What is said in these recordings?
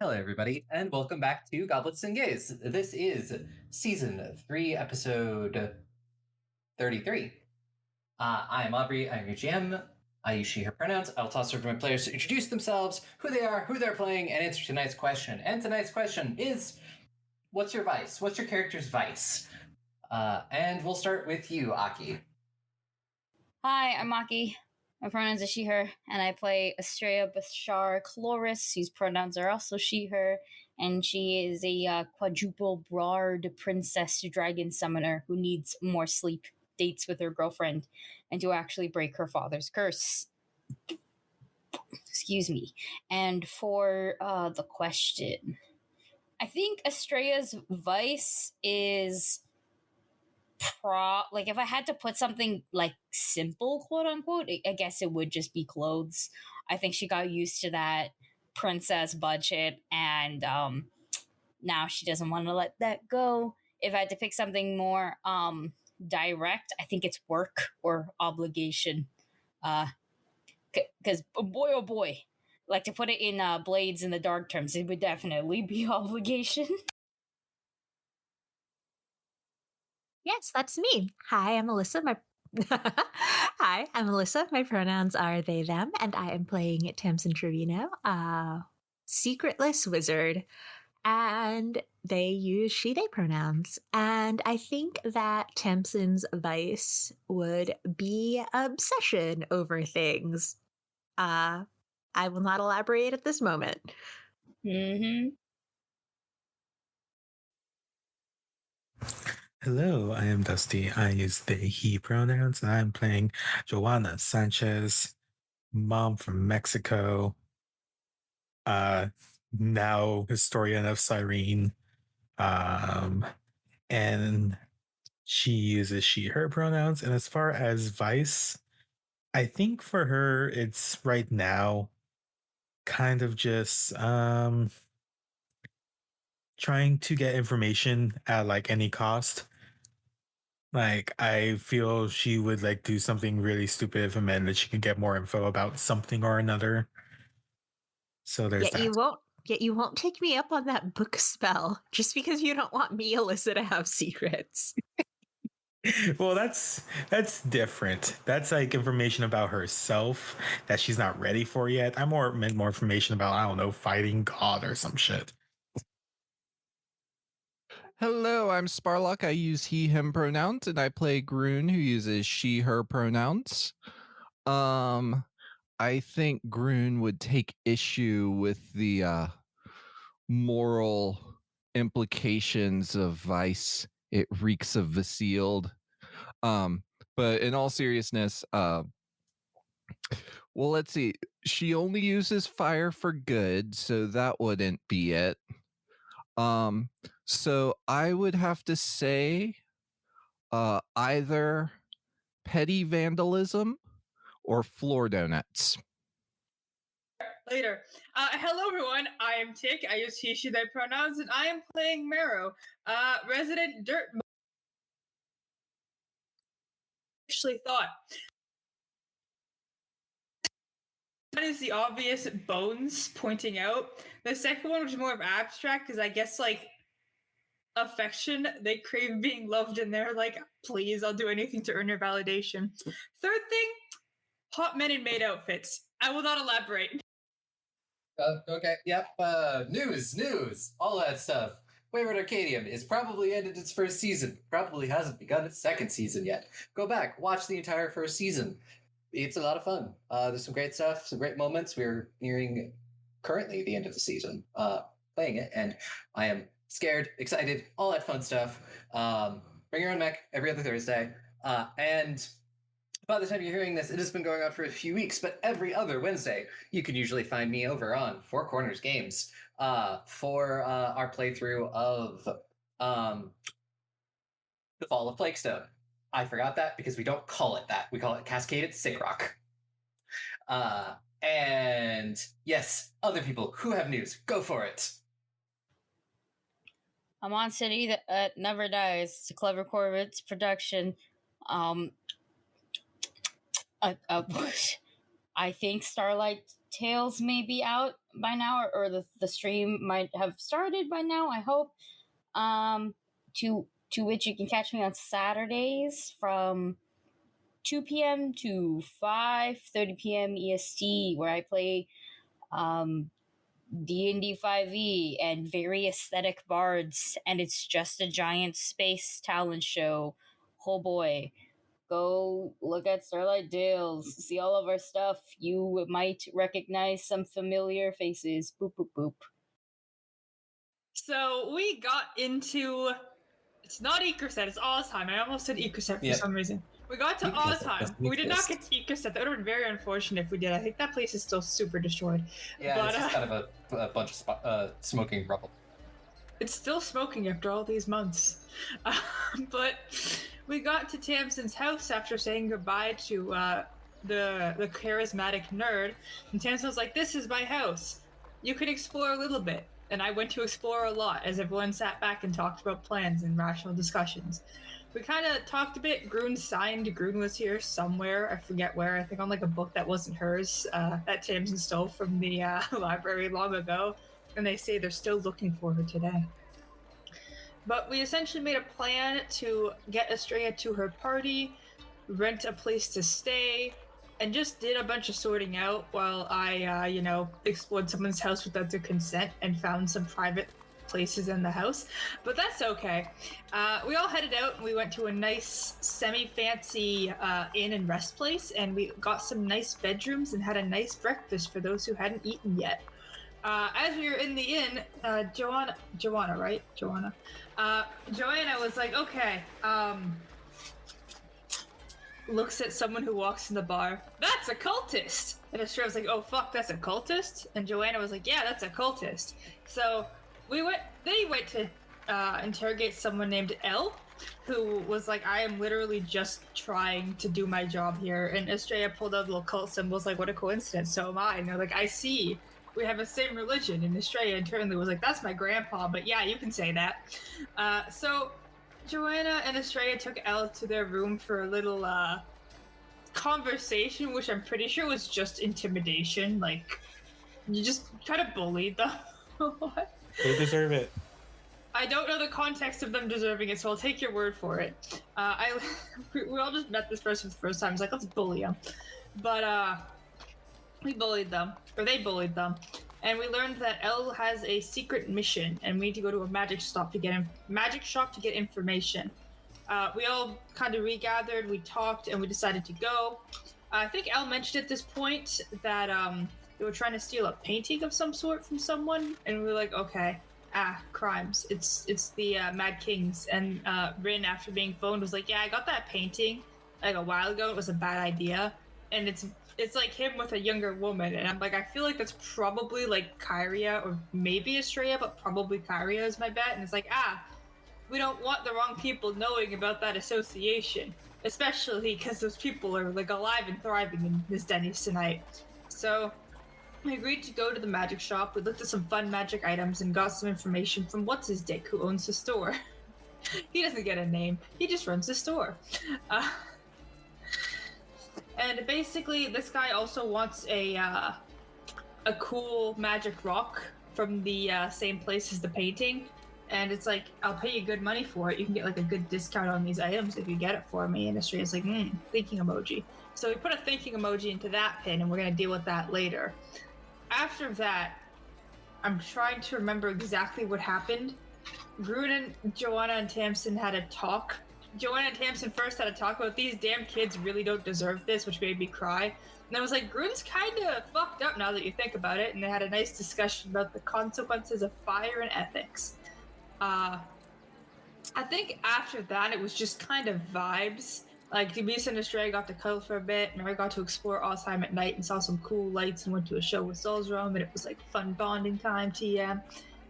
Hello, everybody, and welcome back to Goblets and Gays. This is Season 3, Episode 33. I am Aubrey, I'm your GM. I use she, her pronouns. I'll toss over to my players to introduce themselves, who they are, who they're playing, and answer tonight's question. And tonight's question is, what's your vice? What's your character's vice? And we'll start with you, Aki. Hi, I'm Maki. My pronouns are she, her, and I play Estrella Bashar Chloris, whose pronouns are also she, her, and she is a quadruple bard princess dragon summoner who needs more sleep, dates with her girlfriend, and to actually break her father's curse. Excuse me. And for the question, I think Estrella's vice is like if I had to put something like simple, quote unquote, I guess it would just be clothes. I think she got used to that princess budget, and now she doesn't want to let that go. If I had to pick something more direct, I think it's work or obligation. Because boy, oh boy, like to put it in Blades in the Dark terms, it would definitely be obligation. Yes, that's me. Hi, I'm Melissa. Hi, I'm Melissa. My pronouns are they, them, and I am playing Tamsin Trevino, secretless wizard, and they use she, they pronouns. And I think that Tamsin's vice would be obsession over things. I will not elaborate at this moment. Mm-hmm. Hello, I am Dusty. I use they, he pronouns, and I'm playing Joanna Sanchez, mom from Mexico, now historian of Cyrene, and she uses she, her pronouns. And as far as vice, I think for her, it's right now kind of just trying to get information at like any cost. Like, I feel she would like do something really stupid if it meant that she could get more info about something or another. So there's Yet that. you won't take me up on that book spell just because you don't want me, Alyssa, to have secrets. Well, that's different. That's like information about herself that she's not ready for yet. I meant more information about, I don't know, fighting God or some shit. Hello, I'm Sparlock. I use he, him pronouns, and I play Groon, who uses she, her pronouns. I think Groon would take issue with the moral implications of vice. It reeks of Vasealed. But in all seriousness, well, let's see. She only uses fire for good, so that wouldn't be it. So I would have to say either petty vandalism or floor donuts. Later. Hello, everyone. I am Tick. I use he, she, they pronouns, and I am playing Marrow, resident dirt. Actually, thought one is the obvious bones pointing out. The second one, which is more of abstract, is I guess like affection. They crave being loved, and they're like, "Please, I'll do anything to earn your validation." Third thing, hot men in maid outfits. I will not elaborate. Okay, yep, news, all that stuff. Wayward Arcadium is probably ended its first season, probably hasn't begun its second season yet. Go back, watch the entire first season. It's a lot of fun. There's some great stuff, some great moments. We're nearing currently the end of the season, playing it, and I am scared, excited, all that fun stuff. Bring your own mech every other Thursday, and by the time you're hearing this, it has been going on for a few weeks, but every other Wednesday, you can usually find me over on Four Corners Games for our playthrough of The Fall of Plaguestone. I forgot that because we don't call it that. We call it Cascaded Sick Rock. And yes, other people who have news, go for it. I'm on City that never dies. It's a Clever Corvettes production. I think Starlight Tales may be out by now, or the stream might have started by now, I hope. To which you can catch me on Saturdays from 2 p.m. to 5:30 p.m. EST, where I play D&D 5e and very aesthetic bards, and it's just a giant space talent show. Oh boy. Go look at Starlight Dales, see all of our stuff. You might recognize some familiar faces. Boop, boop, boop. So we got into, it's not Ekerset, it's Ozheim. I almost said Ekerset for some reason. We got to Ozheim. We did not get to Ekerset. That would have been very unfortunate if we did. I think that place is still super destroyed. Yeah, but, it's just kind of a bunch of smoking rubble. It's still smoking after all these months. But we got to Tamsin's house after saying goodbye to the charismatic nerd. And Tamsin was like, "This is my house. You can explore a little bit." And I went to explore a lot as everyone sat back and talked about plans and rational discussions. We kind of talked a bit. Grun signed. Grun was here somewhere. I forget where. I think on like a book that wasn't hers that Tamsin stole from the library long ago. And they say they're still looking for her today. But we essentially made a plan to get Estrella to her party, rent a place to stay, and just did a bunch of sorting out while I, explored someone's house without their consent and found some private places in the house. But that's okay. We all headed out and we went to a nice semi-fancy inn and rest place, and we got some nice bedrooms and had a nice breakfast for those who hadn't eaten yet. As we were in the inn, Joanna was like, okay, looks at someone who walks in the bar. That's a cultist! And Estrella was like, oh fuck, that's a cultist? And Joanna was like, yeah, that's a cultist. So they went to interrogate someone named Elle, who was like, I am literally just trying to do my job here. And Estrella pulled out little cult symbols, like, what a coincidence, so am I. And they're like, I see. We have the same religion. And Estrella internally was like, that's my grandpa, but yeah, you can say that. So Joanna and Estrella took Elle to their room for a little conversation, which I'm pretty sure was just intimidation. Like, you just kind of bullied them. What? They deserve it. I don't know the context of them deserving it, so I'll take your word for it. We all just met this person for the first time. It's like, let's bully them. But we bullied them, or they bullied them, and we learned that Elle has a secret mission, and we need to go to a magic shop to get information. We all kind of regathered, we talked, and we decided to go. I think Elle mentioned at this point that they were trying to steal a painting of some sort from someone, and we were like, okay, crimes. It's the Mad Kings. And Rin, after being phoned, was like, yeah, I got that painting like a while ago. It was a bad idea, and it's like him with a younger woman, and I'm like, I feel like that's probably like Kyria or maybe Estrella, but probably Kyria is my bet. And it's like, we don't want the wrong people knowing about that association, especially because those people are like alive and thriving in Miss Denny's tonight. So we agreed to go to the magic shop. We looked at some fun magic items and got some information from what's his dick, who owns the store. He doesn't get a name, he just runs the store. And basically, this guy also wants a cool magic rock from the same place as the painting. And it's like, I'll pay you good money for it. You can get like a good discount on these items if you get it for me. And Estrella's like, thinking emoji. So we put a thinking emoji into that pin, and we're going to deal with that later. After that, I'm trying to remember exactly what happened. Grun and Joanna and Tamsin had a talk. Joanna and Tamsin first had a talk about these damn kids really don't deserve this, which made me cry. And I was like, Grun's kind of fucked up now that you think about it. And they had a nice discussion about the consequences of fire and ethics. I think after that, it was just kind of vibes. Like, Demise and Estrella got to cuddle for a bit, and I got to explore Ozheim at night and saw some cool lights and went to a show with Zulzrum, and it was like fun bonding time, TM.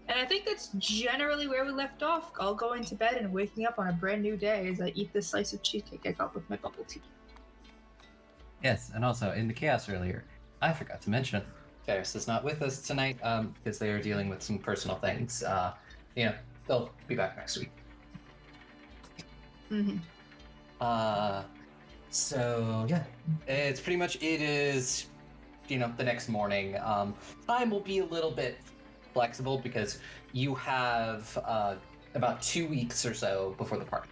And I think that's generally where we left off, all going to bed and waking up on a brand new day as I eat this slice of cheesecake I got with my bubble tea. Yes, and also in the chaos earlier, I forgot to mention, Ferris is not with us tonight because they are dealing with some personal things. They'll be back next week. Mm-hmm. So yeah, it's pretty much, it is the next morning. Time will be a little bit flexible because you have about 2 weeks or so before the party.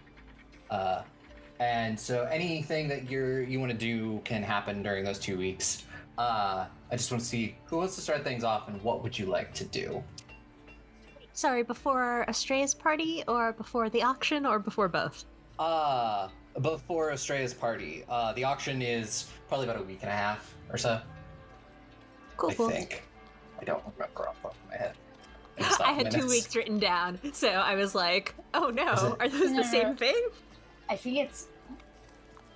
And so anything that you want to do can happen during those 2 weeks. I just want to see who wants to start things off and what would you like to do? Sorry, before Estrella's party, or before the auction, or before both? Before Estrella's party. The auction is probably about a week and a half or so. Cool. I think. I don't remember off the top of my head. I had 2 weeks written down, so I was like, oh Is no, it? are those the same No. thing? I think it's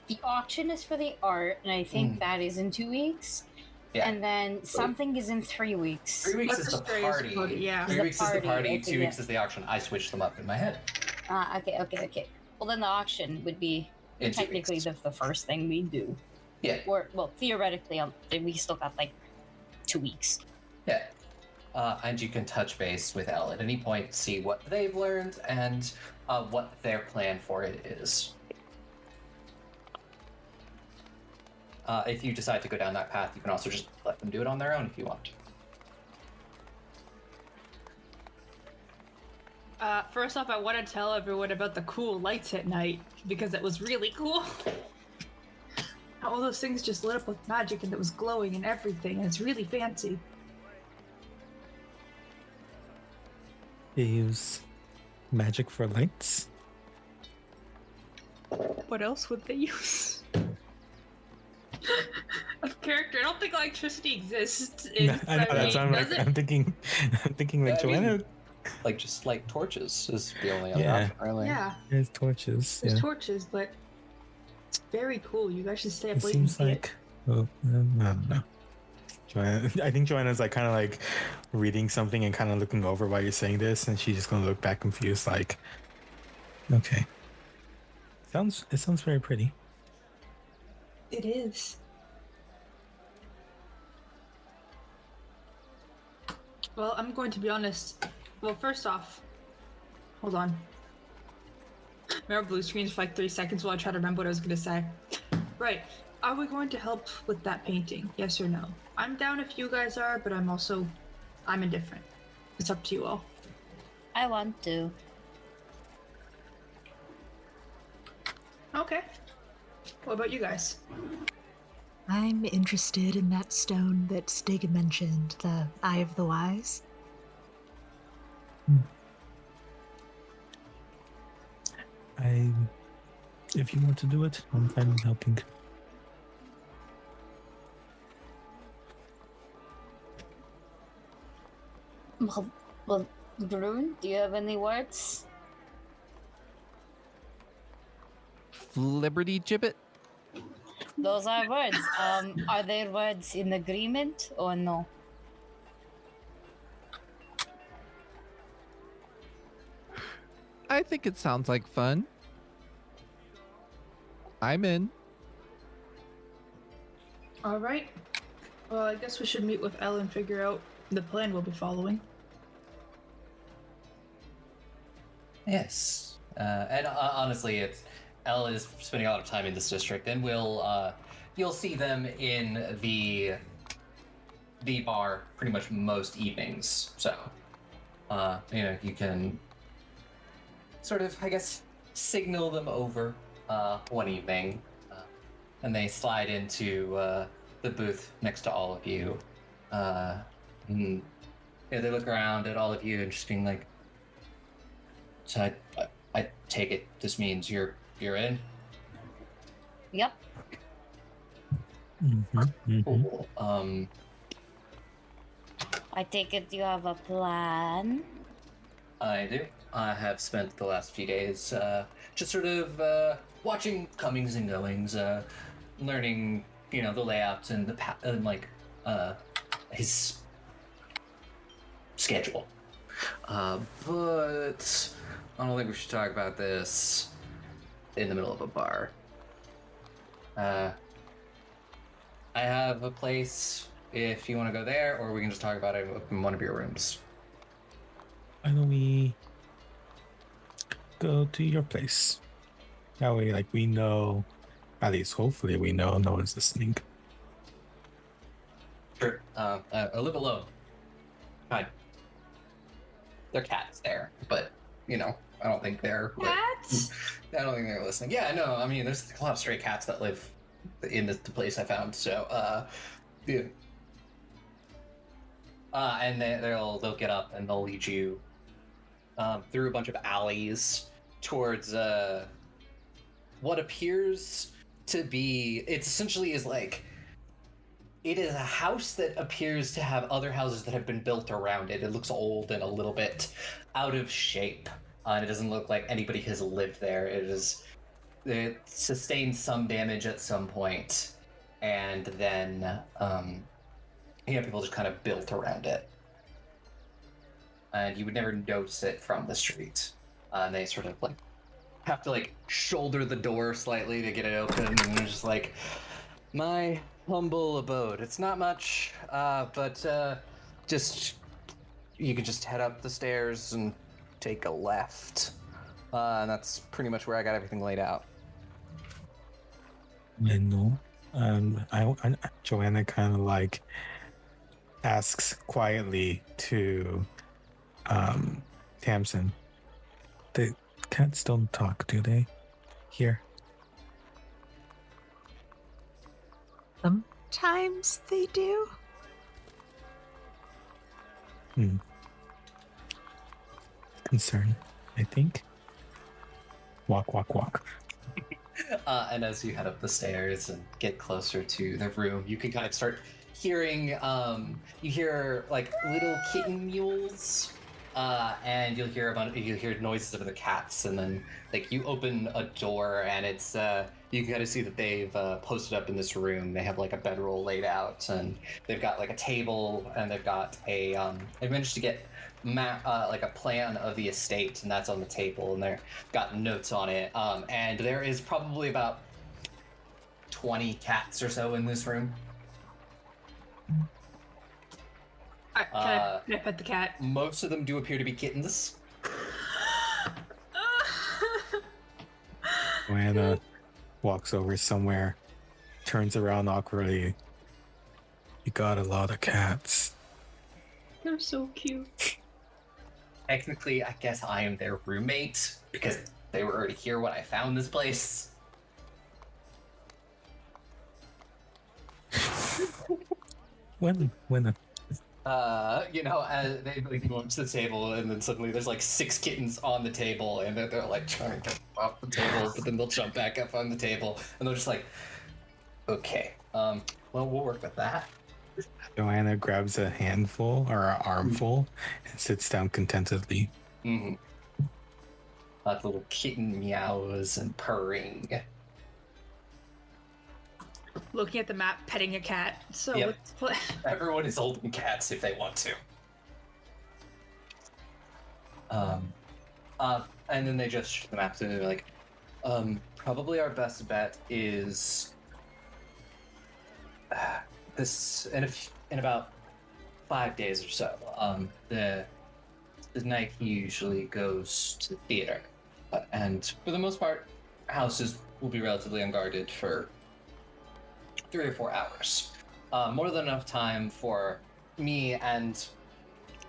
the auction is for the art, and I think that is in 2 weeks. Yeah. And then something is in 3 weeks. 3 weeks What's is the Estrella's party. party? Yeah. 3 The weeks is the party, party. okay, 2 yeah. weeks is the auction. I switched them up in my head. Okay. Well, then the auction would be In 2 technically weeks. the first thing we do. Yeah. Or, well, theoretically, we still got like 2 weeks. Yeah. And you can touch base with Elle at any point, see what they've learned and what their plan for it is. If you decide to go down that path, you can also just let them do it on their own if you want. First off, I want to tell everyone about the cool lights at night because it was really cool. All those things just lit up with magic and it was glowing and everything, and it's really fancy. They use magic for lights. What else would they use? Of character, I don't think electricity exists. I know, that's why I'm like, I'm thinking like Yeah, I mean, Joanna. Like, just like torches is the only other Yeah. option, really. Yeah, There's torches. there's Yeah. torches, but it's very cool. You guys should stay up It late and seems see like. Oh, I don't know. Joanna, I think Joanna's like kind of like reading something and kind of looking over while you're saying this, and she's just gonna look back confused, like, okay. It sounds very pretty. it. It is. Well, I'm going to be honest. Well, first off, hold on. Remember blue screens for like 3 seconds while I try to remember what I was going to say. Right. Are we going to help with that painting? Yes or no? I'm down if you guys are, but I'm indifferent. It's up to you all. I want to. Okay. What about you guys? I'm interested in that stone that Stig mentioned, the Eye of the Wise. If you want to do it, I'm fine with helping. Well, Brune, do you have any words? Liberty gibbet? Those are words. Are there words in agreement or no? I think it sounds like fun. I'm in. All right. Well, I guess we should meet with Elle and figure out the plan we'll be following. Yes. And honestly, Elle is spending a lot of time in this district, and you'll see them in the bar pretty much most evenings. So, you can sort of, I guess, signal them over one evening, and they slide into the booth next to all of you. And, they look around at all of you and just being like, "So I take it this means you're in." Yep. Cool. I take it you have a plan. I do. I have spent the last few days just sort of watching comings and goings, learning, the layouts and his schedule. But I don't think we should talk about this in the middle of a bar. I have a place if you want to go there, or we can just talk about it in one of your rooms. Why don't we go to your place? That way, like, we know, at least hopefully we know no one's listening. Sure. A little bit low. Fine. Their cat's there, but I don't think they're Cats? I don't think they're listening. Yeah, no, I mean, there's a lot of stray cats that live in the place I found. So, yeah. And they'll get up and they'll lead you through a bunch of alleys towards what appears to be. It essentially is like. It is a house that appears to have other houses that have been built around it. It looks old and a little bit out of shape. And it doesn't look like anybody has lived there. It sustained some damage at some point, and then people just kind of built around it. And you would never notice it from the street. And they sort of like have to like shoulder the door slightly to get it open, and they're just like, my humble abode. It's not much, but just you could just head up the stairs and take a left, and that's pretty much where I got everything laid out. No, Joanna kind of like asks quietly to Tamsin. The cats don't talk, do they? Here. Sometimes they do. Concern, I think. Walk. And as you head up the stairs and get closer to the room, you can kind of start hearing, you hear like little kitten mules, and you'll hear noises of the cats, and then like you open a door and it's you can kind of see that they've posted up in this room. They have like a bedroll laid out, and they've got like a table, and they've got a they managed to get like a plan of the estate, and that's on the table, and they've got notes on it, and there is probably about 20 cats or so in this room. Can I pet the cat? Most of them do appear to be kittens. Joanna walks over somewhere, turns around awkwardly. You got a lot of cats. They're so cute. Technically, I guess I am their roommate because they were already here when I found this place. When as they like go up to the table, and then suddenly there's like 6 kittens on the table, and they're like trying to get off the table, but then they'll jump back up on the table, and they're just like, okay, well, we'll work with that. Joanna grabs a handful or an armful and sits down contentedly. Mm-hmm. Lots of little kitten meows and purring. Looking at the map, petting a cat. So Yep. Everyone is holding cats if they want to. And then they just shoot the map, and they're like, probably our best bet is this in about 5 days or so. The night he usually goes to the theater, and for the most part, houses will be relatively unguarded for 3 or 4 hours. More than enough time for me and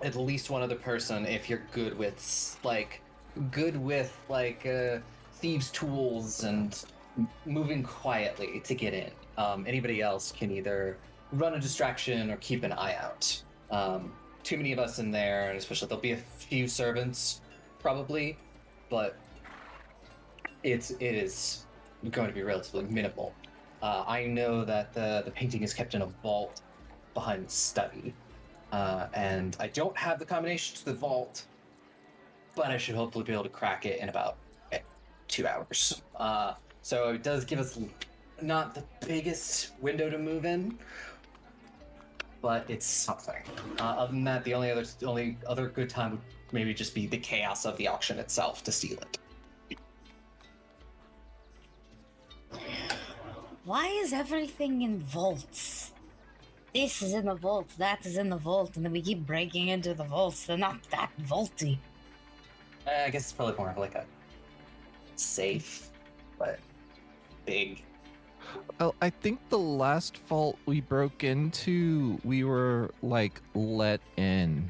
at least one other person, if you're good with thieves' tools and moving quietly, to get in. Anybody else can either run a distraction or keep an eye out. Too many of us in there, and especially there'll be a few servants, probably, but it is going to be relatively minimal. I know that the painting is kept in a vault behind the study, and I don't have the combination to the vault, but I should hopefully be able to crack it in about 2 hours. So it does give us not the biggest window to move in, but it's something. Other than that, the only other good time would maybe just be the chaos of the auction itself to steal it. Why is everything in vaults? This is in the vault, that is in the vault, and then we keep breaking into the vaults. They're not that vaulty. I guess it's probably more of like a safe, but big. Oh, I think the last vault we broke into, we were like let in.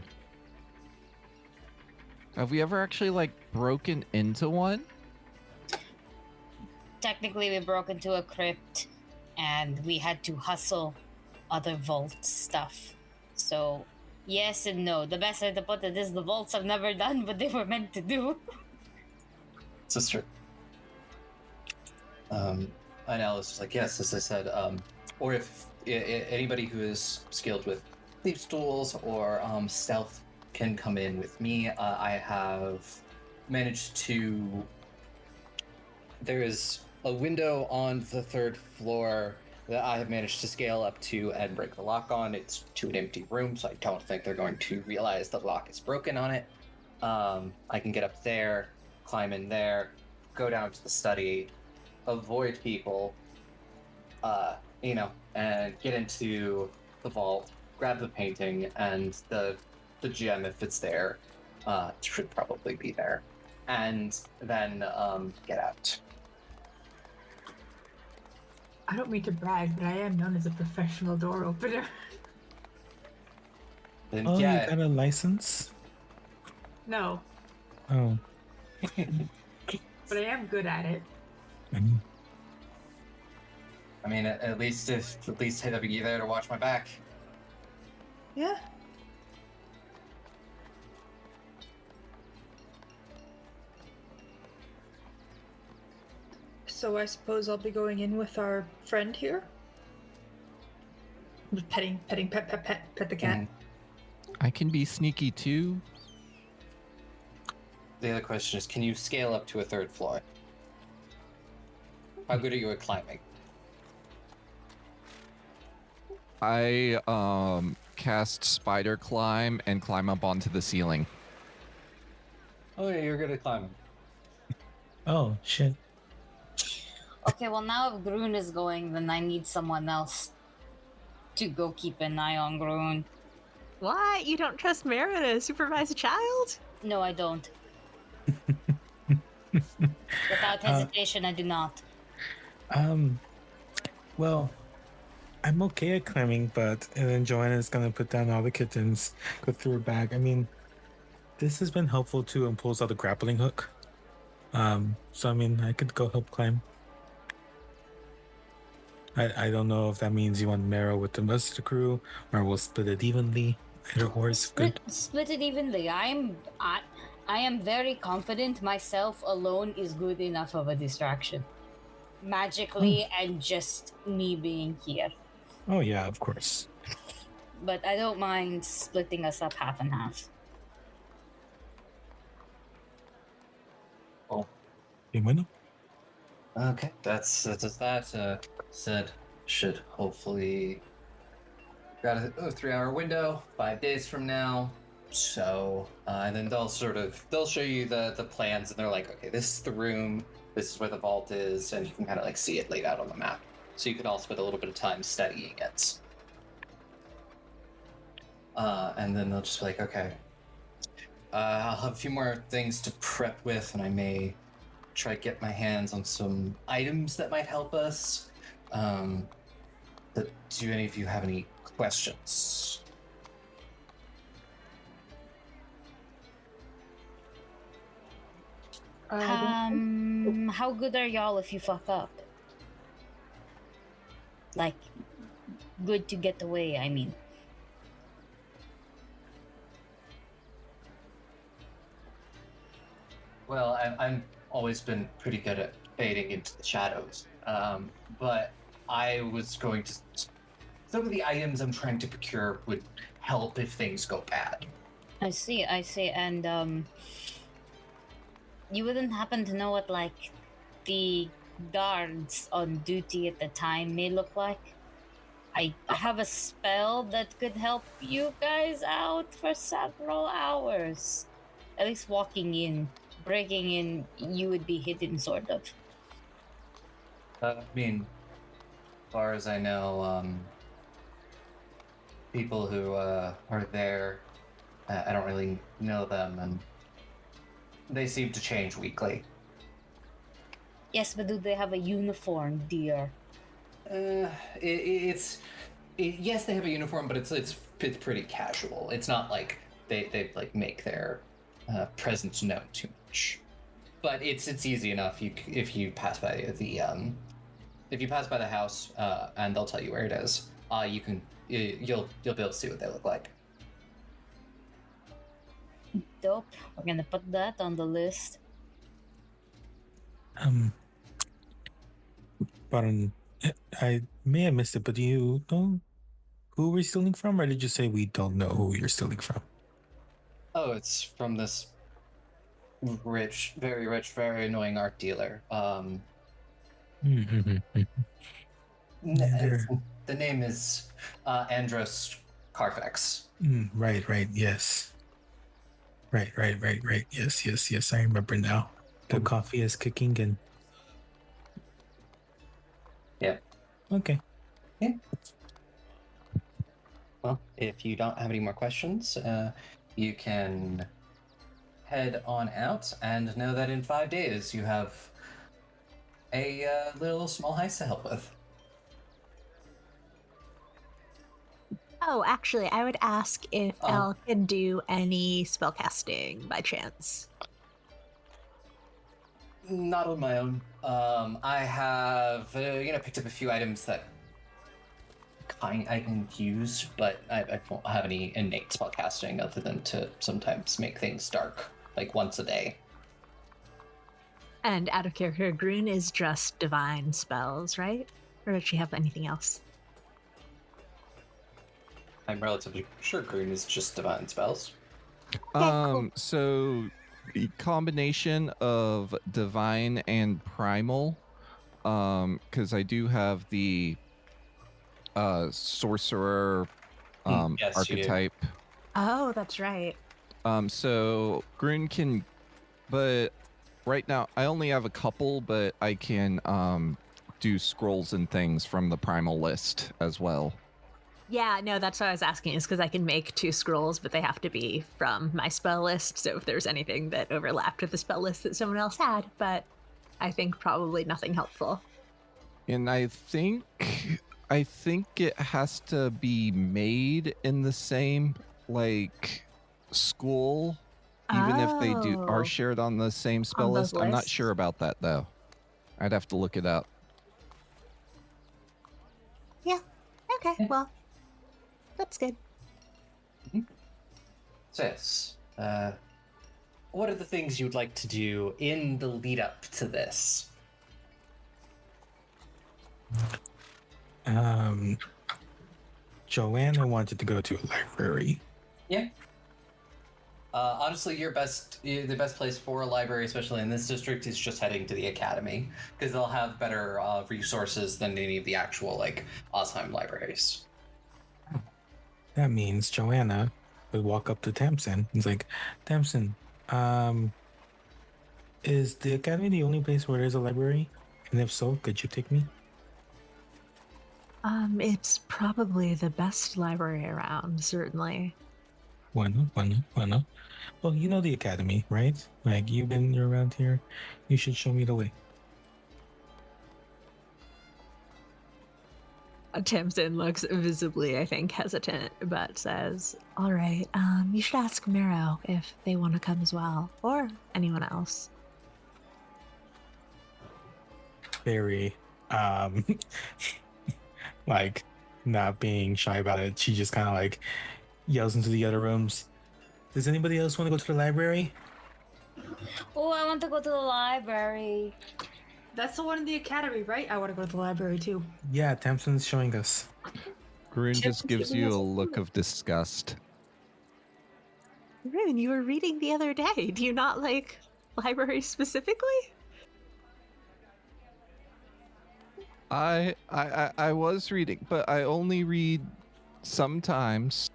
Have we ever actually like broken into one? Technically, we broke into a crypt and we had to hustle other vault stuff. So, yes and no. The best way to put it is the vaults I've never done what they were meant to do. Sister. And Alice was like, yes, as I said, or if anybody who is skilled with thieves' tools or stealth can come in with me. I have managed to. There is a window on the third floor that I have managed to scale up to and break the lock on. It's to an empty room, so I don't think they're going to realize the lock is broken on it. I can get up there, climb in there, go down to the study, avoid people, and get into the vault, grab the painting and the gem if it's there. It should probably be there. And then get out. I don't mean to brag, but I am known as a professional door opener. Then Oh, yeah, you got a license? No, Oh. but I am good at it. Mhm. I mean, at least I'd be there to watch my back. Yeah. So I suppose I'll be going in with our friend here. Just pet the cat. Mhm. I can be sneaky too. The other question is, can you scale up to a third floor? How good are you at climbing? I cast spider climb and climb up onto the ceiling. Oh yeah, you're good at climbing. Oh, shit. Okay, well, now if Groon is going, then I need someone else to go keep an eye on Groon. What? You don't trust Mara to supervise a child? No, I don't. Without hesitation, I do not. Well, I'm okay at climbing, but and then Joanna's gonna put down all the kittens, go through her bag. I mean, this has been helpful too and pulls out the grappling hook. So I mean, I could go help climb. I don't know if that means you want Mara with the rest of the crew, or we'll split it evenly. Either or is good. Split it evenly. I am very confident myself alone is good enough of a distraction. Magically and just me being here. Oh yeah, of course. But I don't mind splitting us up half and half. Oh, You win. okay. That's that. Said should hopefully got a 3-hour window, 5 days from now. So and then they'll show you the plans, and they're like, okay, this is the room, this is where the vault is, and you can kind of like see it laid out on the map. So you can all spend a little bit of time studying it. And then they'll just be like, okay, I'll have a few more things to prep with, and I may try to get my hands on some items that might help us. But do any of you have any questions? How good are y'all if you fuck up? Like, good to get away, I mean. Well, I've always been pretty good at fading into the shadows. But I was going to. Some of the items I'm trying to procure would help if things go bad. I see, and you wouldn't happen to know what, like, the guards on duty at the time may look like? I have a spell that could help you guys out for several hours. At least walking in, breaking in, you would be hidden, sort of. I mean, as far as I know, people who are there, I don't really know them, and they seem to change weekly. Yes, but do they have a uniform, dear? Yes, they have a uniform, but it's pretty casual. It's not like they like make their presence known too much. But it's easy enough. If you pass by the house, and they'll tell you where it is. You'll be able to see what they look like. Dope. We're gonna put that on the list. Pardon, I may have missed it, but do you know who we're stealing from, or did you say we don't know who you're stealing from? Oh, it's from this rich, very annoying art dealer. The name is Andros Carfax. Right, yes. Right. Yes, I remember now. The coffee is kicking in. Yeah. Okay. Yeah. Well, if you don't have any more questions, you can head on out and know that in 5 days you have a little small heist to help with. Oh, actually, I would ask if Elle can do any spellcasting by chance. Not on my own. I have, picked up a few items that I can use, but I won't have any innate spellcasting other than to sometimes make things dark, like once a day. And out of character, Grun is just divine spells, right? Or does she have anything else? I'm relatively sure Green is just divine spells. Cool. So the combination of divine and primal, because I do have the sorcerer Yes, archetype. Oh, that's right. So Grun can, but right now I only have a couple, but I can do scrolls and things from the primal list as well. Yeah, no, that's what I was asking, is because I can make 2 scrolls, but they have to be from my spell list, so if there's anything that overlapped with the spell list that someone else had, but I think probably nothing helpful. And I think it has to be made in the same like school, even if they are shared on the same spell list. I'm not sure about that though. I'd have to look it up. Yeah. Okay. Well, that's good. So yes, what are the things you'd like to do in the lead up to this? Joanna wanted to go to a library. Yeah. Honestly, the best place for a library, especially in this district, is just heading to the academy, because they'll have better resources than any of the actual Osheim libraries. That means Joanna would walk up to Tamsin. He's like, Tamsin, is the academy the only place where there's a library? And if so, could you take me? It's probably the best library around, certainly. Why not? Well, you know the academy, right? Like, you're around here. You should show me the way. Tamsin looks visibly, I think, hesitant, but says, all right, you should ask Miro if they want to come as well, or anyone else. Very, like, not being shy about it. She just kind of like yells into the other rooms. Does anybody else want to go to the library? Oh, I want to go to the library. That's the one in the academy, right? I want to go to the library too. Yeah, Tamsin's showing us. Grun just gives you a look of disgust. Rune, you were reading the other day. Do you not like library specifically? I was reading, but I only read sometimes.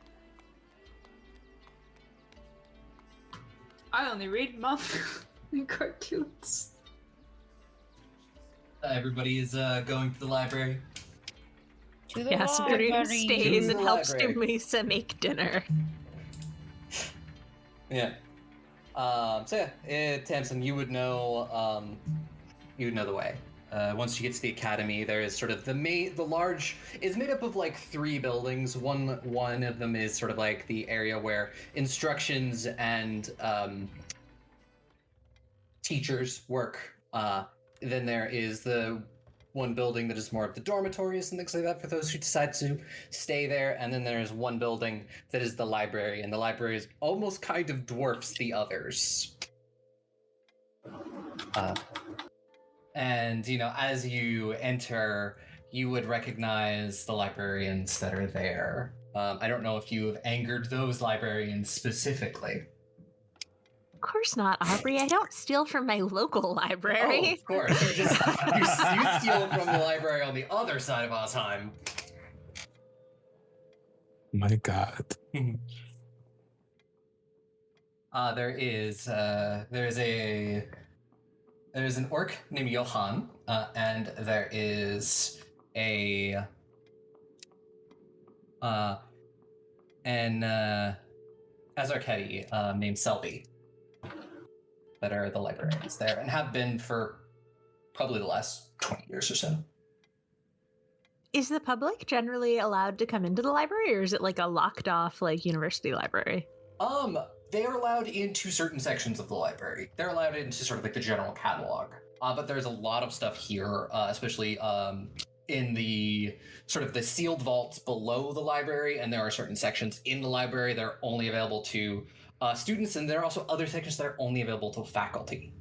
I only read manga and cartoons. Everybody is going to the library. To the Yes, Rune library. stays To and the helps library. Dumisa make dinner. Yeah. So yeah, Tamsin, you would know the way. once you get to the academy, there is sort of the large. It's made up of like 3 buildings. One of them is sort of like the area where instructions and teachers work. Then there is the one building that is more of the dormitories and things like that for those who decide to stay there. And then there's one building that is the library, and the library is almost kind of dwarfs the others. And, as you enter, you would recognize the librarians that are there. I don't know if you have angered those librarians specifically. Of course not, Aubrey. I don't steal from my local library. Oh, of course. You steal from the library on the other side of Osheim. My God. There's an orc named Johan, and there is an Azarketi named Selby that are the librarians there and have been for probably the last 20 years or so. Is the public generally allowed to come into the library, or is it like a locked off like university library? They are allowed into certain sections of the library. They're allowed into sort of like the general catalog. But there's a lot of stuff here, especially in the sort of the sealed vaults below the library, and there are certain sections in the library that are only available to students, and there are also other sections that are only available to faculty.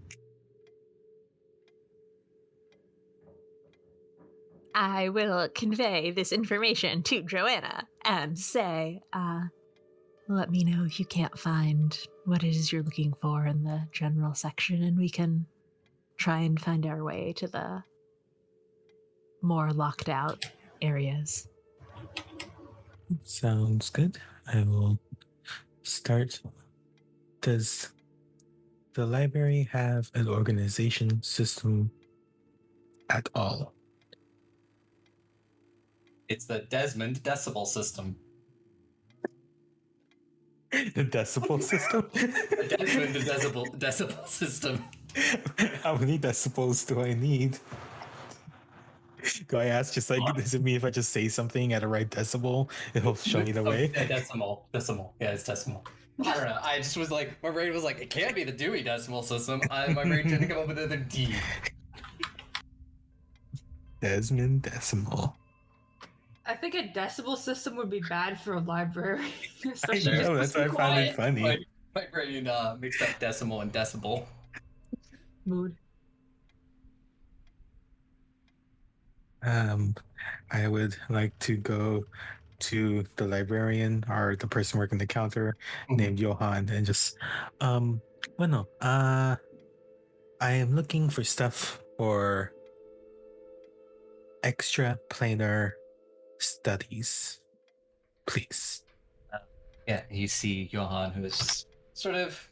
I will convey this information to Joanna and say, let me know if you can't find what it is you're looking for in the general section, and we can try and find our way to the more locked out areas. Sounds good. I will start. Does the library have an organization system at all? It's the Desmond Decibel System. The decibel system? The Desmond Decibel System. How many decibels do I need? Do I ask just like, does it mean if I just say something at a right decibel, it'll show me the way? Yeah, decimal. Yeah, it's decimal. I don't know. I just was like, my brain was like, it can't be the Dewey Decimal System. My brain tried to come up with another D. Desmond Decimal. I think a decibel system would be bad for a library. I know, that's why I found it funny. My brain mixed up decimal and decibel. Mood. I would like to go to the librarian or the person working the counter named Johan and just, I am looking for stuff for extra planar studies, please. Yeah, you see Johan, who is sort of,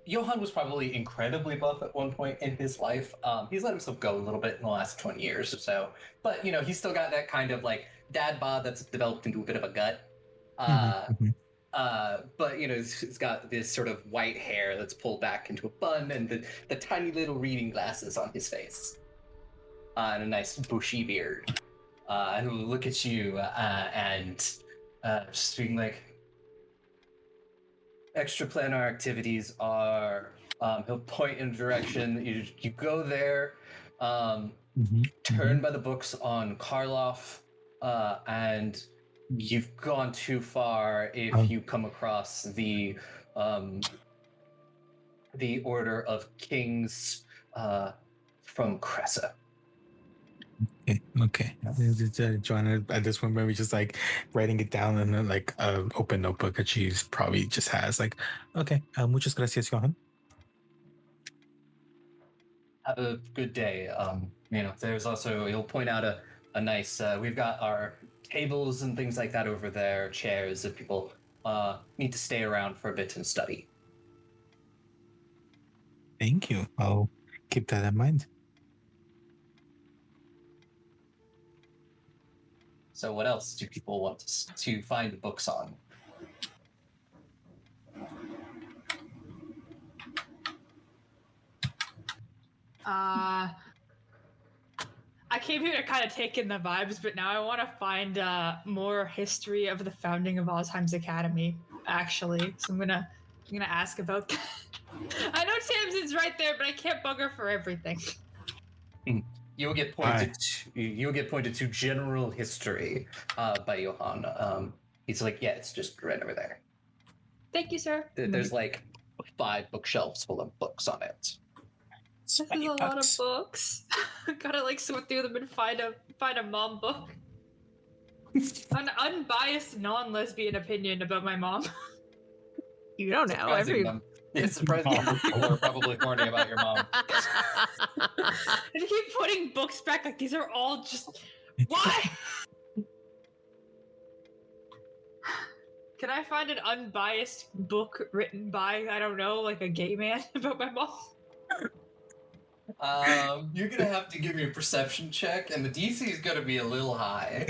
Johan was probably incredibly buff at one point in his life. He's let himself go a little bit in the last 20 years or so, but he's still got that kind of like dad bod that's developed into a bit of a gut. But he's got this sort of white hair that's pulled back into a bun, and the tiny little reading glasses on his face, and a nice bushy beard. And he'll look at you and just being like, extraplanar activities are, he'll point in a direction, you go there, turn by the books on Karloff, and you've gone too far if you come across the Order of Kings from Cressa. Okay. Joanna, at this point, maybe just like writing it down in a, like a open notebook that she's probably just has. Like, okay, muchas gracias, Johan. Have a good day. There's also, he'll point out a nice. We've got our tables and things like that over there, chairs if people need to stay around for a bit and study. Thank you. I'll keep that in mind. So what else do people want to find the books on? I came here to kind of take in the vibes, but now I want to find more history of the founding of Alzheimer's Academy. Actually, so I'm gonna ask about that. I know Tamsin's right there, but I can't bug her for everything. You'll get pointed. You'll get pointed to general history by Johan. He's like, yeah, it's just right over there. Thank you, sir. There's like 5 bookshelves full of books on it. This is a lot of books. Gotta like sort through them and find a mom book. An unbiased, non-lesbian opinion about my mom. You don't know. It's surprising people are probably horny about your mom. And you keep putting books back like these are all just why? Can I find an unbiased book written by, I don't know, like a gay man about my mom? You're gonna have to give me a perception check, and the DC is gonna be a little high.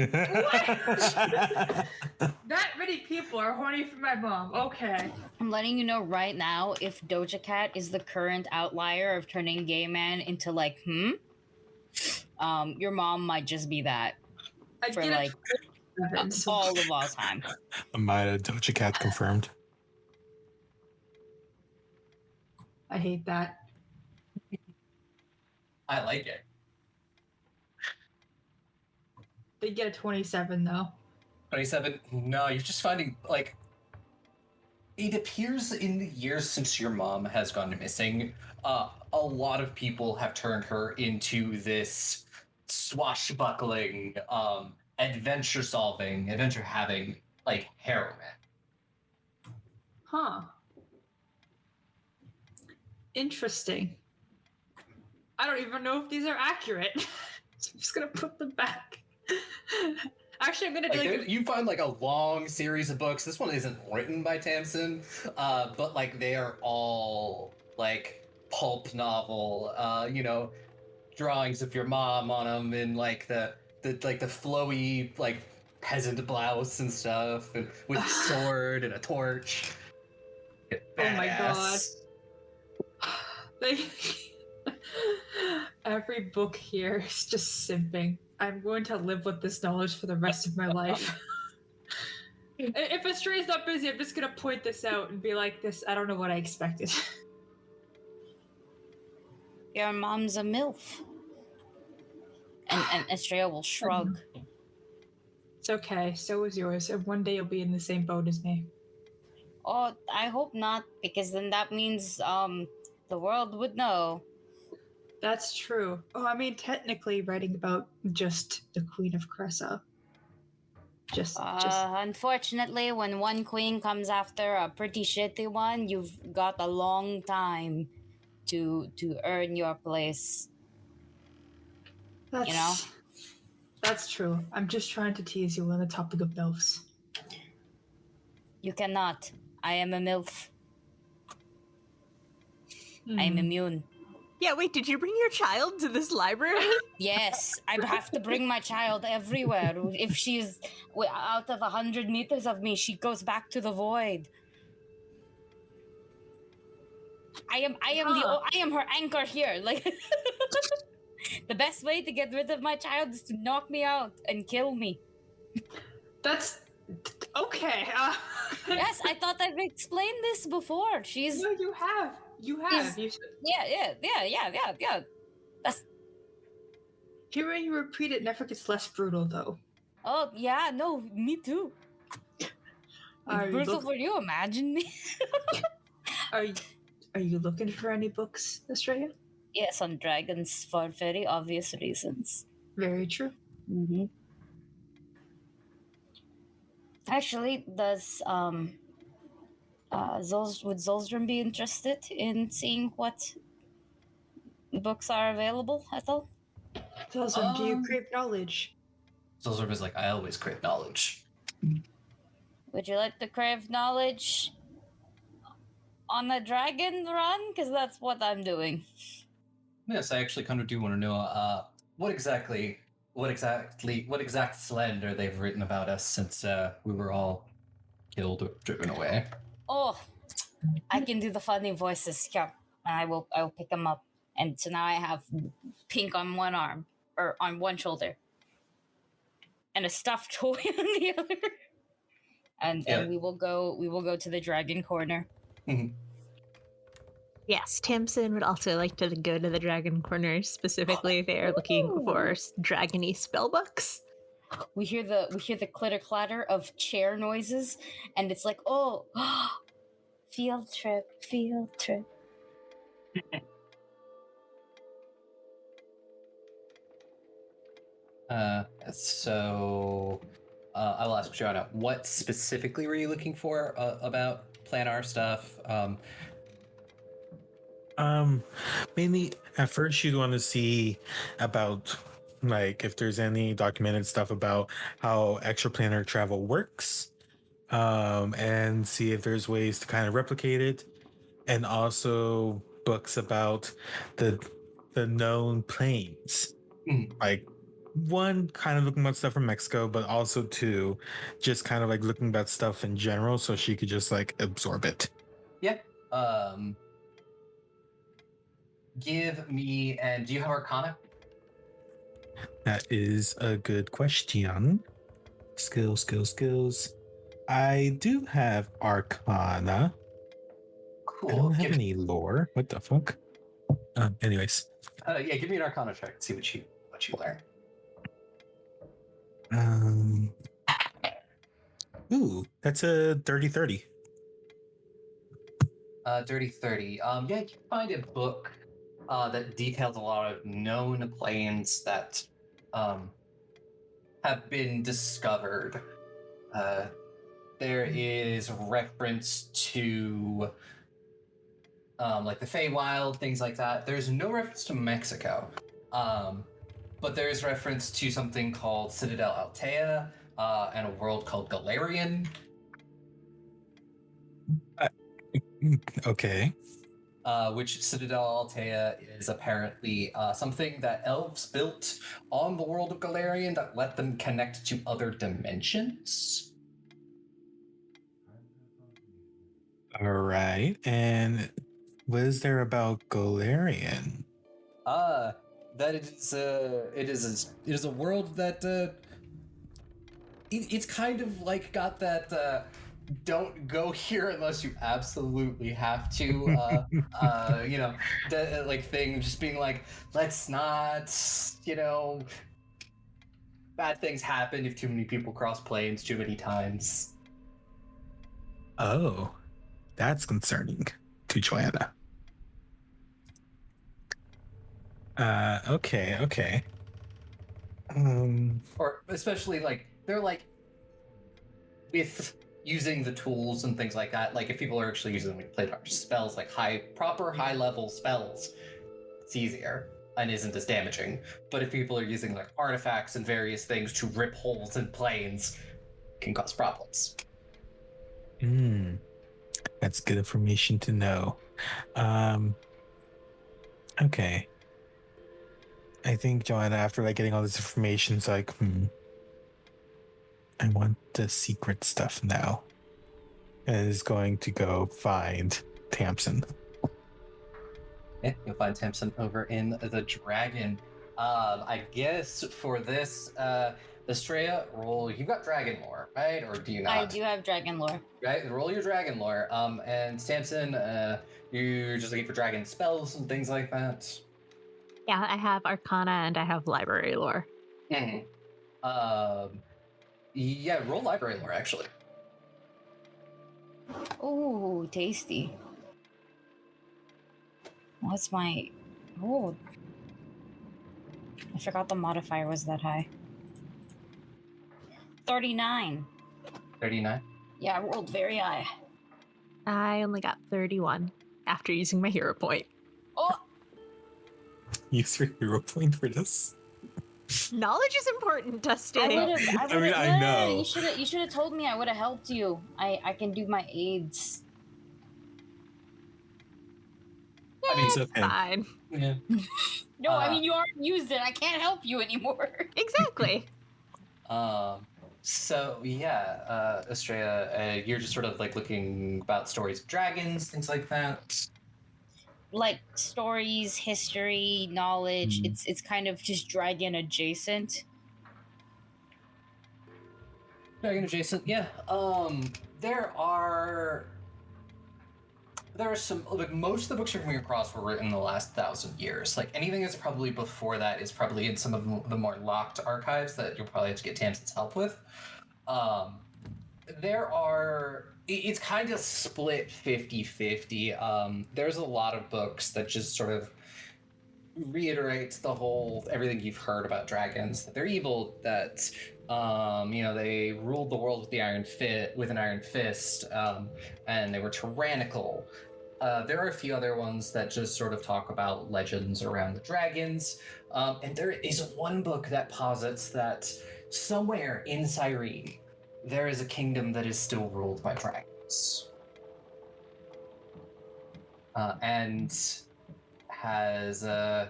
That many people are horny for my mom. Okay. I'm letting you know right now, if Doja Cat is the current outlier of turning gay man into like, your mom might just be that for like all of all time. Amaya Doja Cat confirmed. I hate that. I like it. They get a 27 though. 27? No, you're just finding, like, it appears in the years since your mom has gone missing, a lot of people have turned her into this swashbuckling, adventure-having, like, heroine. Huh. Interesting. I don't even know if these are accurate. So I'm just gonna put them back. Actually, I'm gonna do like you find like a long series of books. This one isn't written by Tamsin, but like they are all like pulp novel. Drawings of your mom on them, and like the flowy like peasant blouse and stuff, and with a sword and a torch. Oh my god! Like every book here is just simping. I'm going to live with this knowledge for the rest of my life. If Astray's not busy, I'm just gonna point this out and be like, "This, I don't know what I expected." Your mom's a MILF. And Estrella will shrug. It's okay, so is yours, and one day you'll be in the same boat as me. Oh, I hope not, because then that means the world would know. That's true. Oh, I mean, technically writing about just the Queen of Cressa. Just Unfortunately, when one queen comes after a pretty shitty one, you've got a long time to earn your place. That's true. I'm just trying to tease you on the topic of MILFs. You cannot. I am a MILF. I am immune. Yeah, wait, did you bring your child to this library? Yes, I have to bring my child everywhere. If she's out of 100 meters of me, she goes back to the void. I am her anchor here. Like the best way to get rid of my child is to knock me out and kill me. That's okay. Yes, I thought I've explained this before. No, you have. You have. Yeah. That's. Hearing you repeat it never gets less brutal, though. Oh yeah, no, me too. Brutal for you. Imagine me. Are you looking for any books, Australia? Yes, on dragons for very obvious reasons. Very true. Mm-hmm. Actually, does would Zolstrom be interested in seeing what books are available at all? Zolstrom, do you crave knowledge? Zolstrom is like, I always crave knowledge. Would you like to crave knowledge on a dragon run? Because that's what I'm doing. Yes, I actually kind of do want to know what exact slander they've written about us since we were all killed or driven away. Oh, I can do the funny voices. Yeah, I will pick them up. And so now I have pink on one arm. or on one shoulder, and a stuffed toy on the other. And Yeah. we will go to the dragon corner. Yes, Tamsin would also like to go to the dragon corner. Specifically, they are looking for dragony spell books. We hear the clitter clatter of chair noises, and it's like, oh, field trip. So I will ask Joanna, what specifically were you looking for about Planar stuff? Mainly at first you'd want to see about like if there's any documented stuff about how extraplanar travel works, and see if there's ways to kind of replicate it, and also books about the known planes. Like one, kind of looking about stuff from Mexico, but also two, just kind of like looking about stuff in general, so she could just like absorb it. Yeah. Give me, and do you have Arcana? That is a good question. Skills. I do have Arcana. Cool. I don't have any lore. What the fuck? Anyways. Yeah, give me an Arcana check and see what you learn. Ooh, that's a 30-30. Dirty 30. Yeah, you can find a book that details a lot of known planes that have been discovered. There is reference to like the Feywild, things like that. There's no reference to Mexico, but there's reference to something called Citadel Altea and a world called Galarian. Okay. Which Citadel Altea is apparently something that elves built on the world of Galarian that let them connect to other dimensions. All right. And what is there about Galarian? That it is a world that it's kind of like got that don't go here unless you absolutely have to like thing, just being like, let's not, bad things happen if too many people cross planes too many times. Oh, that's concerning to Joanna. Okay. Or especially like they're like with using the tools and things like that. Like if people are actually using like Planar spells, like proper high level spells, it's easier and isn't as damaging. But if people are using like artifacts and various things to rip holes in planes, it can cause problems. That's good information to know. Okay. I think Joanna, after like getting all this information, is like, I want the secret stuff now. And is going to go find Tamsin. Yeah, you'll find Tamsin over in the Dragon. I guess for this, Estrella, roll. You got Dragon lore, right? Or do you not? I do have dragon lore. Right, roll your Dragon lore. And Tamsin, you're just looking for dragon spells and things like that. Yeah, I have Arcana and I have library lore. Yeah, roll library lore actually. Ooh, tasty. What's my... Oh. I forgot the modifier was that high. 39. 39. Yeah, I rolled very high. I only got 31 after using my hero point. Oh! Use your hero point for this. Knowledge is important, Dustin. I know. You should have told me. I would have helped you. I can do my aids. Yeah, I mean, it's okay. fine. Yeah. No, I mean, you already used it. I can't help you anymore. Exactly. So yeah, Estrella, you're just sort of like looking about stories of dragons, things like that. like stories, history, knowledge. Mm. It's kind of just dragon adjacent. Dragon adjacent, yeah. There are some, like, most of the books you're coming across were written in the last 1,000 years. Like, anything that's probably before that is probably in some of the more locked archives that you'll probably have to get Tamsin's help with. It's kind of split 50-50. There's a lot of books that just sort of reiterate the whole everything you've heard about dragons, that they're evil, that they ruled the world with an iron fist, and they were tyrannical. There are a few other ones that just sort of talk about legends around the dragons, and there is one book that posits that somewhere in Cyrene there is a kingdom that is still ruled by dragons, and has I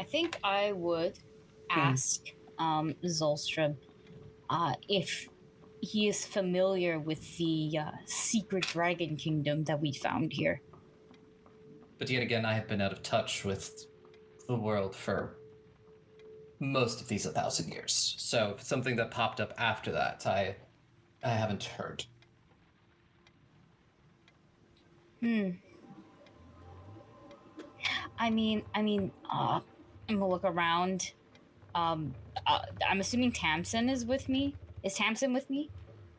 think I would ask Zolstrom if he is familiar with the secret dragon kingdom that we found here. But yet again, I have been out of touch with the world for most of these 1,000 years. So something that popped up after that, I haven't heard. I mean, I'm gonna look around. I'm assuming Tamsin is with me. Is Tamsin with me?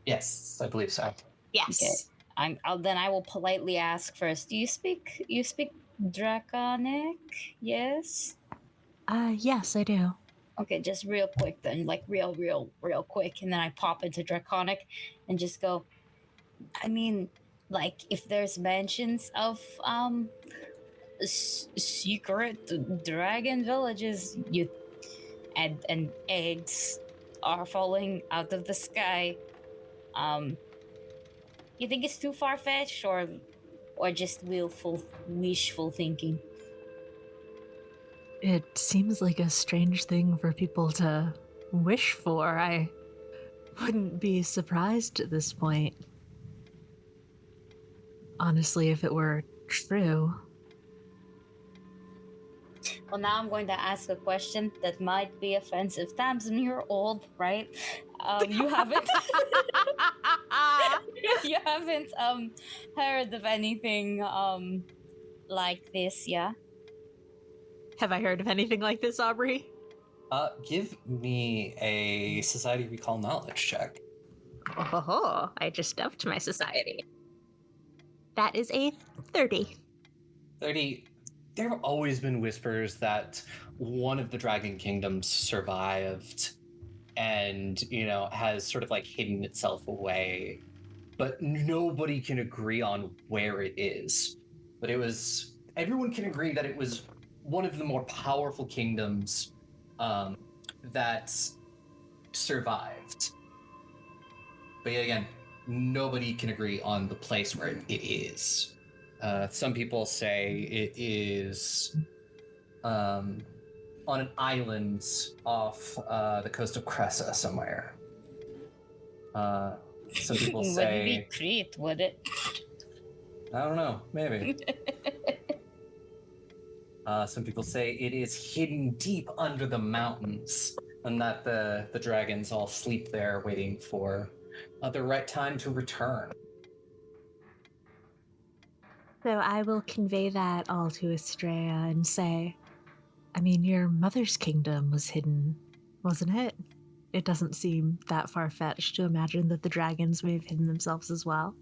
Yes, I believe so. Yes. Okay. Then I will politely ask first. Do you speak Draconic? Yes. Yes, I do. Okay, just real quick then, like real quick, and then I pop into Draconic and just go. I mean, like if there's mentions of secret dragon villages, and eggs are falling out of the sky. You think it's too far-fetched, or just wishful thinking? It seems like a strange thing for people to wish for. I wouldn't be surprised at this point. Honestly, if it were true. Well, now I'm going to ask a question that might be offensive. Tamsin, you're old, right? You haven't you haven't heard of anything like this, yeah? Have I heard of anything like this, Aubrey? Give me a society recall knowledge check. Oh, I just upped my society. That is a 30. 30. There have always been whispers that one of the dragon kingdoms survived and, has sort of like hidden itself away, but nobody can agree on where it is. But everyone can agree that it was one of the more powerful kingdoms that survived. But yet again, nobody can agree on the place where it is. Some people say it is on an island off the coast of Cressa somewhere. Some people say... Wouldn't be Crete, would it? I don't know, maybe. Some people say it is hidden deep under the mountains, and that the dragons all sleep there waiting for the right time to return. So I will convey that all to Estrella and say, I mean, your mother's kingdom was hidden, wasn't it? It doesn't seem that far-fetched to imagine that the dragons may have hidden themselves as well.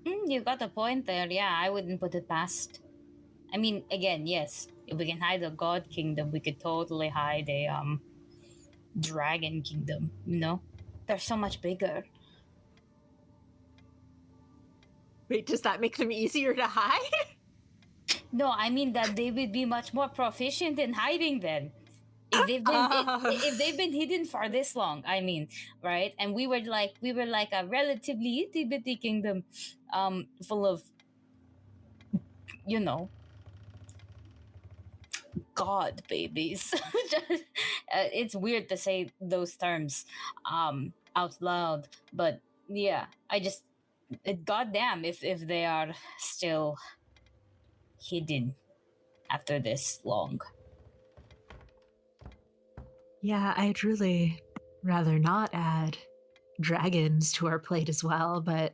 You got a point there. Yeah, I wouldn't put it past. I mean, again, yes, if we can hide a god kingdom, we could totally hide a dragon kingdom. They're so much bigger. Wait, does that make them easier to hide? No, I mean that they would be much more proficient in hiding then. If they've been hidden for this long, I mean, right? And we were like a relatively itty bitty kingdom, full of, god babies. It's weird to say those terms out loud, but yeah, goddamn if they are still hidden after this long. Yeah, I'd really rather not add dragons to our plate as well, but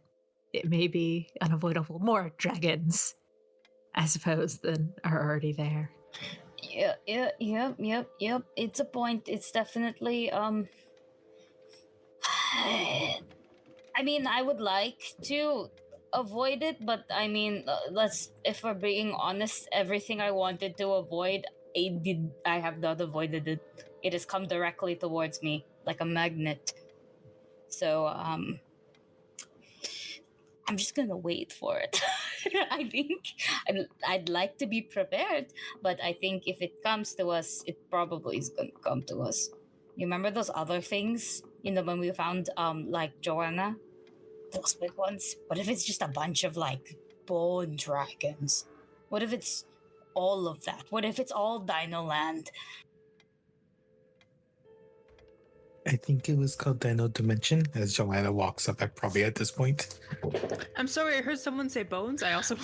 it may be unavoidable more dragons, I suppose, than are already there. Yep. It's a point. It's definitely I mean, I would like to avoid it, but I mean, if we're being honest, everything I wanted to avoid, I have not avoided it. It has come directly towards me like a magnet. So, I'm just gonna wait for it. I think I'd like to be prepared, but I think if it comes to us, it probably is gonna come to us. You remember those other things? You know, when we found like Joanna, those big ones. What if it's just a bunch of like bone dragons? What if it's all of that? What if it's all Dino Land? I think it was called Dino Dimension, as Joanna walks up probably at this point. I'm sorry, I heard someone say bones. I also.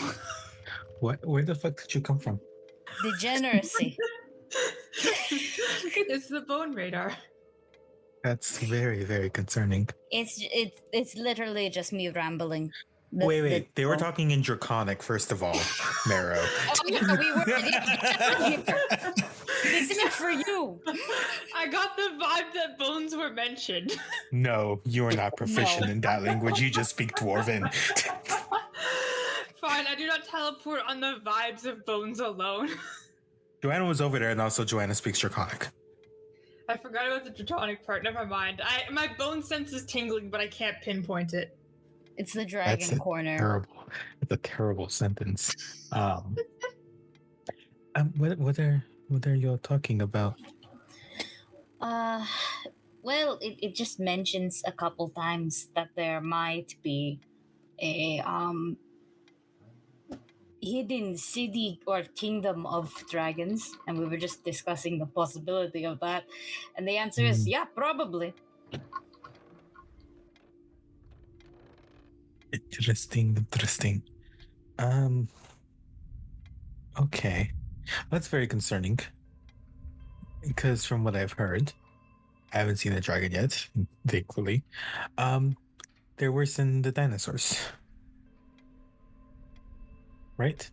What? Where the fuck did you come from? Degeneracy. It's the bone radar. That's very, very concerning. It's literally just me rambling. Wait. They were talking in Draconic, first of all, Marrow. Oh, yeah, we were. This isn't for you. I got the vibe that bones were mentioned. No, you are not proficient in that language. You just speak Dwarven. Fine, I do not teleport on the vibes of bones alone. Joanna was over there, and also Joanna speaks Draconic. I forgot about the Draconic part. Never mind. My bone sense is tingling, but I can't pinpoint it. It's the dragon corner. It's a terrible sentence. What are y'all talking about? Well, it just mentions a couple times that there might be a hidden city or kingdom of dragons, and we were just discussing the possibility of that, and the answer is yeah, probably. Interesting. Okay, that's very concerning, because from what I've heard, I haven't seen a dragon yet, thankfully. They're worse than the dinosaurs, right?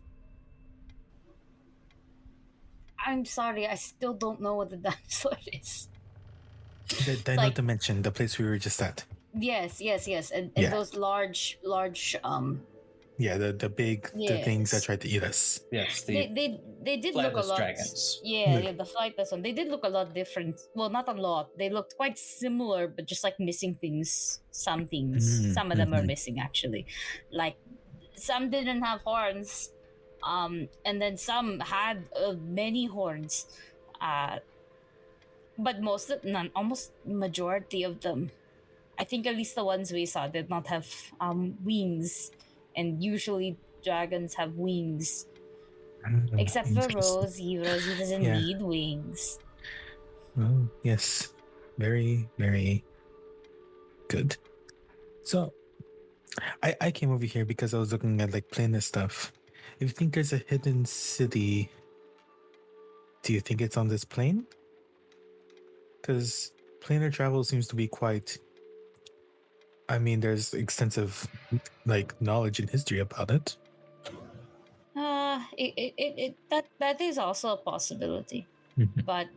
I'm sorry, I still don't know what the dinosaur is. The Dino Dimension, the place we were just at. Yes, and those large yeah, the big the things that tried to eat us. Yes, they did look a lot. Dragons. Yeah, the flightless one. They did look a lot different. Well, not a lot. They looked quite similar, but just like missing things. Some things. Some of them are missing actually. Like some didn't have horns, and then some had many horns. But almost majority of them, I think at least the ones we saw, did not have wings. And usually dragons have wings. Except for Rosie. Rosie doesn't need wings. Oh, yes. Very, very good. So, I came over here because I was looking at like planar stuff. If you think there's a hidden city, do you think it's on this plane? Because planar travel seems to be quite... I mean, there's extensive like knowledge and history about it. That is also a possibility. But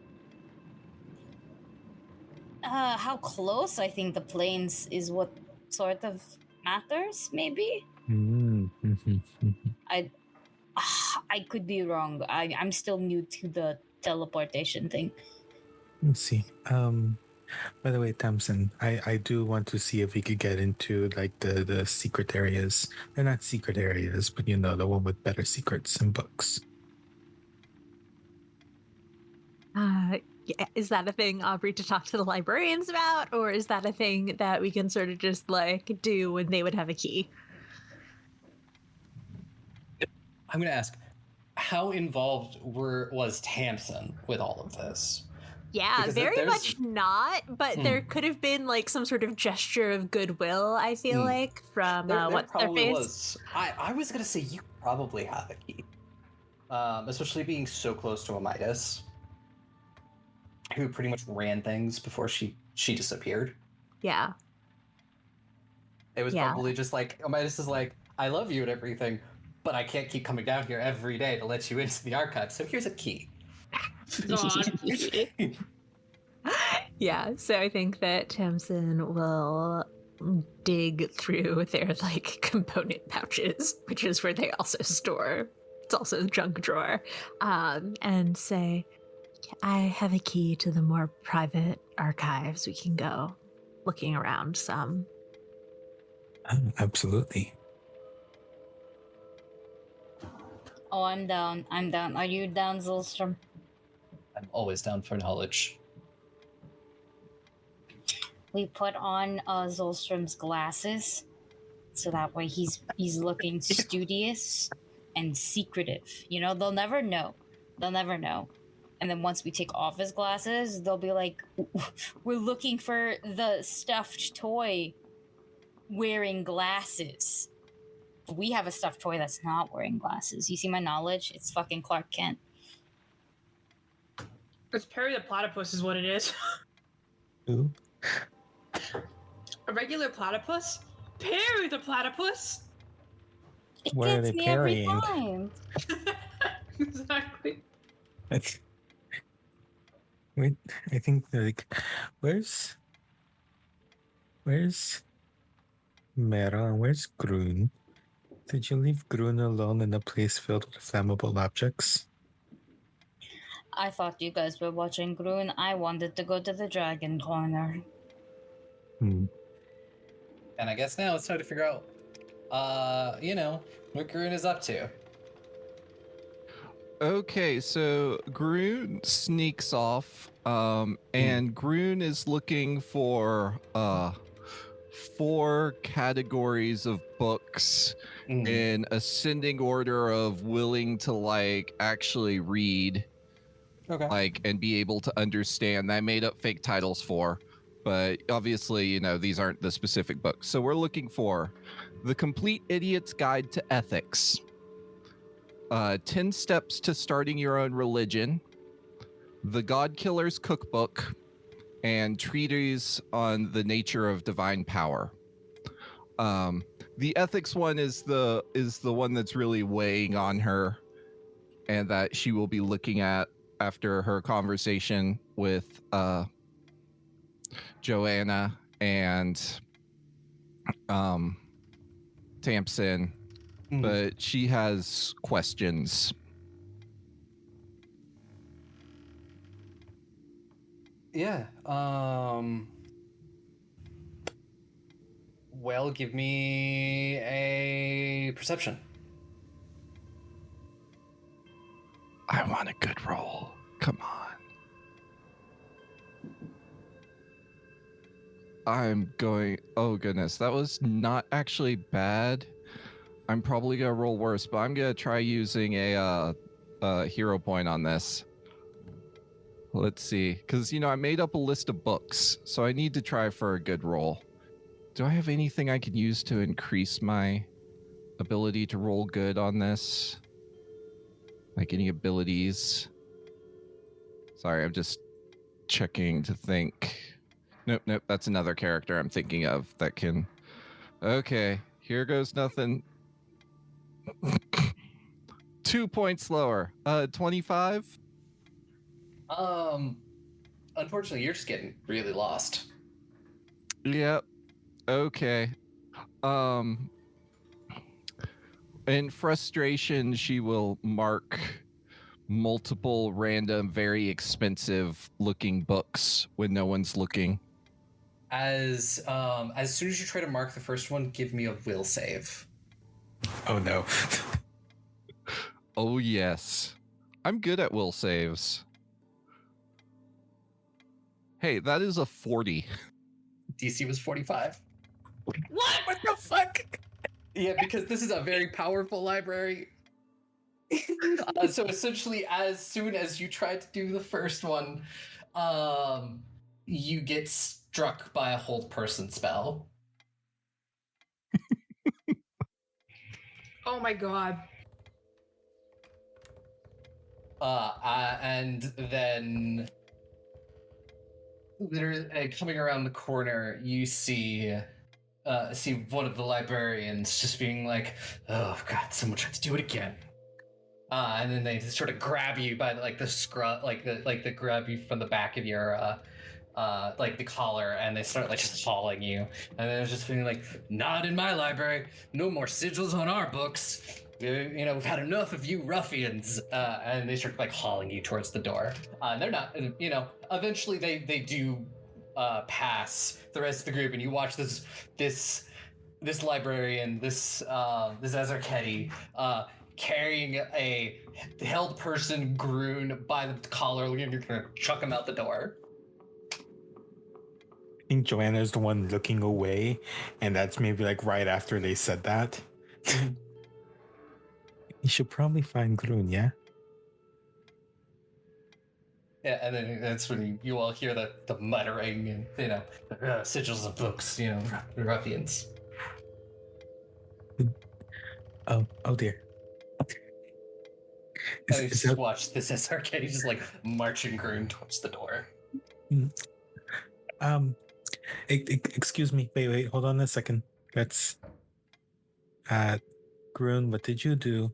how close I think the planes is what sort of matters, maybe. I could be wrong. I'm still new to the teleportation thing. Let's see. By the way, Thompson, I do want to see if we could get into like the secret areas. They're not secret areas, but you know, the one with better secrets and books. Is that a thing, Aubrey, to talk to the librarians about? Or is that a thing that we can sort of just like do when they would have a key? I'm going to ask, how involved was Tamsin with all of this? Yeah, Because very much not, but there Hmm. could have been like some sort of gesture of goodwill, I feel Hmm. like, from There what's their probably face? was. I was gonna say you probably have a key, especially being so close to Amidas, who pretty much ran things before she disappeared. Yeah. It was Yeah. probably just like Amidas is like, I love you and everything, but I can't keep coming down here every day to let you into the archive. So here's a key. God. Yeah, so I think that Tamsin will dig through their like component pouches, which is where they also store. It's also the junk drawer, and say, "I have a key to the more private archives. We can go looking around some." Absolutely. Oh, I'm down. I'm down. Are you down, Zolstrom? I'm always down for knowledge. We put on Zolstrom's glasses, so that way he's looking studious and secretive. You know, they'll never know. They'll never know. And then once we take off his glasses, they'll be like, "We're looking for the stuffed toy wearing glasses." We have a stuffed toy that's not wearing glasses. You see my knowledge? It's fucking Clark Kent. It's Perry the Platypus is what it is. Ooh. A regular platypus? Perry the Platypus? It What are gets they me every carrying? time. Exactly. Wait, I think like, where's Mera and where's Grun? Did you leave Grun alone in a place filled with flammable objects? I thought you guys were watching Grun. I wanted to go to the dragon corner. Hmm. And I guess now it's time to figure out, what Grun is up to. Okay, so Groon sneaks off, and Groon is looking for 4 categories of books in ascending order of willing to like actually read, Okay. like, and be able to understand. I made up fake titles for, but obviously, these aren't the specific books. So we're looking for The Complete Idiot's Guide to Ethics, 10 Steps to Starting Your Own Religion, The God Killer's Cookbook, and Treatise on the Nature of Divine Power. The ethics one is the one that's really weighing on her, and that she will be looking at after her conversation with Joanna and Tamsin, but she has questions. Yeah. Well, give me a perception. I want a good roll. Come on. Oh goodness, that was not actually bad. I'm probably gonna roll worse, but I'm gonna try using a hero point on this. Let's see, because I made up a list of books, so I need to try for a good roll. Do I have anything I can use to increase my ability to roll good on this? Like any abilities? Sorry, I'm just checking to think. Nope, that's another character I'm thinking of that can... Okay, here goes nothing. 2 points lower. 25? Unfortunately, you're just getting really lost. Yep. Okay. In frustration, she will mark multiple random, very expensive looking books when no one's looking. As soon as you try to mark the first one, give me a will save. Oh no. Oh yes. I'm good at will saves. Hey, that is a 40. DC was 45. What? What the fuck? Yeah, because this is a very powerful library. So essentially, as soon as you try to do the first one, you get struck by a hold person spell. Oh my god. And then literally coming around the corner, you see one of the librarians just being like, "Oh God, someone tried to do it again." And then they just sort of grab you by like the scrub, like the grab you from the back of your like the collar, and they start like just hauling you. And then it's just feeling like, "Not in my library. No more sigils on our books. You know, we've had enough of you ruffians." And they start like hauling you towards the door. And they're not, you know. Eventually, they do pass the rest of the group, and you watch this librarian, this Ezerketi, carrying a held person Groon by the collar, you're gonna chuck him out the door. I think Joanna's the one looking away, and that's maybe like right after they said that. You should probably find Groon, yeah? Yeah, and then that's when you all hear the muttering and, you know, sigils of books, you know, ruffians. Oh dear. And you just watch this Ezerketi just like marching Groon towards the door. Excuse me. Wait, hold on a second. Let's Groon, what did you do?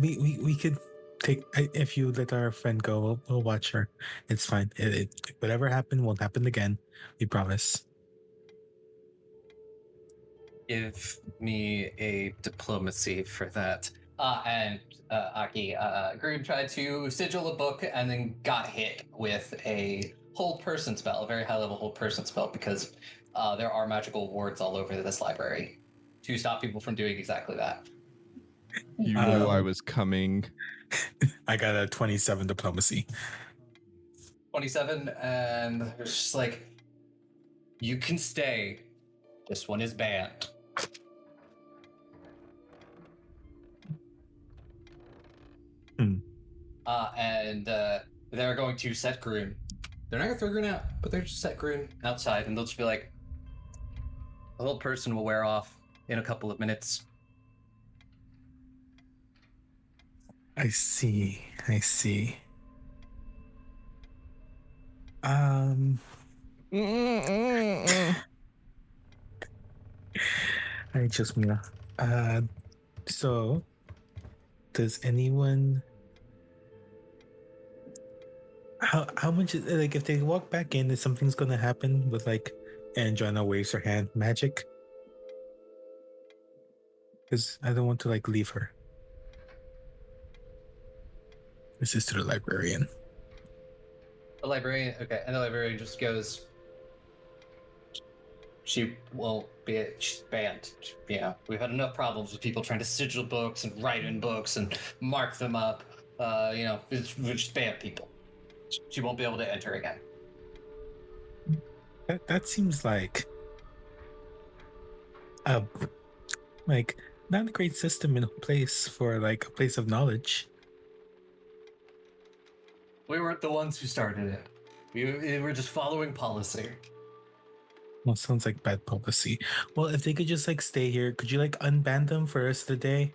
We could take, if you let our friend go, we'll watch her. It's fine. Whatever happened won't happen again. We promise. Give me a diplomacy for that. And Aki, Groon tried to sigil a book and then got hit with a hold person spell, a very high level hold person spell, because there are magical wards all over this library to stop people from doing exactly that. You knew I was coming. I got a 27 diplomacy. 27, and it's just like, you can stay. This one is banned. And they're going to set Groon. They're not going to throw Groon out, but they're just set Groon outside, and they'll just be like, the whole person will wear off in a couple of minutes. I see. I just Mira. So does anyone, how much, like, if they walk back in, is something's gonna happen with, like, and Joanna waves her hand, magic? Because I don't want to, like, leave her. This is to the librarian. The librarian, okay, and the librarian just goes, she's banned. Yeah, we've had enough problems with people trying to sigil books and write in books and mark them up. You know, we just ban people. She won't be able to enter again. That seems like like not a great system in place for, like, a place of knowledge. We weren't the ones who started it. We were just following policy. Well, sounds like bad policy. Well, if they could just, like, stay here, could you, like, unban them for the rest of the day?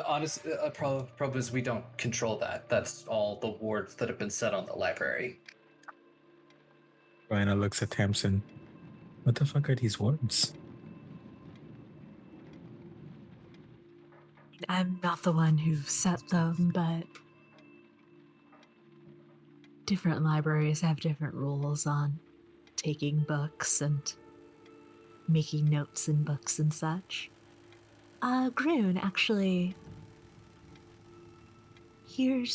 Honestly, problem is we don't control that. That's all the wards that have been set on the library. Joanna looks at Tamsin. What the fuck are these words? I'm not the one who set them, but different libraries have different rules on taking books and making notes in books and such. Groon, actually, you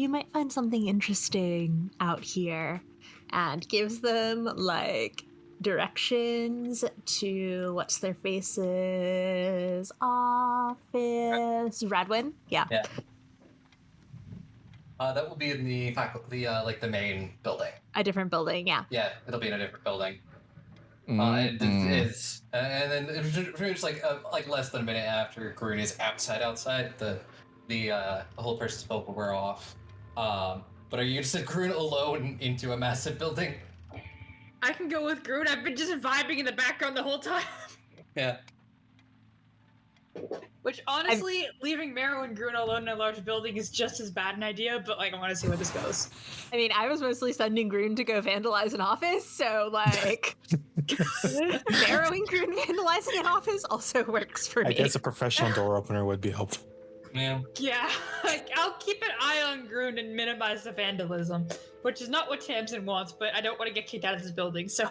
might find something interesting out here, and gives them, like, directions to what's their face's office. Radwin? Yeah. That will be in the like the main building. A different building, yeah. Yeah, it'll be in a different building. Mm-mm. And then it's like less than a minute after Grun is outside, the whole person's boat will wear off. But are you just Grun alone into a massive building? I can go with Groot. I've been just vibing in the background the whole time. Yeah. Which honestly, leaving Meryl and Groot alone in a large building is just as bad an idea. But like, I want to see where this goes. I mean, I was mostly sending Groon to go vandalize an office, so like narrowing Groon vandalizing an office also works for me. I guess a professional door opener would be helpful. Yeah. Yeah, like, I'll keep an eye on Groot and minimize the vandalism, which is not what Tamsin wants. But I don't want to get kicked out of this building, so.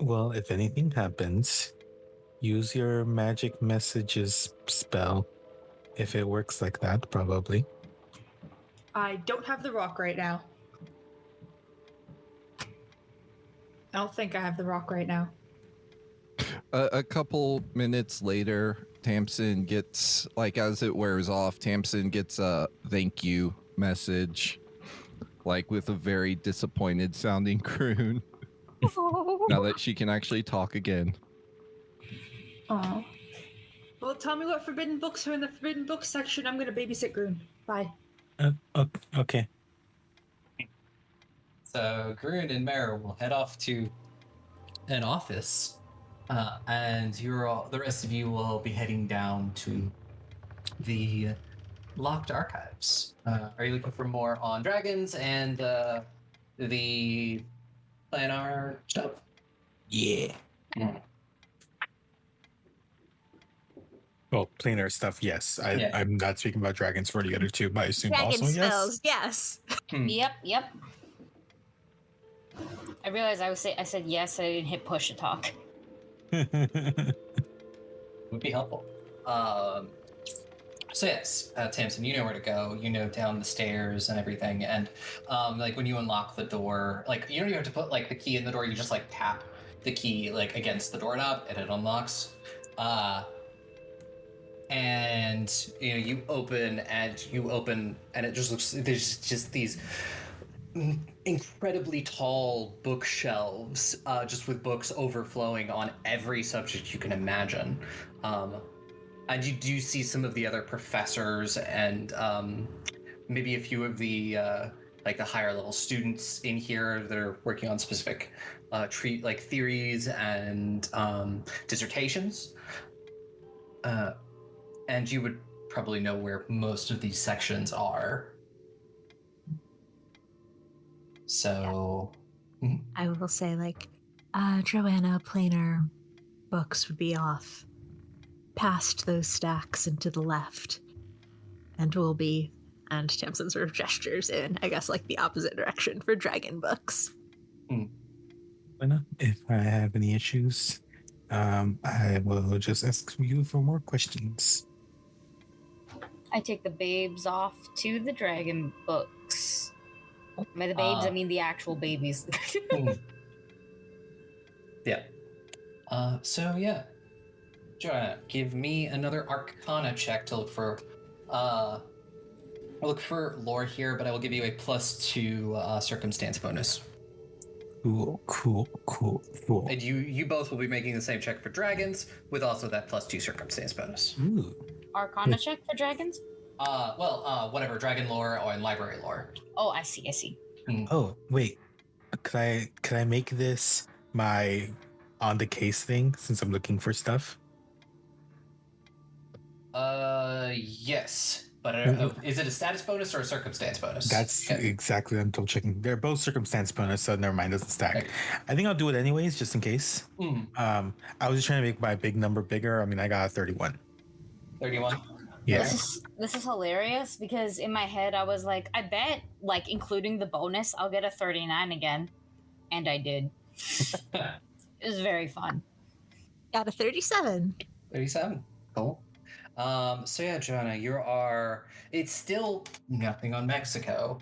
Well, if anything happens, use your magic messages spell. If it works like that, probably. I don't have the rock right now. I don't think I have the rock right now. A couple minutes later, Tamsin gets, like, as it wears off, Tamsin gets a thank you message, like with a very disappointed sounding croon. Now that she can actually talk again. Oh. Well, tell me what forbidden books are in the forbidden books section. I'm gonna babysit Groon. Bye. Okay. So Grun and Mara will head off to an office, and the rest of you will be heading down to the locked archives. Are you looking for more on dragons and the planar stuff? Yeah. Well, planar stuff, yes. I'm not speaking about dragons for the other two, but I assume Dragon also spells, yes. Yep. I realized I said yes, I didn't hit push to talk. yes. Would be helpful. So yes, Tamsin, you know where to go. You know down the stairs and everything. And like when you unlock the door, like you don't even have to put like the key in the door. You just like tap the key like against the doorknob and it unlocks. And you open and it just looks, there's just these incredibly tall bookshelves, just with books overflowing on every subject you can imagine. And you do see some of the other professors and maybe a few of the like the higher level students in here that are working on specific theories and dissertations. And you would probably know where most of these sections are. So I will say, like, Joanna, planar books would be off past those stacks and to the left. And will be, and Tamsin sort of gestures in, I guess, like the opposite direction for dragon books. If I have any issues, I will just ask you for more questions. I take the babes off to the dragon books. By the babes, I mean the actual babies. Yeah. So yeah, Joanna, give me another Arcana check to look for. I'll look for lore here, but I will give you a +2 circumstance bonus. Cool. And you both will be making the same check for dragons, with also that +2 circumstance bonus. Ooh. Arcana check for dragons? Whatever, dragon lore or in library lore. Oh, I see. Oh, wait. Could I make this my on the case thing since I'm looking for stuff? Yes. But is it a status bonus or a circumstance bonus? That's exactly what I'm double checking. They're both circumstance bonus, so never mind, doesn't stack. Okay. I think I'll do it anyways, just in case. I was just trying to make my big number bigger. I mean, I got a 31. 31? Yeah. This is hilarious because in my head I was like, I bet, like, including the bonus, I'll get a 39 again. And I did. It was very fun. Got a 37. 37. Cool. So yeah, Joanna, it's still nothing on Mexico.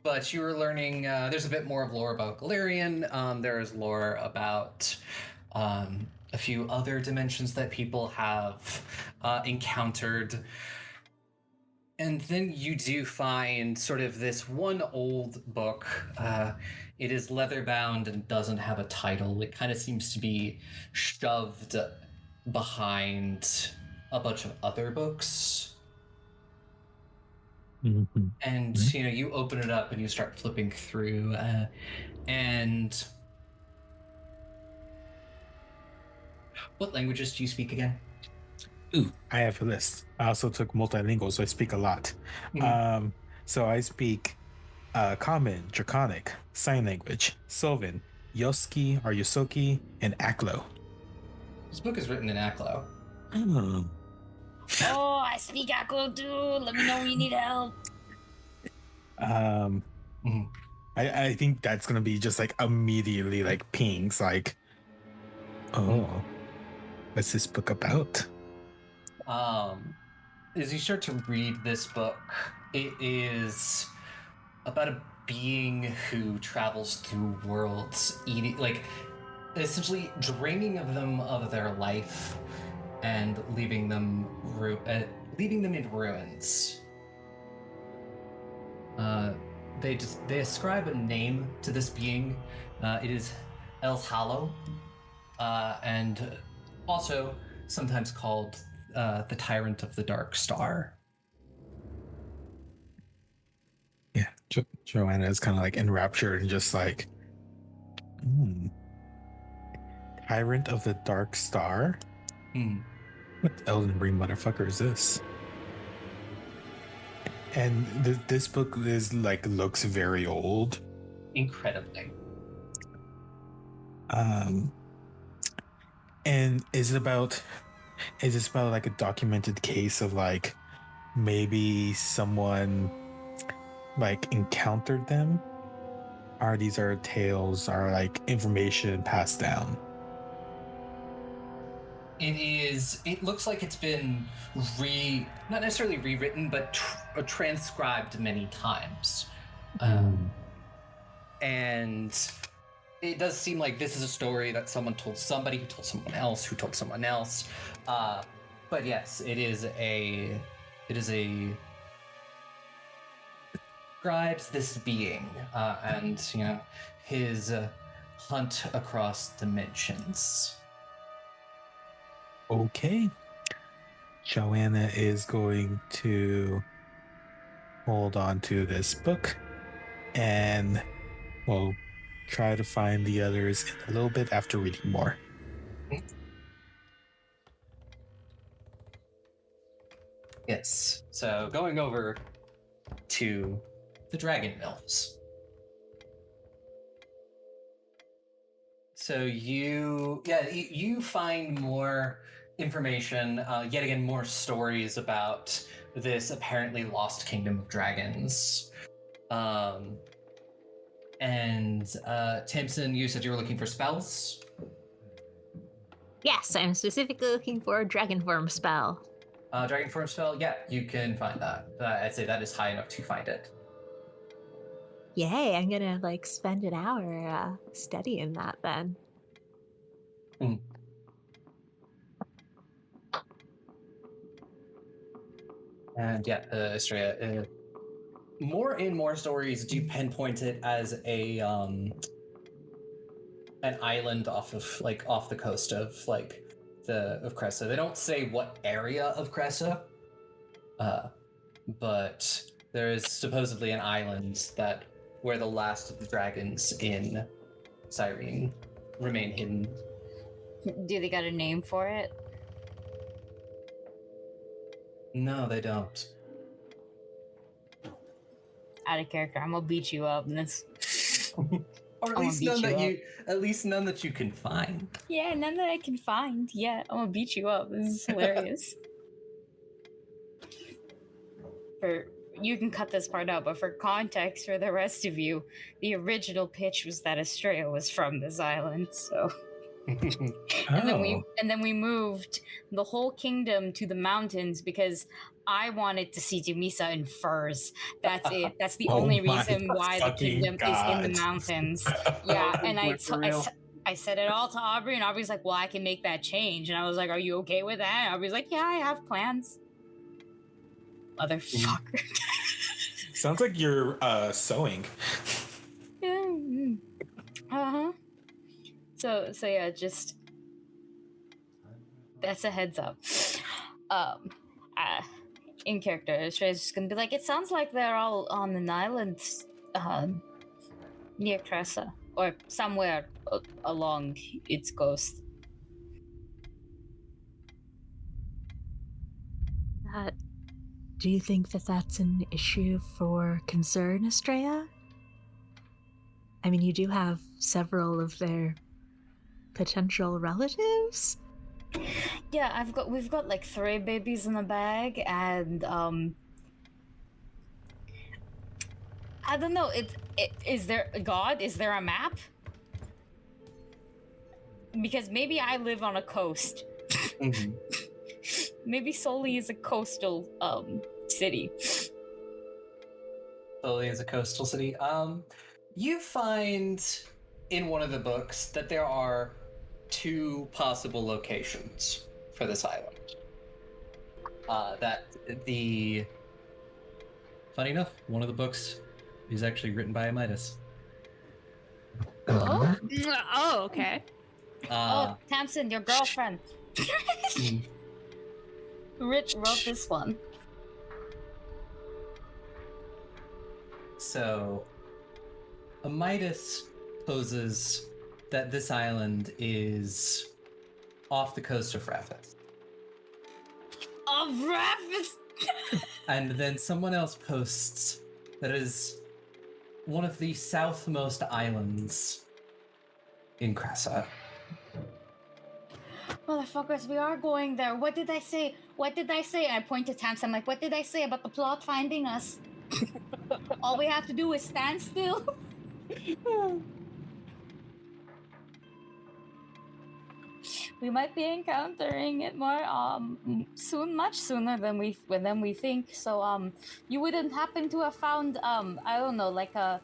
But you were learning, there's a bit more of lore about Galarian. There's lore about a few other dimensions that people have encountered. And then you do find sort of this one old book. It is leather bound and doesn't have a title. It kind of seems to be shoved behind a bunch of other books. Mm-hmm. And, you open it up and you start flipping through. And what languages do you speak again? Ooh, I have a list. I also took multilingual, so I speak a lot. Mhm. So I speak Common, Draconic, Sign Language, Sylvan, Yoski or Yosoki, and Aklo. This book is written in Aklo. Oh, I speak Aklo too. Let me know when you need help. Mhm. I think that's gonna be just like immediately like pings, like, oh, what's this book about? As you start to read this book, it is about a being who travels through worlds, eating, like, essentially draining of them of their life and leaving them in ruins. They ascribe a name to this being. It is El Hallow, and also sometimes called the Tyrant of the Dark Star. Yeah, Joanna is kind of like enraptured and just like, Tyrant of the Dark Star? What Elden Ring motherfucker is this? And this book is like looks very old. Incredibly. And is this about like a documented case of like maybe someone like encountered them? Or these are tales or like information passed down? It looks like it's been not necessarily rewritten, but transcribed many times. And it does seem like this is a story that someone told somebody who told someone else who told someone else. But yes, it describes this being and his hunt across dimensions. Okay. Joanna is going to hold on to this book and we'll try to find the others in a little bit after reading more. Yes. So going over to the Dragon Mills. So you find more information, yet again more stories about this apparently lost kingdom of dragons. And Timpson, you said you were looking for spells? Yes, I'm specifically looking for a dragon form spell. Dragon form spell? Yeah, you can find that. I'd say that is high enough to find it. Yay, I'm gonna like spend an hour studying that then. And yeah, Astrea, more and more stories do pinpoint it as an island off the coast of Cressa. They don't say what area of Cressa, but there is supposedly an island where the last of the dragons in Cyrene remain hidden. Do they got a name for it? No, they don't. Out of character, I'm gonna beat you up, and that's. Or at least none that you can find. Yeah, none that I can find. Yeah, I'm gonna beat you up. This is hilarious. You can cut this part out, but for context for the rest of you, the original pitch was that Astrea was from this island, so. And then we moved the whole kingdom to the mountains because I wanted to see Dumisa in furs. That's it. That's the only reason why the kingdom is in the mountains. Yeah, and I I said it all to Aubrey, and Aubrey's like, well, I can make that change. And I was like, are you okay with that? And Aubrey's like, yeah, I have plans. Motherfucker. Sounds like you're sewing. Yeah. Uh-huh. So yeah, just that's a heads up. Uh, in character, Shreya's just gonna be like, it sounds like they're all on an island near Cressa, or somewhere along its coast. Do you think that that's an issue for concern, Estrella? I mean, you do have several of their potential relatives. Yeah, we've got like 3 babies in a bag, and I don't know. Is there God? Is there a map? Because maybe I live on a coast. Mhm. Maybe Soli is a coastal city. Solely as a coastal city. You find in one of the books that there are 2 possible locations for this island. Funny enough, one of the books is actually written by a Midas. Oh, Oh, okay. Tamsin, your girlfriend. wrote this one. So, a Midas poses that this island is off the coast of Raphis. Of Raphis! And then someone else posts that it is one of the southmost islands in Cressa. Motherfuckers, we are going there. What did I say? What did I say? I point to Tamsin. I'm like, what did I say about the plot finding us? All we have to do is stand still. We might be encountering it more soon, much sooner than we think. So you wouldn't happen to have found I don't know, like a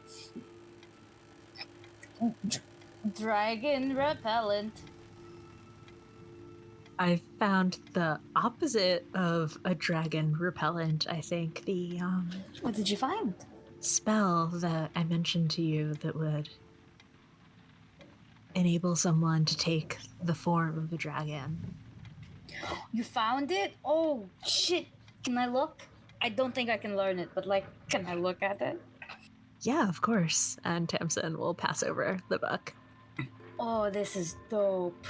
dragon repellent. I found the opposite of a dragon repellent, I think. The What did you find? spell that I mentioned to you that would enable someone to take the form of a dragon. You found it? Oh shit! Can I look? I don't think I can learn it, but like, can I look at it? Yeah, of course. And Tamsin will pass over the book. Oh, this is dope.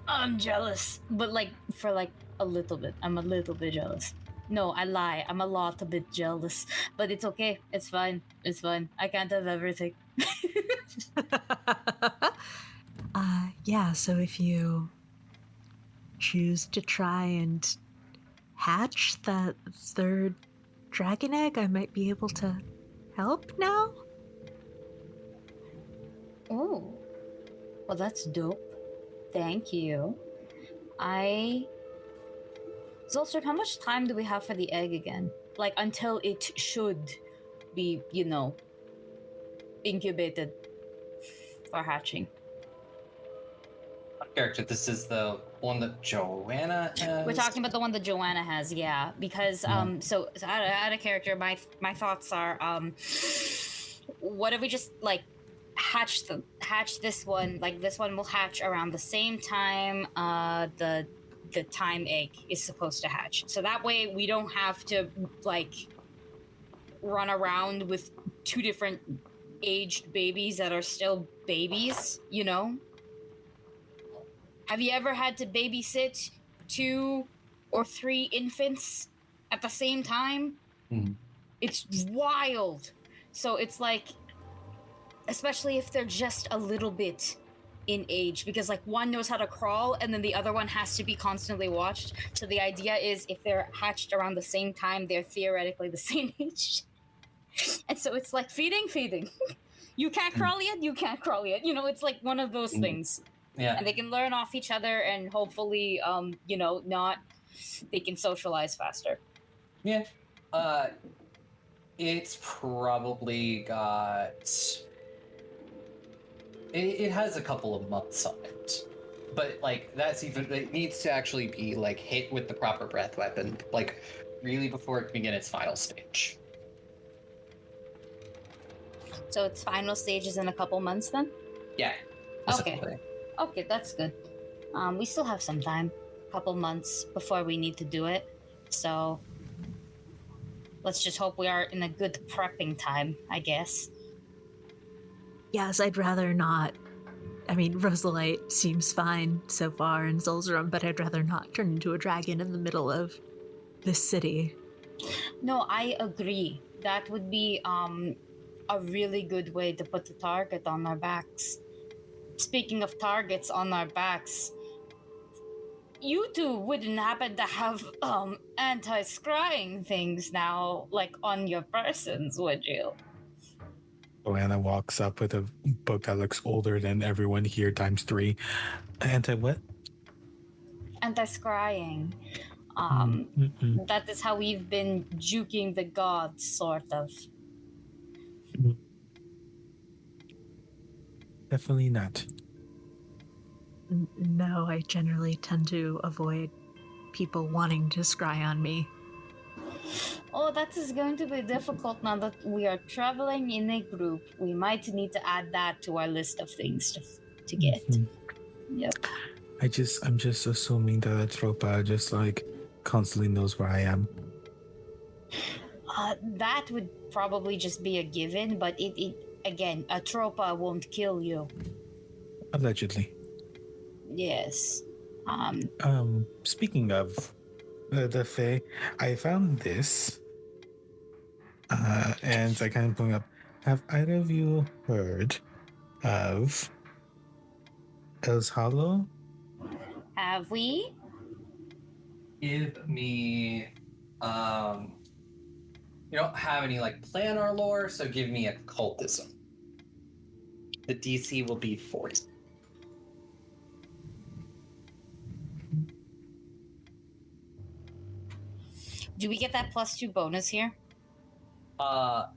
I'm jealous, but like for like a little bit. I'm a little bit jealous. No, I lie. I'm a lot a bit jealous, but it's okay. It's fine. It's fine. I can't have everything. Yeah, so if you choose to try and hatch that 3rd dragon egg, I might be able to help now. Oh, well, that's dope. Thank you. Zolster, how much time do we have for the egg again? Like, until it should be, incubated for hatching. Character, this is the one that Joanna has. We're talking about the one that Joanna has, yeah. Because so out of character, my thoughts are what if we just like hatch this one? Like this one will hatch around the same time the time egg is supposed to hatch. So that way we don't have to like run around with 2 different aged babies that are still babies, Have you ever had to babysit 2 or 3 infants at the same time? Mm-hmm. It's wild. So it's like, especially if they're just a little bit in age, because like one knows how to crawl and then the other one has to be constantly watched. So the idea is if they're hatched around the same time, they're theoretically the same age. And so it's like feeding. You can't crawl yet, you can't crawl yet. It's like one of those things. Yeah. And they can learn off each other and hopefully, they can socialize faster. Yeah. It's probably got it has a couple of months on it. But, like, it needs to actually be, like, hit with the proper breath weapon, like, really before it can begin its final stage. So its final stage is in a couple months then? Yeah. Okay. Okay, that's good. We still have some time. A couple months before we need to do it. So let's just hope we are in a good prepping time, I guess. Yes, I'd rather not. I mean, Rosalite seems fine so far in Zul'Zurem, but I'd rather not turn into a dragon in the middle of this city. No, I agree. That would be a really good way to put the target on our backs. Speaking of targets on our backs, you two wouldn't happen to have anti-scrying things now, like on your persons, would you? Joanna walks up with a book that looks older than everyone here times 3. Anti what? Anti-scrying. That is how we've been juking the gods, sort of. Definitely not. No, I generally tend to avoid people wanting to scry on me. Oh, that is going to be difficult now that we are traveling in a group. We might need to add that to our list of things to get. Yep. I'm just assuming that Atropa just like constantly knows where I am. That would probably just be a given, but it again, Atropa won't kill you. Allegedly. Yes. Speaking of the Fae, I found this. And I kind of pulling up. Have either of you heard of Elle's Hollow? Have we? Give me, you don't have any, like, planar lore, so give me occultism. The DC will be 40. Do we get that +2 bonus here?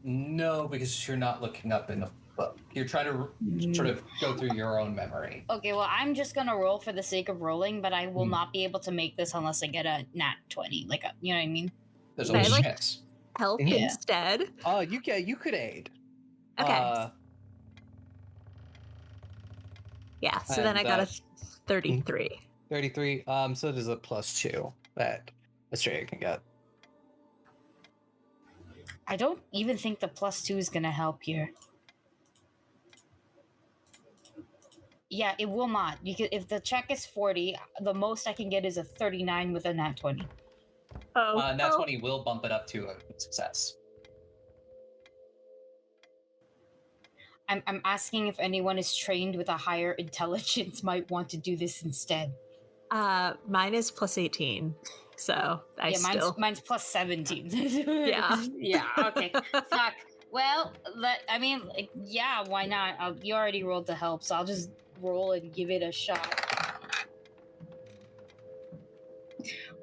No, because you're not looking up in the book. You're trying to sort of go through your own memory. Okay, well, I'm just gonna roll for the sake of rolling, but I will not be able to make this unless I get a nat 20. Like, you know what I mean? There's Can I, always a like, chance. help Yeah. instead? Oh, you could aid. Okay. Yeah, so then I got a 33. 33. So there's a +2 that Australia can get. I don't even think the +2 is gonna help here. Yeah, it will not. Because if the check is 40, the most I can get is a 39 with a nat 20. Oh, Nat 20 will bump it up to a success. I'm asking if anyone is trained with a higher intelligence might want to do this instead. Mine is +18, so mine's +17. Yeah. Yeah. Okay. Fuck. Well, yeah. Why not? You already rolled to help, so I'll just roll and give it a shot.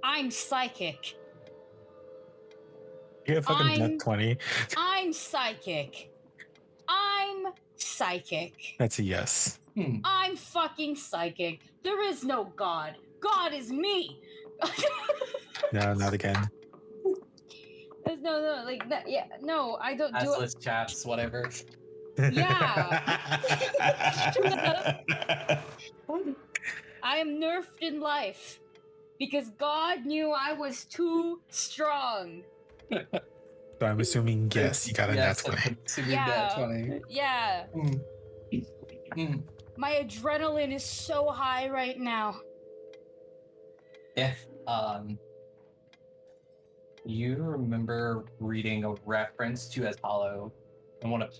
I'm psychic. You have fucking nat 20. I'm psychic. I'm psychic. That's a yes. I'm fucking psychic. There is no God. God is me. No, not again. No, like that. Yeah, no, I don't do it. Assless chaps, whatever. Yeah. I am nerfed in life because God knew I was too strong. So I'm assuming yes, you got a nat 20. Yeah. Yeah. My adrenaline is so high right now. If you remember reading a reference to As Hollow in one of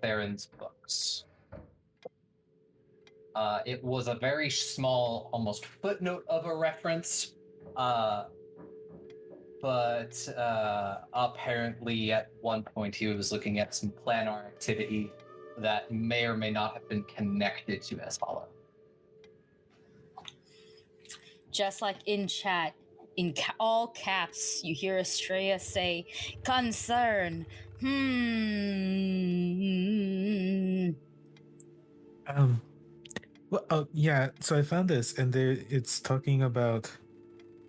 Theron's books. It was a very small, almost footnote of a reference, but apparently at one point he was looking at some planar activity that may or may not have been connected to As Hollow. Just like in chat, in all caps, you hear Estrella say, concern. Um. Well, oh yeah. So I found this, and it's talking about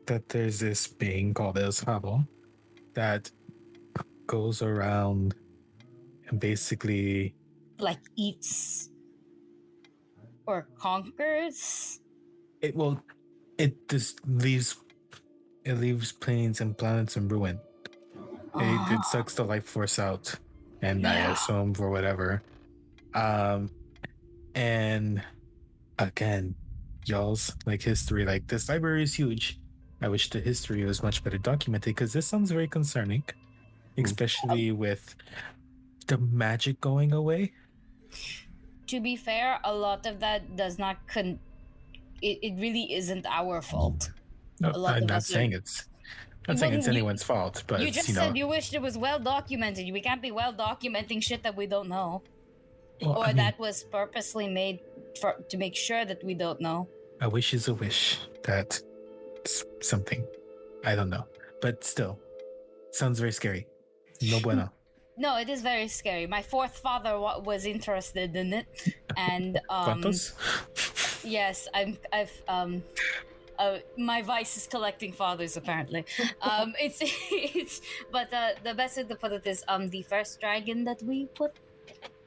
that there's this being called El Sabo that goes around and basically Like eats or conquers. it will it just leaves planes and planets in ruin. It sucks the life force out, and I Yeah. assume for whatever. And again, y'all's like history, like this library is huge. I wish the history was much better documented because this sounds very concerning, especially with the magic going away. To be fair, a lot of that does not it really isn't our fault. No, A lot I'm of not us saying are. it's not saying Well, it's anyone's fault, but You just said you wished it was well documented. We can't be well documenting shit that we don't know, well, or I mean, that was purposely made to make sure that we don't know. a wish is a wish. That something. I don't know, but still, sounds very scary. No bueno. No, it is very scary. My fourth father was interested in it, and ¿Cuántos? yes, my vice is collecting fathers apparently. It's but the best way to put it is the first dragon that we put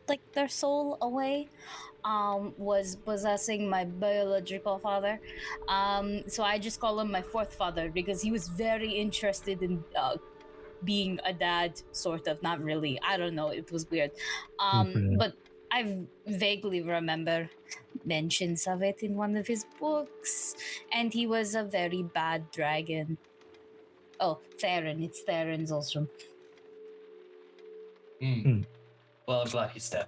like their soul away was possessing my biological father. So I just call him my fourth father because he was very interested in being a dad, sort of. Not really, I don't know, it was weird. But I vaguely remember mentions of it in one of his books, and he was a very bad dragon. Oh, Theron, it's Theron's also. Well, I'm glad he's dead.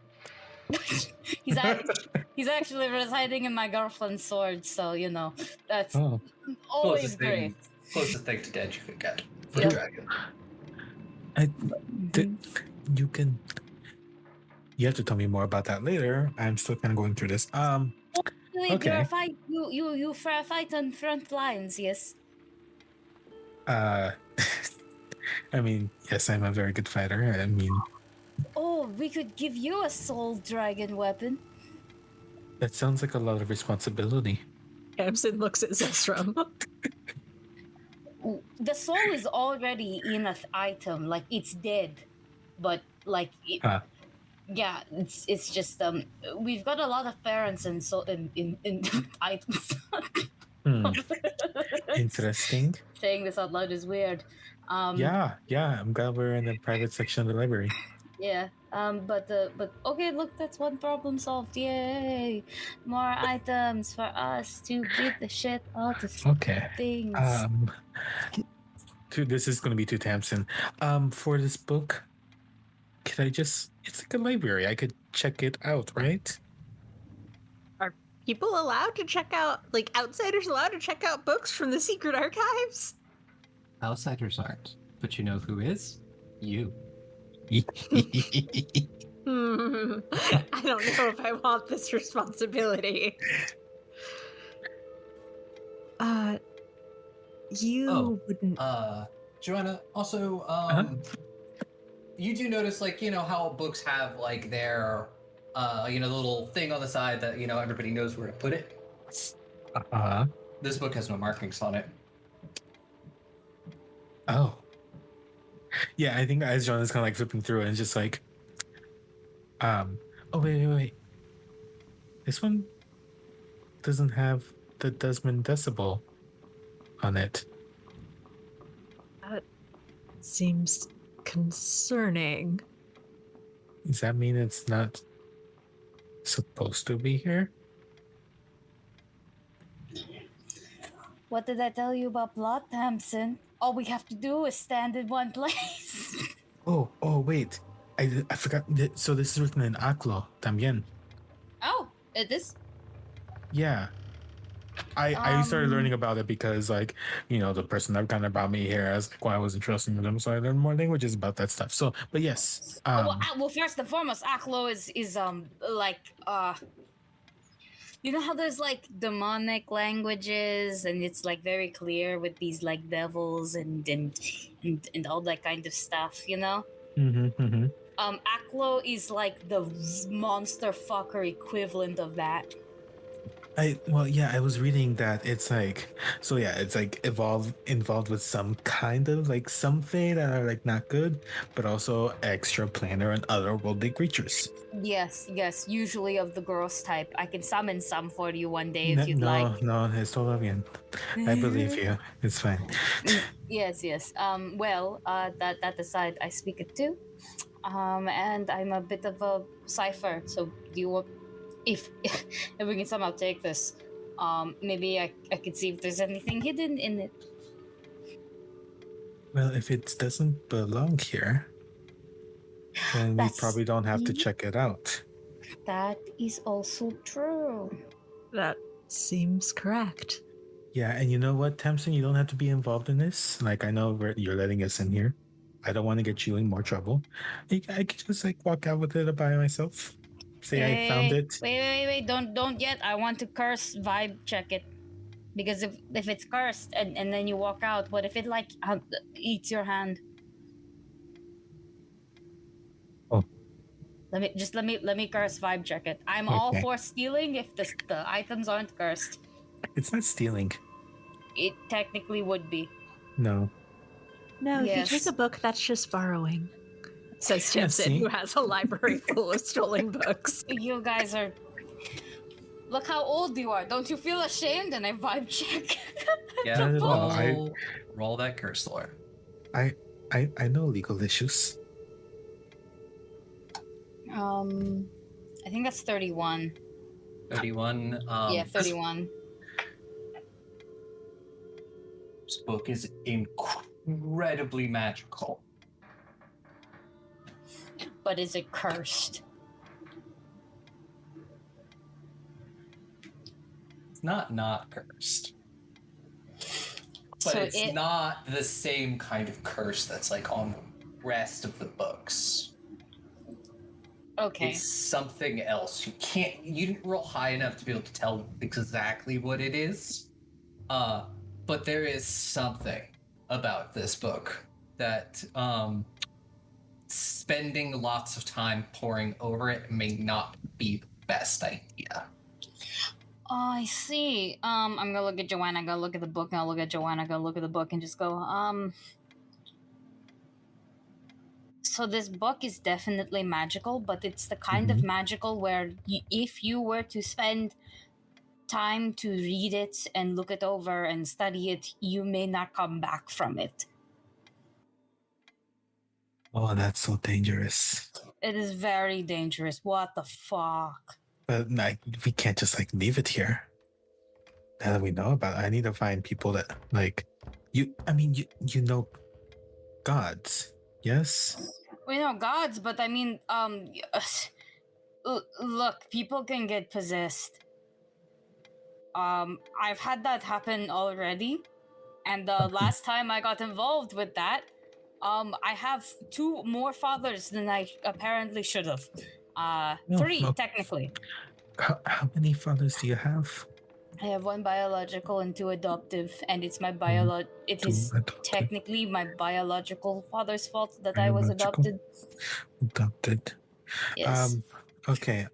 He's actually residing in my girlfriend's sword, so you know that's always great. Closest thing to dead you could get for Yep. a dragon. You have to tell me more about that later. I'm still kind of going through this. Wait, Okay. you fight on front lines, yes? I mean, yes, I'm a very good fighter. I mean, Oh, we could give you a soul dragon weapon. that sounds like a lot of responsibility. Tamsin looks at Zestrom. The soul is already in an item, like it's dead, but like it, yeah, it's just we've got a lot of parents and so in items. Interesting. Saying this out loud is weird. Yeah, I'm glad we're in the private section of the library. Yeah. But okay, look, that's one problem solved. Yay! More items for us to beat the shit out of things. This is going to be to Tamsin. For this book, could I just? It's like a library. I could check it out, right? Are people allowed to check out, like outsiders allowed to check out books from the secret archives? Outsiders aren't, but you know who is? You. I don't know if I want this responsibility. You wouldn't. Joanna, also, you do notice, like, you know, how books have, like, their, the little thing on the side that, everybody knows where to put it? This book has no markings on it. Oh. Yeah, I think as John is kind of like flipping through it and just like, oh, wait. This one doesn't have the Desmond Decibel on it. That seems concerning. Does that mean it's not supposed to be here? What did I tell you about plot, Tamsin? All we have to do is stand in one place. Oh, wait. I forgot. So this is written in Aklo también. Oh, it is? Yeah. I started learning about it because, like, the person that kind of brought me here, I was like, well, I was interested in them, so I learned more languages about that stuff. So, but yes. Well, first and foremost, Aklo is you know how there's like demonic languages, and it's like very clear with these like devils and all that kind of stuff, you know? Aklo is like the monster fucker equivalent of that. I was reading that it's like it's like involved with some kind of like some fae that are like not good, but also extra planar and otherworldly creatures. Yes, usually of the gross type. I can summon some for you one day if No, you'd like. it's todo bien. I believe you. It's fine. Yes. Well, that aside, I speak it too. And I'm a bit of a cipher. So do you want, if if we can somehow take this, maybe I could see if there's anything hidden in it. Well, if it doesn't belong here, then we That's probably don't have to check it out. That is also true. That seems correct. Yeah, and you know what, Tamsin, you don't have to be involved in this. Like, I know you're letting us in here. I don't want to get you in more trouble. I could just like walk out with it by myself. Say I found it. Wait! Don't yet. I want to curse vibe check it, because if it's cursed and then you walk out, what if it like eats your hand? Oh. Let me curse vibe check it. I'm all for stealing if the items aren't cursed. It's not stealing. It technically would be. No. No, if you Yes. take a book, that's just borrowing. Says Yeah, Timson, see? who has a library full of stolen books. You guys are. Look how old you are. Don't you feel ashamed? And I vibe check. Yeah, Not at all. roll that curse lore. I know legal issues. I think that's 31. 31. Yeah, 31. This book is incredibly magical. But is it cursed? It's not cursed. But So it's not the same kind of curse that's like on the rest of the books. Okay. It's something else. You didn't roll high enough to be able to tell exactly what it is. But there is something about this book that spending lots of time poring over it may not be the best idea. Oh, I see. I'm gonna look at Joanna, I'm gonna look at the book, and I'll look at Joanna, I'm gonna look at the book and just go, so this book is definitely magical, but it's the kind of magical where if you were to spend time to read it and look it over and study it, you may not come back from it. Oh, that's so dangerous. It is very dangerous. What the fuck? But like, we can't just like leave it here. Now that we know about it, I need to find people that like you. I mean, you know, gods. Yes. We know gods, but I mean, look, people can get possessed. I've had that happen already, and the last time I got involved with that, I have 2 more fathers than I apparently should have. 3 technically. How many fathers do you have? I have 1 biological and 2 adoptive, and it's my it is technically my biological father's fault that I was adopted. Adopted. Yes. Okay.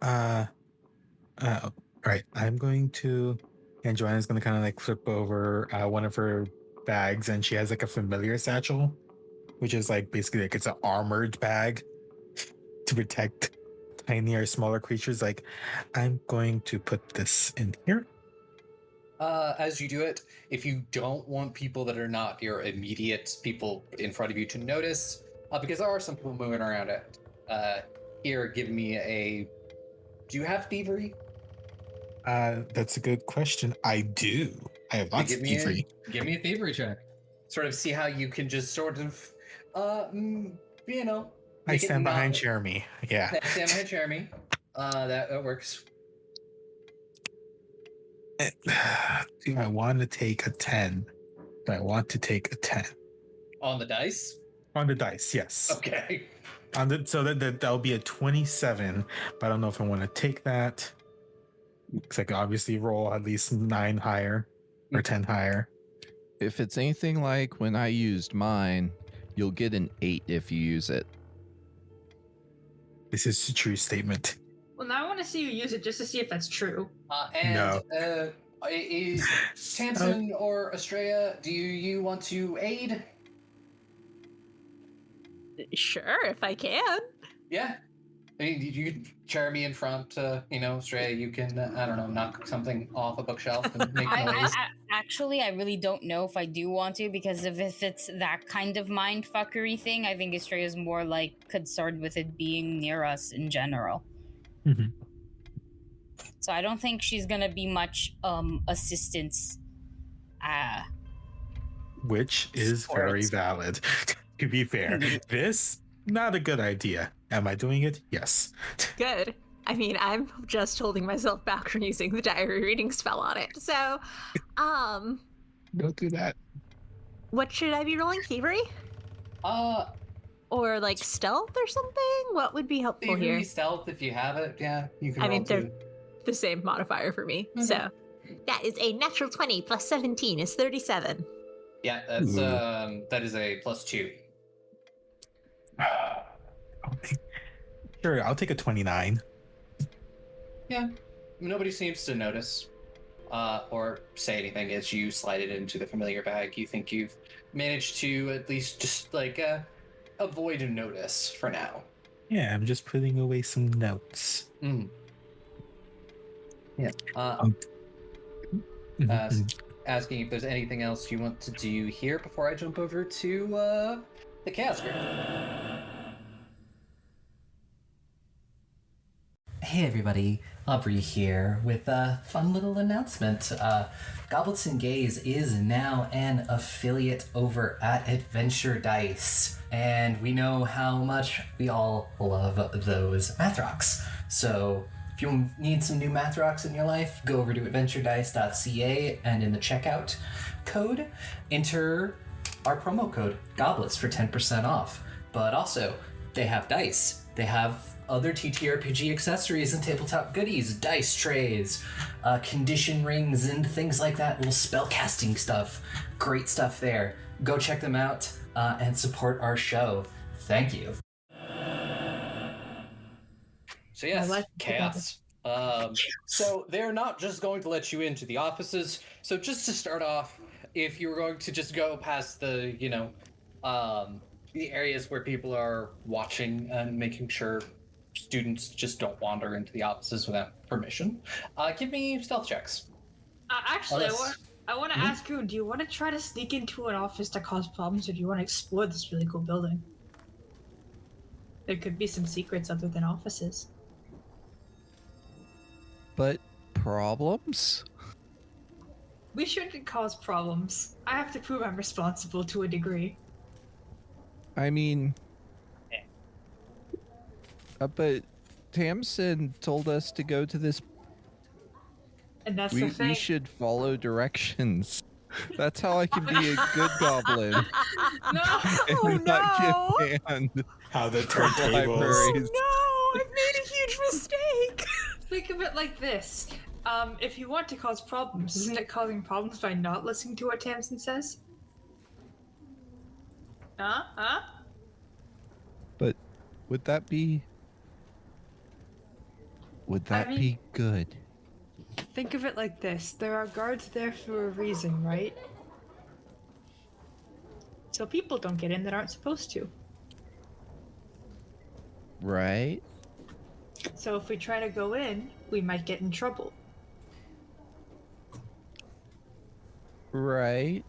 Right. I'm going to, and Joanna's going to kind of like flip over one of her bags, and she has like a familiar satchel, which is like basically like it's an armored bag to protect tinier, smaller creatures. Like, I'm going to put this in here. As you do it, if you don't want people that are not your immediate people in front of you to notice, because there are some people moving around it. Here, give me a. Do you have thievery? That's a good question. I do. I have lots of thievery. Give me a thievery check. Sort of see how you can just sort of, you know. I stand behind Jeremy. Yeah. I stand behind Jeremy. That works. Do I want to take a 10? Do I want to take a 10? On the dice? On the dice, yes. Okay. So that'll be a 27, but I don't know if I want to take that. Because I can obviously roll at least 9 higher or 10 higher. If it's anything like when I used mine, you'll get an 8 if you use it. This is a true statement. Well, now I want to see you use it just to see if that's true. Is Tamsin or Estrella, do you want to aid? Sure, if I can. Yeah. I mean, you can chair me in front, Estrella, you can, I don't know, knock something off a bookshelf and make noise. Actually, I really don't know if I do want to, because if it's that kind of mind fuckery thing, I think Estrella's more like concerned with it being near us in general. Mhm. So I don't think she's gonna be much assistance. Which is very valid. To be fair, this, not a good idea. Am I doing it? Yes. Good. I mean, I'm just holding myself back from using the diary reading spell on it. So, Don't do that. what should I be rolling? Thievery? Or like stealth or something? What would be helpful Thievery, here? stealth, if you have it, yeah, you can I roll mean, they're too. the same modifier for me. So, that is a natural 20 plus 17 is 37. Yeah, that's that is a +2. Sure, I'll take a 29. Yeah, nobody seems to notice or say anything as you slide it into the familiar bag. You think you've managed to at least just like avoid a notice for now. Yeah, I'm just putting away some notes. Yeah. Mhm. Asking if there's anything else you want to do here before I jump over to the chaos group. Hey everybody, Aubrey here with a fun little announcement. Goblets and Gaze is now an affiliate over at Adventure Dice, and we know how much we all love those math rocks. So if you need some new math rocks in your life, go over to adventuredice.ca and in the checkout code, enter our promo code GOBLETS for 10% off. But also, they have dice. They have other TTRPG accessories and tabletop goodies, dice trays, condition rings, and things like that, little spell casting stuff. Great stuff there. Go check them out and support our show. Thank you. So yes, I like chaos. So they're not just going to let you into the offices. So just to start off, if you were going to just go past the, the areas where people are watching and making sure students just don't wander into the offices without permission, give me stealth checks. Actually, Unless- I want to ask you, do you want to try to sneak into an office to cause problems, or do you want to explore this really cool building? There could be some secrets other than offices. But problems? We shouldn't cause problems. I have to prove I'm responsible to a degree. I mean, but Tamsin told us to go to this. And that's the thing. We should follow directions. That's how I can be a good goblin. No! And not get banned How the from turntables. libraries. Oh no, I've made a huge mistake. Think of it like this. If you want to cause problems, isn't it causing problems by not listening to what Tamsin says? Huh? But would that be? Would that be good? Think of it like this. There are guards there for a reason, right? So people don't get in that aren't supposed to. Right? So if we try to go in, we might get in trouble. Right.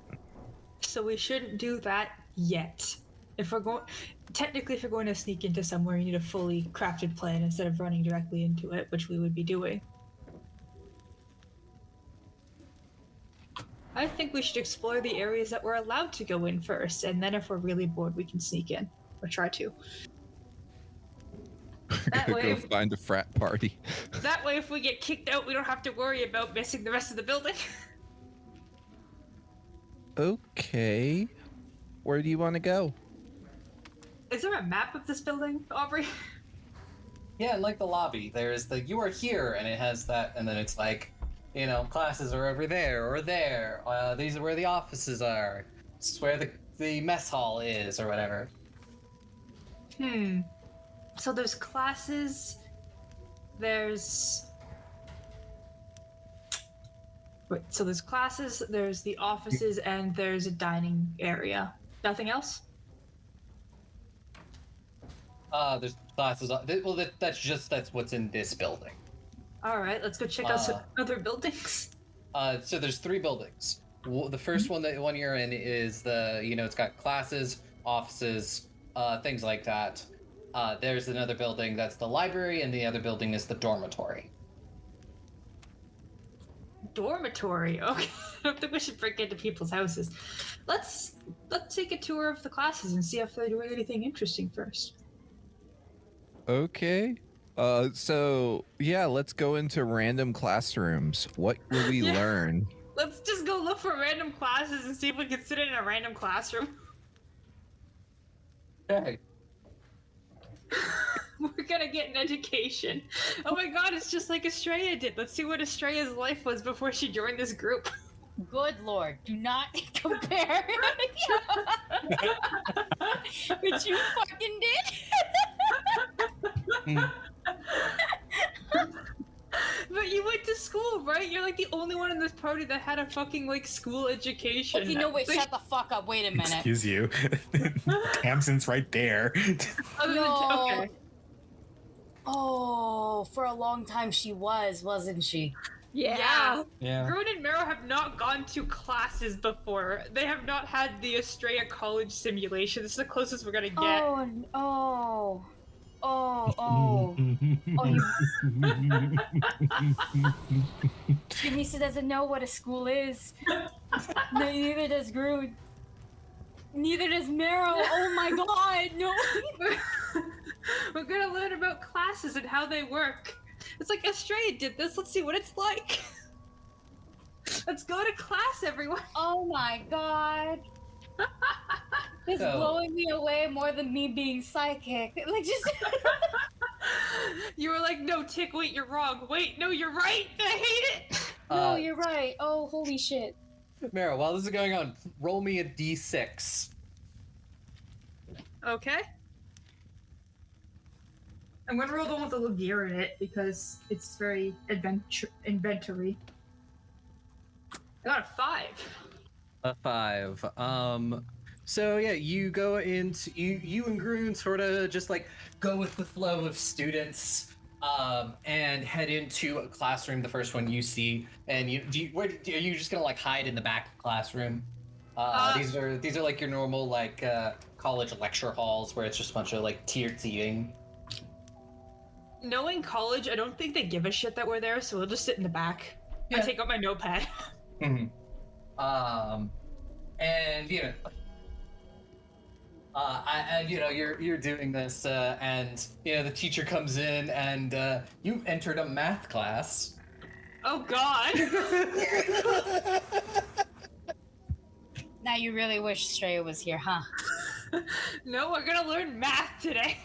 So we shouldn't do that yet. If we're going to sneak into somewhere, you need a fully crafted plan instead of running directly into it, which we would be doing. I think we should explore the areas that we're allowed to go in first, and then if we're really bored, we can sneak in. Or try to. That way, Go find a frat party. that way, if we get kicked out, we don't have to worry about missing the rest of the building. Okay. Where do you want to go? Is there a map of this building, Aubrey? Yeah, and like the lobby, there's the "you are here," and it has that, and then it's like, classes are over there or there. These are where the offices are. This is where the mess hall is, or whatever. So there's classes. There's classes, there's the offices, and there's a dining area. Nothing else? There's classes. Well, that's what's in this building. All right, let's go check out some other buildings. So there's 3 buildings. The first one you're in is it's got classes, offices, things like that. There's another building that's the library, and the other building is the dormitory. Dormitory. Okay, I don't think we should break into people's houses. Let's take a tour of the classes and see if they're doing anything interesting first. Okay. So yeah, let's go into random classrooms. What will we learn? Let's just go look for random classes and see if we can sit in a random classroom. Okay. We're gonna get an education. Oh my god, it's just like Estrella did. Let's see what Estrella's life was before she joined this group. Good lord, do not compare. Which you fucking did. But you went to school, right? You're like the only one in this party that had a fucking like school education. Okay, no, wait, shut the fuck up. Wait a minute. Excuse you. Tamsin's right there. Okay. Oh, for a long time she wasn't she? Yeah. Yeah. Grun and Marrow have not gone to classes before. They have not had the Estrella College simulation. This is the closest we're gonna get. Janisa doesn't know what a school is. No, neither does Grun. Neither does Marrow. Oh my god, no. We're gonna learn about classes and how they work. It's like Estrella did this. Let's see what it's like. Let's go to class, everyone. Oh my god. It's blowing me away more than me being psychic. Like just You were like, no, Tick, wait, you're wrong. Wait, no, you're right. I hate it. no, you're right. Oh, holy shit. Mara, while this is going on, roll me a d6. Okay. I'm gonna roll the one with the little gear in it because it's very inventory. I got a 5. A 5. So yeah, you go into you and Grun sort of just like go with the flow of students, and head into a classroom. The first one you see, and are you just gonna like hide in the back of the classroom? These are like your normal like college lecture halls where it's just a bunch of like tiered seating. Knowing college, I don't think they give a shit that we're there, so we'll just sit in the back. Yeah. I take out my notepad. Mm-hmm. And you're doing this, and the teacher comes in, and you've entered a math class. Oh god. Now you really wish Estrella was here, huh? No, we're gonna learn math today.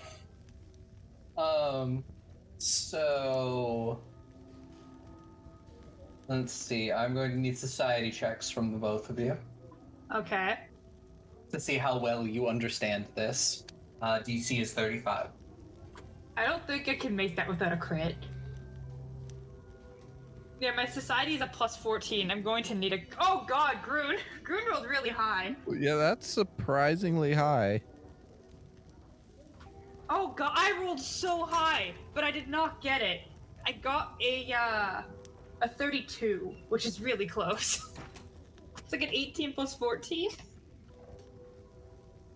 So let's see. I'm going to need society checks from the both of you Okay. to see how well you understand this. DC is 35. I don't think I can make that without a crit. Yeah, my society is a plus 14. I'm going to need a... Oh god, Grun! Grun rolled really high. Yeah, that's surprisingly high. Oh god, I rolled so high, but I did not get it. I got a 32, which is really close. It's like an 18 plus 14.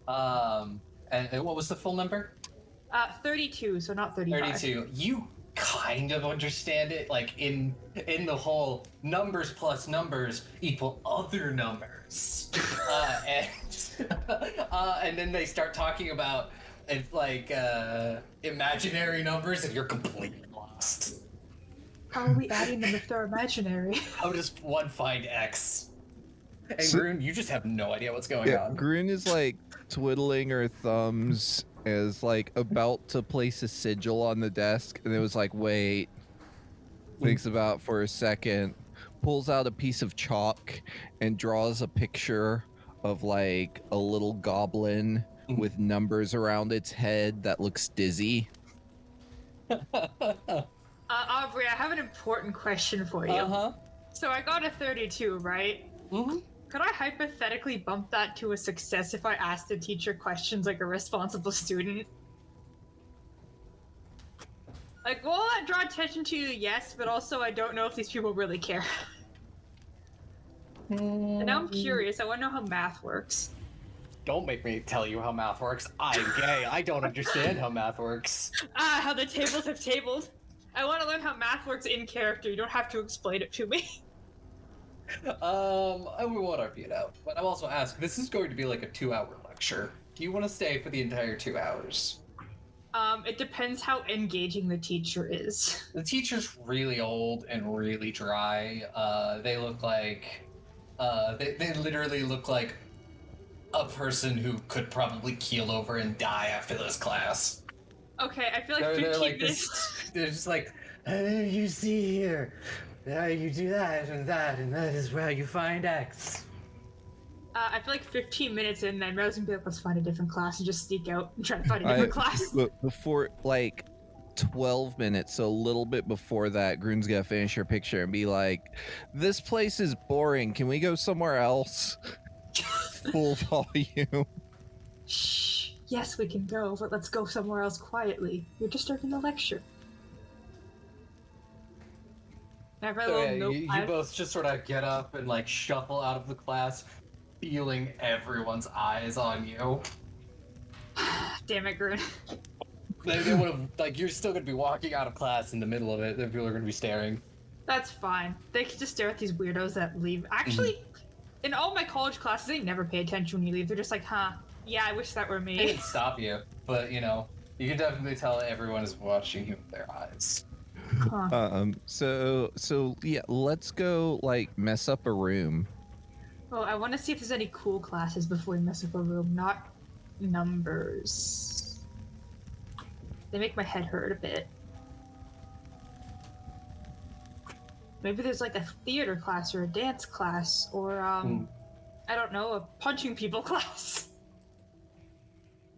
And what was the full number? 32, so not 35. 32. You kind of understand it, like in the whole numbers plus numbers equal other numbers. And then they start talking about it's like imaginary numbers, and you're completely lost. How are we adding them if they're imaginary? How does one find X? And Grun, you just have no idea what's going on. Grun is like twiddling her thumbs, is like about to place a sigil on the desk, and it was like, wait. Thinks about for a second, pulls out a piece of chalk and draws a picture of like a little goblin with numbers around its head that looks dizzy. Aubrey, I have an important question for you. Uh-huh. So I got a 32, right? Mm-hmm. Could I hypothetically bump that to a success if I asked the teacher questions like a responsible student? Like, will that draw attention to you? Yes, but also I don't know if these people really care. And now I'm curious. I want to know how math works. Don't make me tell you how math works. I'm gay. I don't understand how math works. How the tables have tabled. I want to learn how math works in character. You don't have to explain it to me. I would want to read out, but I'm also asking. This is going to be like a 2-hour lecture. Do you want to stay for the entire 2 hours? It depends how engaging the teacher is. The teacher's really old and really dry. They look like, they literally look like a person who could probably keel over and die after this class. Okay, I feel like They're 15 like minutes. this. They're just like, you see here, you do that, and that is where you find X. I feel like 15 minutes in, then Rose would be like, let's find a different class and just sneak out and try to find a different class. Before, like, 12 minutes, so a little bit before that, Groon's gonna finish her picture and be like, this place is boring. Can we go somewhere else? Full volume. Shh. Yes, we can go, but let's go somewhere else quietly. You're disturbing the lecture. I have my So, little you notepad. both just sort of get up and like shuffle out of the class, feeling everyone's eyes on you. Damn it, Groon. They would have, like, you're still going to be walking out of class in the middle of it. The people are going to be staring. That's fine. They can just stare at these weirdos that leave. Actually, in all my college classes, they never pay attention when you leave. They're just like, huh, yeah, I wish that were They me. didn't stop you, but you know, you can definitely tell everyone is watching you with their eyes. Huh. So yeah, let's go like mess up a room. Oh, I want to see if there's any cool classes before we mess up a room, not numbers. They make my head hurt a bit. Maybe there's like a theater class or a dance class or I don't know, a punching people class.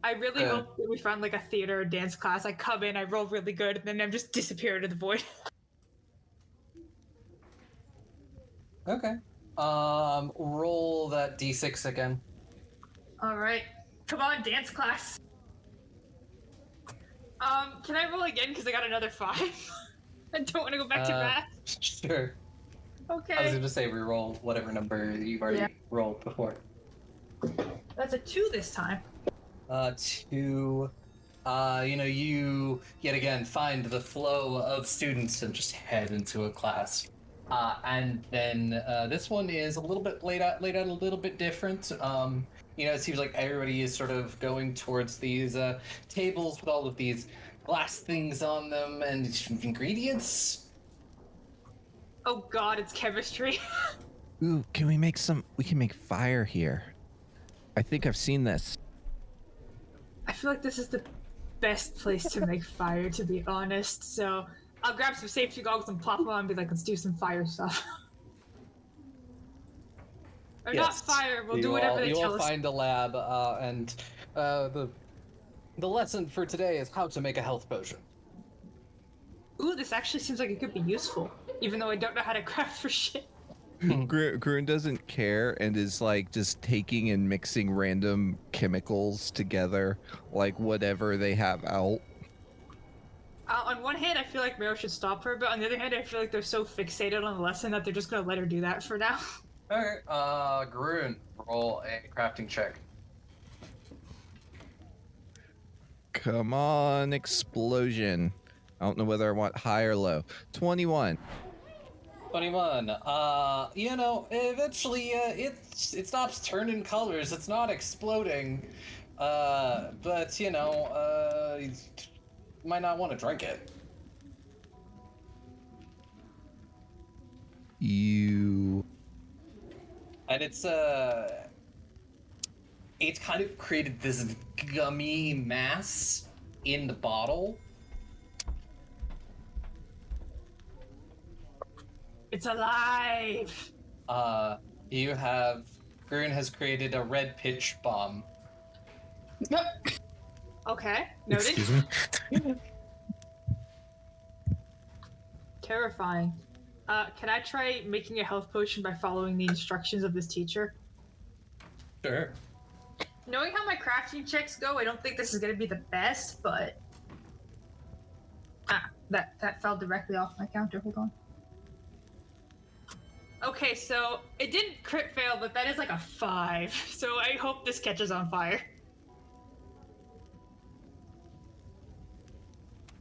I really hope that we found like a theater or dance class. I come in, I roll really good, and then I'm just disappear into the void. Okay. Roll that d6 again. All right, come on, dance class. Can I roll again because I got another 5? I don't want to go back to math. Sure. Okay. I was going to say reroll whatever number you've already rolled before. That's a 2 this time. 2. You know, you yet again find the flow of students and just head into a class. And then this one is a little bit laid out a little bit different. You know, it seems like everybody is sort of going towards these tables with all of these glass things on them and ingredients. Oh god, it's chemistry. Ooh, can we make we can make fire here. I think I've seen this. I feel like this is the best place to make fire, to be honest. So I'll grab some safety goggles and plop them on and be like, let's do some fire stuff. Or not fire, we'll do whatever they tell us. You will find a lab, and the lesson for today is how to make a health potion. Ooh, this actually seems like it could be useful, even though I don't know how to craft for shit. Grun doesn't care and is like just taking and mixing random chemicals together, like whatever they have out. On one hand, I feel like Meryl should stop her, but on the other hand, I feel like they're so fixated on the lesson that they're just gonna let her do that for now. Alright, Grun, roll a crafting check. Come on, explosion. I don't know whether I want high or low. 21. 21. You know, eventually, it stops turning colors. It's not exploding. But, you know, you might not want to drink it. And it's kind of created this gummy mass in the bottle. It's alive! Grun has created a red pitch bomb. Okay, noted. Excuse me. terrifying. Can I try making a health potion by following the instructions of this teacher? Sure. Knowing how my crafting checks go, I don't think this is going to be the best, but... that fell directly off my counter. Hold on. Okay, so it didn't crit fail, but that is like a 5. So I hope this catches on fire.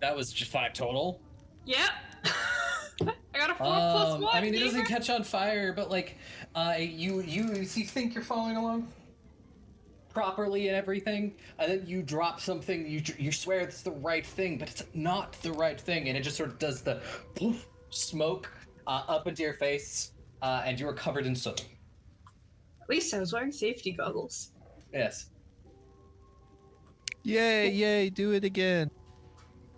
That was just 5 total. Yep. I got a 4 plus 1. I mean, it doesn't gamer. catch on fire, but like, you think you're following along properly and everything, and then you drop something. You swear it's the right thing, but it's not the right thing, and it just sort of does the poof, smoke up into your face, and you are covered in soot. At least I was wearing safety goggles. Yes. Yay, do it again.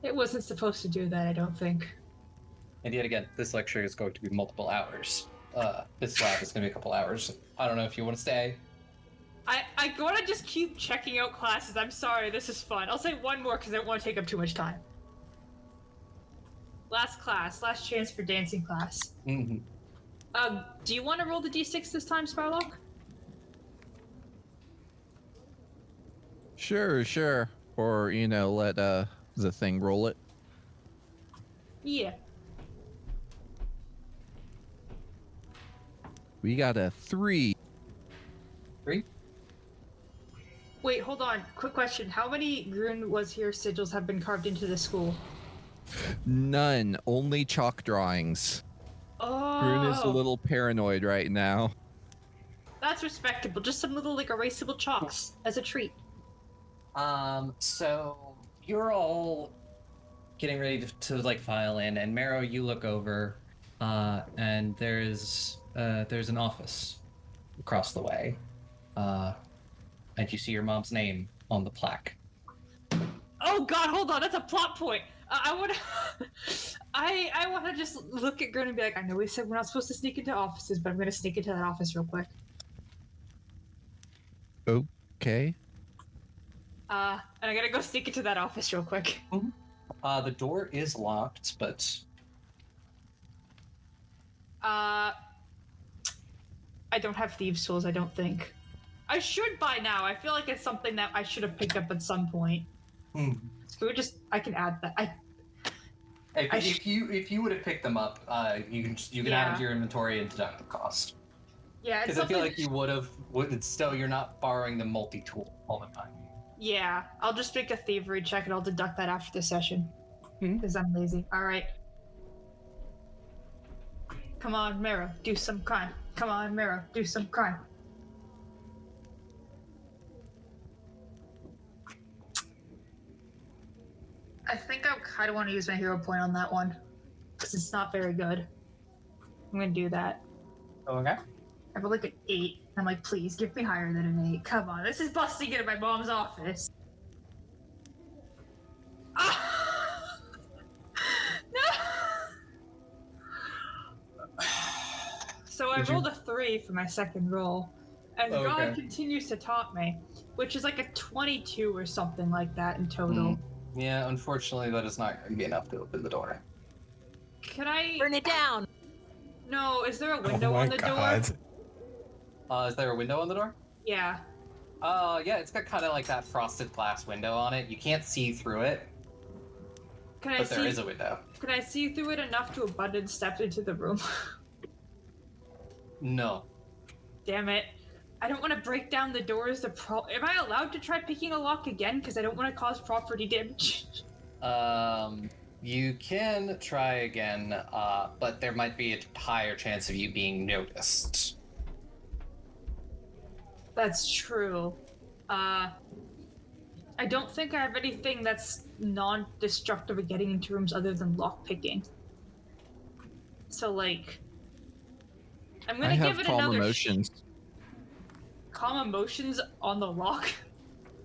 It wasn't supposed to do that, I don't think. And yet again, this lecture is going to be multiple hours. This lab is going to be a couple hours. I don't know if you want to stay. I want to just keep checking out classes. I'm sorry, this is fun. I'll say one more because I don't want to take up too much time. Last class, last chance for dancing class. Mm-hmm. Do you want to roll the d6 this time, Sparlock? Sure. Or, let the thing roll it. Yeah. We got a 3. 3? Wait, hold on. Quick question. How many Grun was here sigils have been carved into the school? None. Only chalk drawings. Oh. Grun is a little paranoid right now. That's respectable. Just some little, erasable chalks as a treat. So you're all getting ready to file in, and Marrow, you look over, and there's an office across the way, and you see your mom's name on the plaque. Oh God, hold on, that's a plot point. I want to just look at Grun and be like, I know we said we're not supposed to sneak into offices, but I'm gonna sneak into that office real quick. Okay. And I gotta go sneak into that office real quick. The door is locked, but I don't have thieves' tools, I don't think. I should by now. I feel like it's something that I should have picked up at some point. So I can add that. if you would have picked them up, you can add them to your inventory and deduct the cost. Yeah, Because I feel like you would still, you're not borrowing the multi-tool all the time. Yeah, I'll just make a thievery check and I'll deduct that after the session. Because I'm lazy. Alright. Come on, Marrow, do some crime. Come on, Marrow, do some crime. I think I kind of want to use my hero point on that one. Because it's not very good. I'm going to do that. Okay. I have an 8. I'm like, please, give me higher than an 8. Come on, this is busting into my mom's office. Ah! No! So I rolled a 3 for my second roll. As God continues to taunt me, which is like a 22 or something like that in total. Yeah, unfortunately, that is not going to be enough to open the door. Can I... Burn it down! No, is there a window Oh my on the God. door? Is there a window on the door? Yeah. Yeah, it's got kind of like that frosted glass window on it. You can't see through it, but there is a window. Can I see through it enough to abundance step into the room? No. Damn it. I don't want to break down the doors. Am I allowed to try picking a lock again? Because I don't want to cause property damage. You can try again, but there might be a higher chance of you being noticed. That's true. I don't think I have anything that's non-destructive at getting into rooms other than lockpicking. So, I'm gonna give it calm another emotions. Calm emotions on the lock?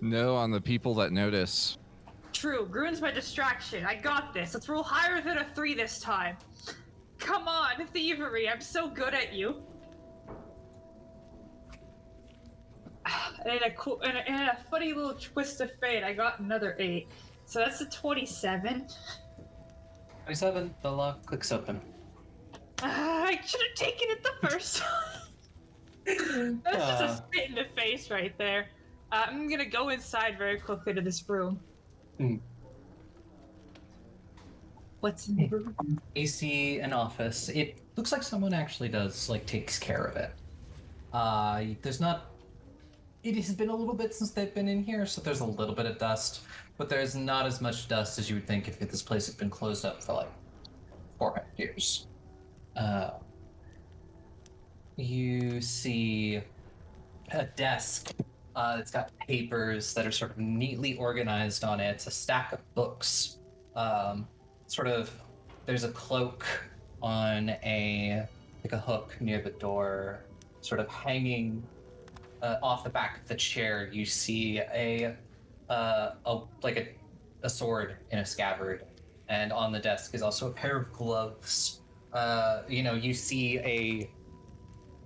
No, on the people that notice. True, Grun's my distraction. I got this. Let's roll higher than a 3 this time. Come on, thievery. I'm so good at you. And in a funny little twist of fate, I got another 8. So that's a 27. 27, the lock clicks open. I should have taken it the first time. That's just a spit in the face right there. I'm gonna go inside very quickly to this room. Hmm. What's in the room? You see an office. It looks like someone actually does, like, takes care of it. There's not... It has been a little bit since they've been in here, so there's a little bit of dust, but there's not as much dust as you would think if this place had been closed up for, like, 400 years. You see a desk that's got papers that are sort of neatly organized on it, a stack of books. There's a cloak on a hook near the door, sort of hanging off the back of the chair. You see a sword in a scabbard, and on the desk is also a pair of gloves. You see a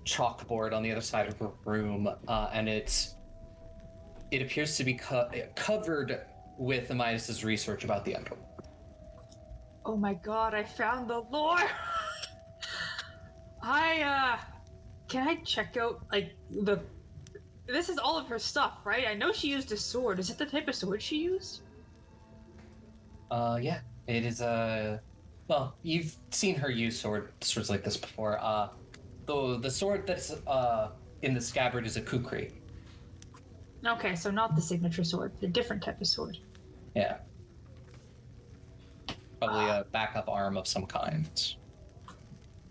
chalkboard on the other side of the room, and it appears to be covered with Amidas's research about the Underworld. Oh my god, I found the lore! Can I check out, like, this is all of her stuff, right? I know she used a sword. Is it the type of sword she used? Yeah. It is well, you've seen her use swords like this before. The sword that's in the scabbard is a kukri. Okay, so not the signature sword, a different type of sword. Yeah. Probably a backup arm of some kind.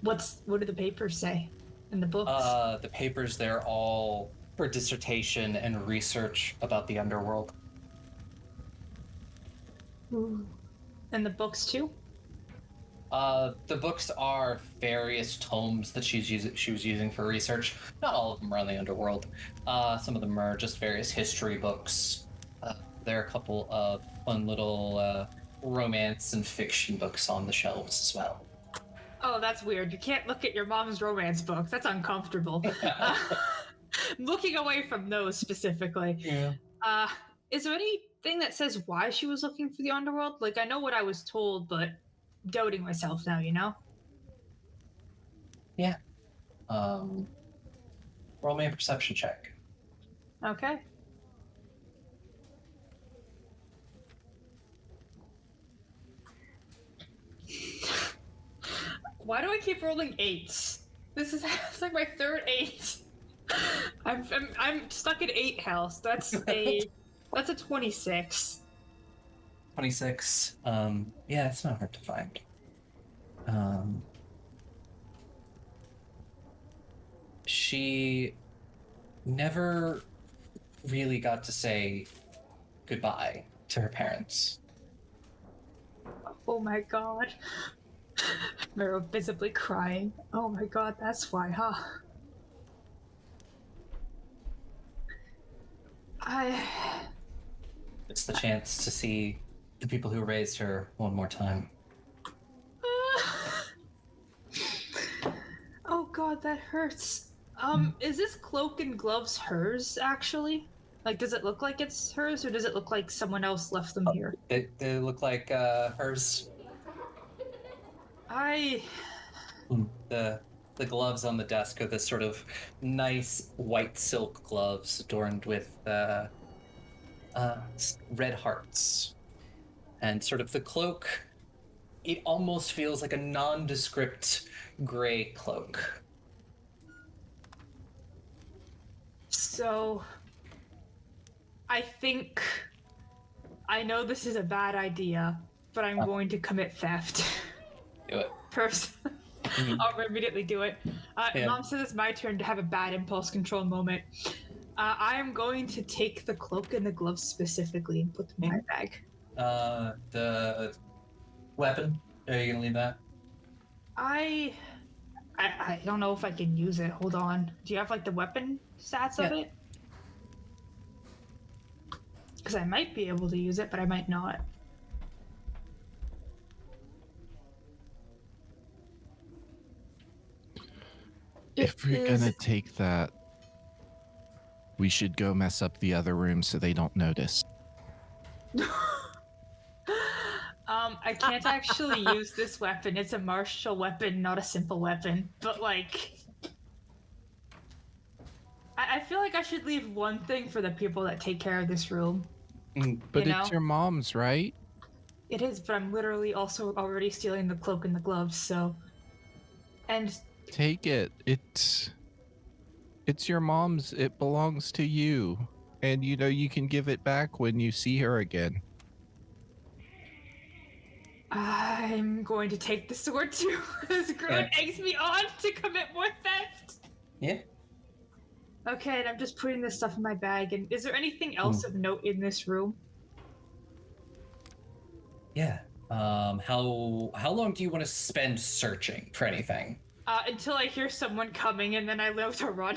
What do the papers say in the books? The papers, they're all for dissertation and research about the Underworld. Ooh. And the books too? The books are various tomes that she was using for research. Not all of them are on the Underworld. Some of them are just various history books. There are a couple of fun little romance and fiction books on the shelves as well. Oh, that's weird. You can't look at your mom's romance books. That's uncomfortable. Looking away from those specifically. Yeah. Is there anything that says why she was looking for the Underworld? Like, I know what I was told, but doubting myself now, you know? Yeah. Roll me a perception check. Okay. Why do I keep rolling 8s? It's like my third 8. I'm stuck at 8 health. That's a 26. 26. Yeah, it's not hard to find. She never really got to say goodbye to her parents. Oh my god. Mero visibly crying. Oh my god, that's why, huh? It's the chance to see the people who raised her one more time. Oh god, that hurts. Is this cloak and gloves hers, actually? Like, does it look like it's hers, or does it look like someone else left them here? They look like hers. The gloves on the desk are this sort of nice white silk gloves adorned with red hearts. And sort of the cloak, it almost feels like a nondescript gray cloak. So, I think I know this is a bad idea, but I'm going to commit theft. Do it. First. I'll immediately do it. Yeah. Mom says it's my turn to have a bad impulse control moment. I am going to take the cloak and the gloves specifically and put them in my bag. The weapon, are you gonna leave that? I don't know if I can use it. Hold on. Do you have like the weapon stats of it? Because I might be able to use it, but I might not. If we're gonna take that, we should go mess up the other room so they don't notice. I can't actually use this weapon. It's a martial weapon, not a simple weapon. But like, I feel like I should leave one thing for the people that take care of this room. But You it's know? your mom's, right? It is, but I'm literally also already stealing the cloak and the gloves. So, and Take it. It's your mom's. It belongs to you. And you know you can give it back when you see her again. I'm going to take the sword too, as Gruin eggs me on to commit more theft. Yeah. Okay, and I'm just putting this stuff in my bag. And is there anything else of note in this room? Yeah. How long do you want to spend searching for anything? Until I hear someone coming, and then I know to run.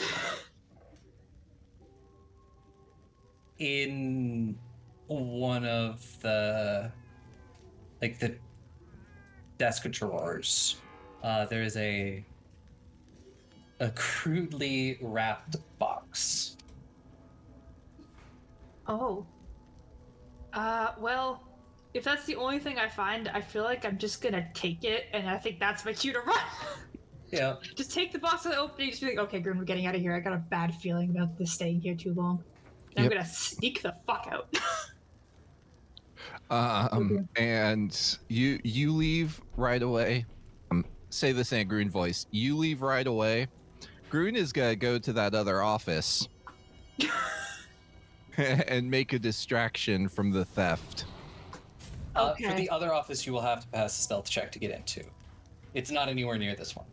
In one of the desk drawers, there is a crudely wrapped box. Oh. Well, if that's the only thing I find, I feel like I'm just gonna take it, and I think that's my cue to run. Yeah. Just take the box of the opening, just be like, okay, Grim, we're getting out of here. I got a bad feeling about this staying here too long. And I'm gonna sneak the fuck out. And you leave right away. Say this in a Grun voice. You leave right away. Grun is gonna go to that other office and make a distraction from the theft. For the other office, you will have to pass a stealth check to get into. It's not anywhere near this one.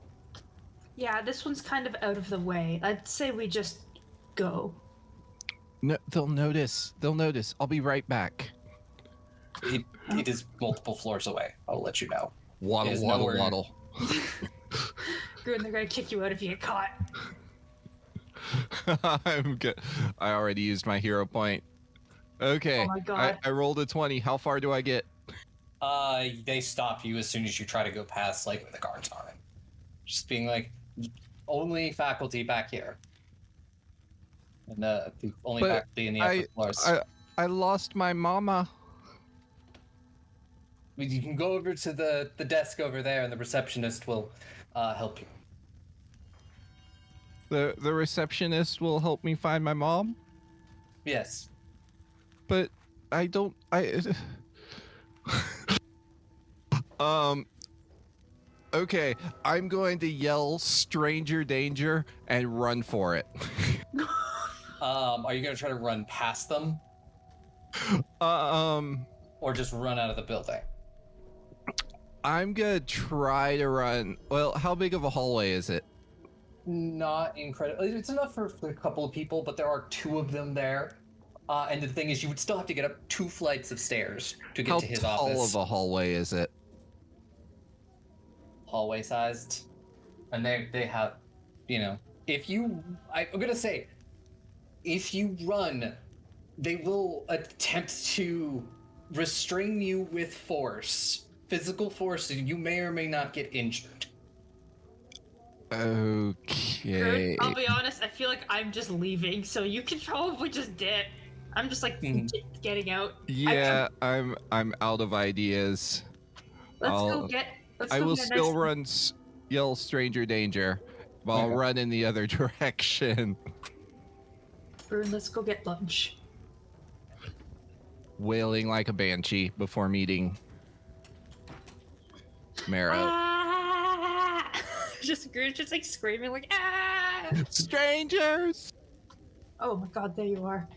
Yeah, this one's kind of out of the way. I'd say we just go. No, they'll notice. They'll notice. I'll be right back. It is multiple floors away. I'll let you know. Waddle, waddle, waddle. Grin, they're gonna kick you out if you get caught. I'm good. I already used my hero point. Okay. Oh my god. I rolled a 20. How far do I get? They stop you as soon as you try to go past, like, where the guards are. Just being like, only faculty back here. And the only faculty in the upper floors. I lost my mama. You can go over to the desk over there, and the receptionist will help you. The receptionist will help me find my mom? Yes. But I don't... Okay, I'm going to yell stranger danger and run for it. Are you going to try to run past them? Or just run out of the building? I'm going to try to run... Well, how big of a hallway is it? Not incredible. It's enough for a couple of people, but there are two of them there. And the thing is, you would still have to get up 2 flights of stairs to get to his office. How tall of a hallway is it? Hallway sized. And they have, you know, I'm gonna say, if you run, they will attempt to restrain you with force. Physical force, and you may or may not get injured. Okay. I'll be honest, I feel like I'm just leaving, so you can probably just dip. I'm just like getting out. Yeah, I'm out of ideas. I will still run, yell stranger danger, but I'll run in the other direction. Bruin, let's go get lunch. Wailing like a banshee before meeting Marrow. Just like screaming like, ah! Strangers! Oh my god, there you are.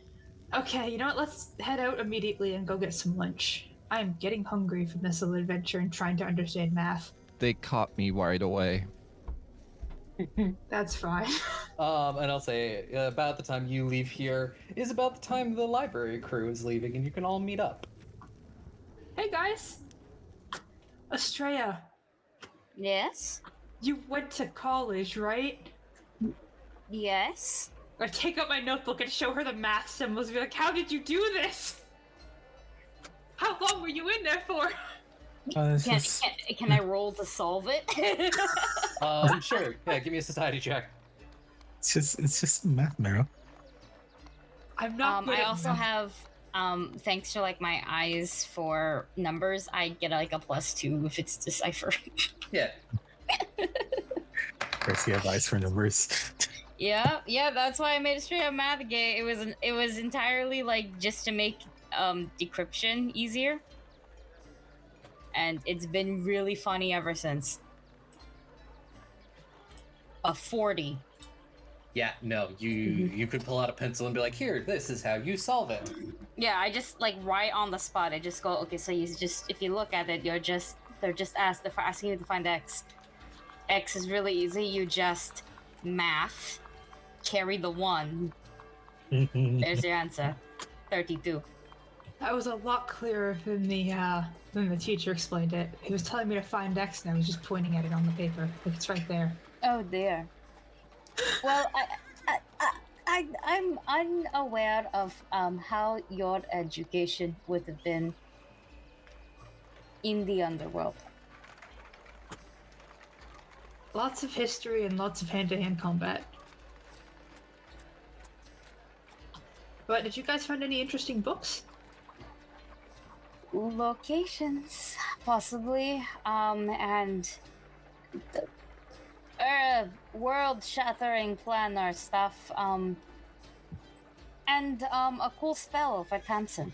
Okay, you know what? Let's head out immediately and go get some lunch. I'm getting hungry from this little adventure and trying to understand math. They caught me right away. That's fine. And I'll say, about the time you leave here is about the time the library crew is leaving, and you can all meet up. Hey guys! Estrella. Yes? You went to college, right? Yes. I take out my notebook and show her the math symbols and be like, how did you do this? How long were you in there for? Can I roll to solve it? Sure. Yeah, give me a society check. It's just math, Marrow. I'm not good I at also math. have Thanks to like my eyes for numbers, I get like a +2 if it's decipher. Yeah. Press the advice for numbers. Yeah, that's why I made a straight up math game. It was entirely like just to make decryption easier. And it's been really funny ever since. A 40. Yeah, no, you could pull out a pencil and be like, here, this is how you solve it. Yeah, I just like right on the spot. I just go, okay, so you just if you look at it, they're just asking you to find X. X is really easy. You just math, carry the 1. There's your answer. 32. That was a lot clearer than the teacher explained it. He was telling me to find X, and I was just pointing at it on the paper. Like it's right there. Oh dear. Well, I'm unaware of how your education would have been in the underworld. Lots of history and lots of hand-to-hand combat. But did you guys find any interesting books? Locations, possibly, and world-shattering planner stuff, and a cool spell for Tamsin.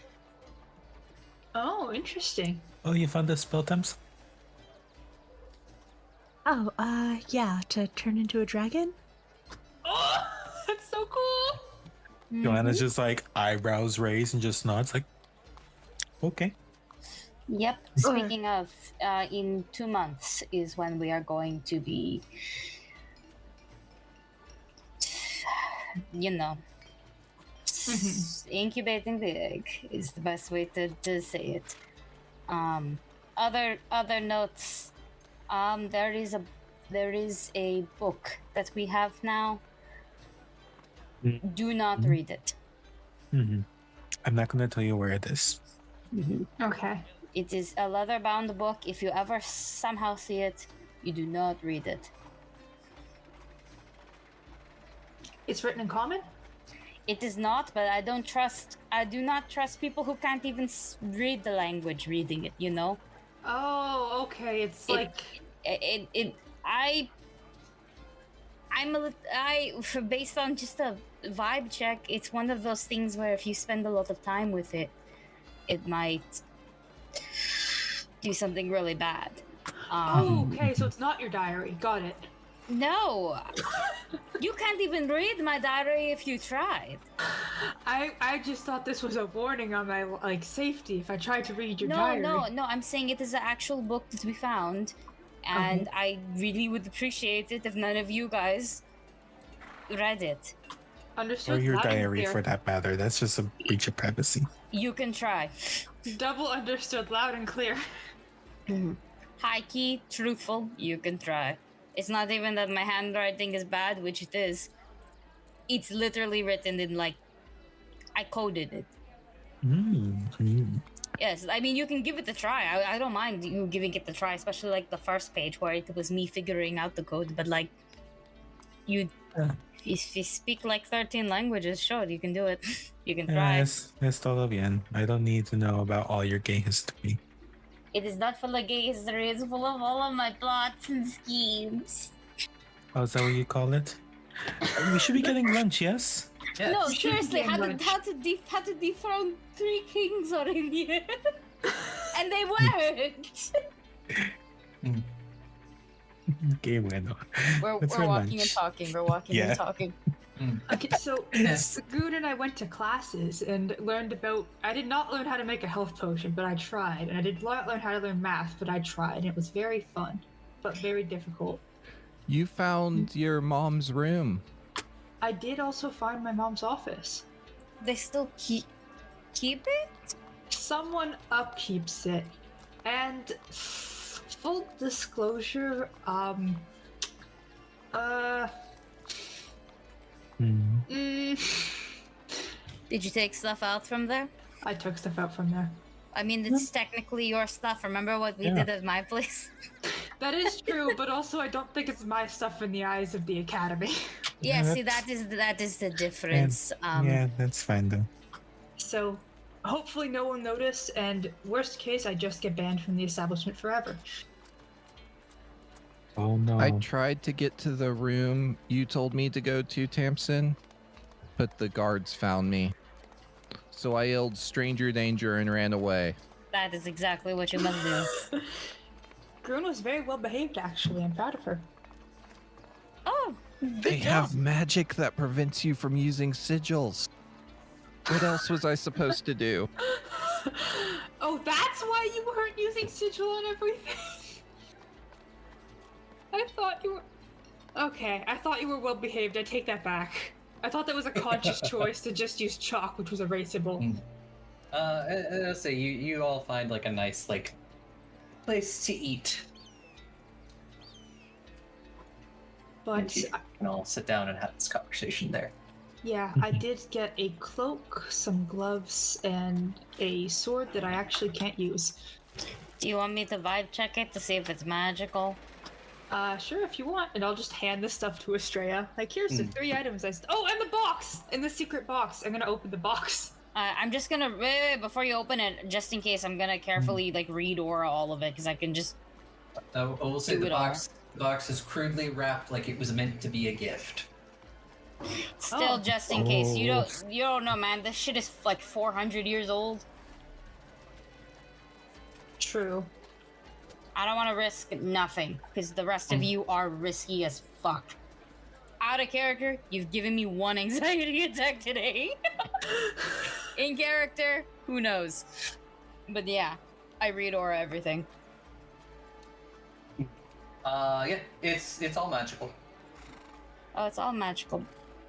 Oh, interesting. Oh, you found the spell, Thames? Oh, yeah, to turn into a dragon? Oh, that's so cool. Joanna's just like eyebrows raised and just nods like, okay. Yep. Speaking of, in 2 months is when we are going to be, you know, incubating the egg is the best way to say it. Other notes. There is a book that we have now. Do not read it. I'm not gonna tell you where it is. Okay. It is a leather-bound book. If you ever somehow see it, you do not read it. It's written in common? It is not, but I do not trust people who can't even read the language reading it, you know? Oh, okay. It's like based on just a vibe check, it's one of those things where if you spend a lot of time with it, it might do something really bad. okay, so it's not your diary. Got it. No, you can't even read my diary if you tried. I just thought this was a warning on my safety if I tried to read your No, diary. no, I'm saying it is an actual book that we found, and I really would appreciate it if none of you guys read it. Understood. Or your loud and diary clear. for that matter. That's just a breach of privacy. You can try. Double understood, loud and clear. High key, truthful, you can try. It's not even that my handwriting is bad, which it is. It's literally written in I coded it. Yes, I mean, you can give it a try. I don't mind you giving it a try, especially the first page where it was me figuring out the code. But if you speak 13 languages, sure, you can do it. You can try. Yes, es todo bien. I don't need to know about all your gay history. It is not full of gay history. It's full of all of my plots and schemes. Oh, is that what you call it? We should be getting lunch, yes? Yes. No, seriously, Game lunch. how to dethrone 3 kings are in here, and they weren't. Okay, bueno. We're That's for walking lunch. and talking. We're walking Yeah. and talking. Okay, so Good and I went to classes and learned about. I did not learn how to make a health potion, but I tried. And I did not learn how to learn math, but I tried. And it was very fun, but very difficult. You found your mom's room. I did also find my mom's office. They still keep it. Someone upkeeps it, and full disclosure, Did you take stuff out from there? I took stuff out from there. I mean, it's technically your stuff. Remember what we Yeah. did at my place? That is true, but also I don't think it's my stuff in the eyes of the academy. Yeah, Yeah, see, that is the difference. Yeah, that's fine though. So, Hopefully no one noticed, and worst case, I just get banned from the establishment forever. Oh no. I tried to get to the room you told me to go to, Tamsin, but the guards found me. So I yelled stranger danger and ran away. That is exactly what you must do. Grun was very well behaved, actually. I'm proud of her. Oh, They good job. have magic that prevents you from using sigils. What else was I supposed to do? Oh, that's why you weren't using sigil and everything? I thought you were... Okay, I thought you were well behaved. I take that back. I thought that was a conscious choice to just use chalk, which was erasable. And I'll say you all find like a nice like place to eat. But You can all sit down and have this conversation there. yeah, I did get a cloak, some gloves, and a sword that I actually can't use. Do you want me to vibe check it to see if it's magical? Sure, if you want, and I'll just hand this stuff to Estrella. Like, here's the 3 items Oh, and the box! In the secret box. I'm gonna open the box. I'm just gonna wait, before you open it, just in case. I'm gonna carefully like read Aura all of it because I can just. I will say Do the it all. box is crudely wrapped like it was meant to be a gift. Still, Oh. just in case you don't know, man. This shit is like 400 years old. True. I don't want to risk nothing because the rest of you are risky as fuck. Out of character, you've given me 1 anxiety attack today. In character, who knows? But yeah, I read Aura everything. Yeah, it's all magical. Oh, it's all magical.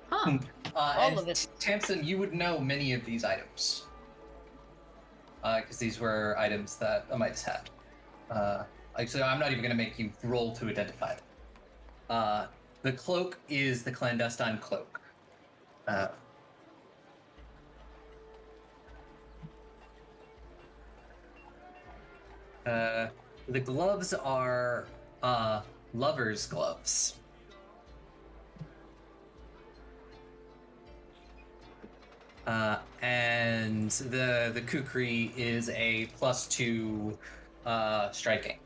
Huh. All and of it. Tamsin, you would know many of these items. Because these were items that Amitis had. So I'm not even going to make you roll to identify them. The cloak is the clandestine cloak. The gloves are lover's gloves. And the kukri is a +2 striking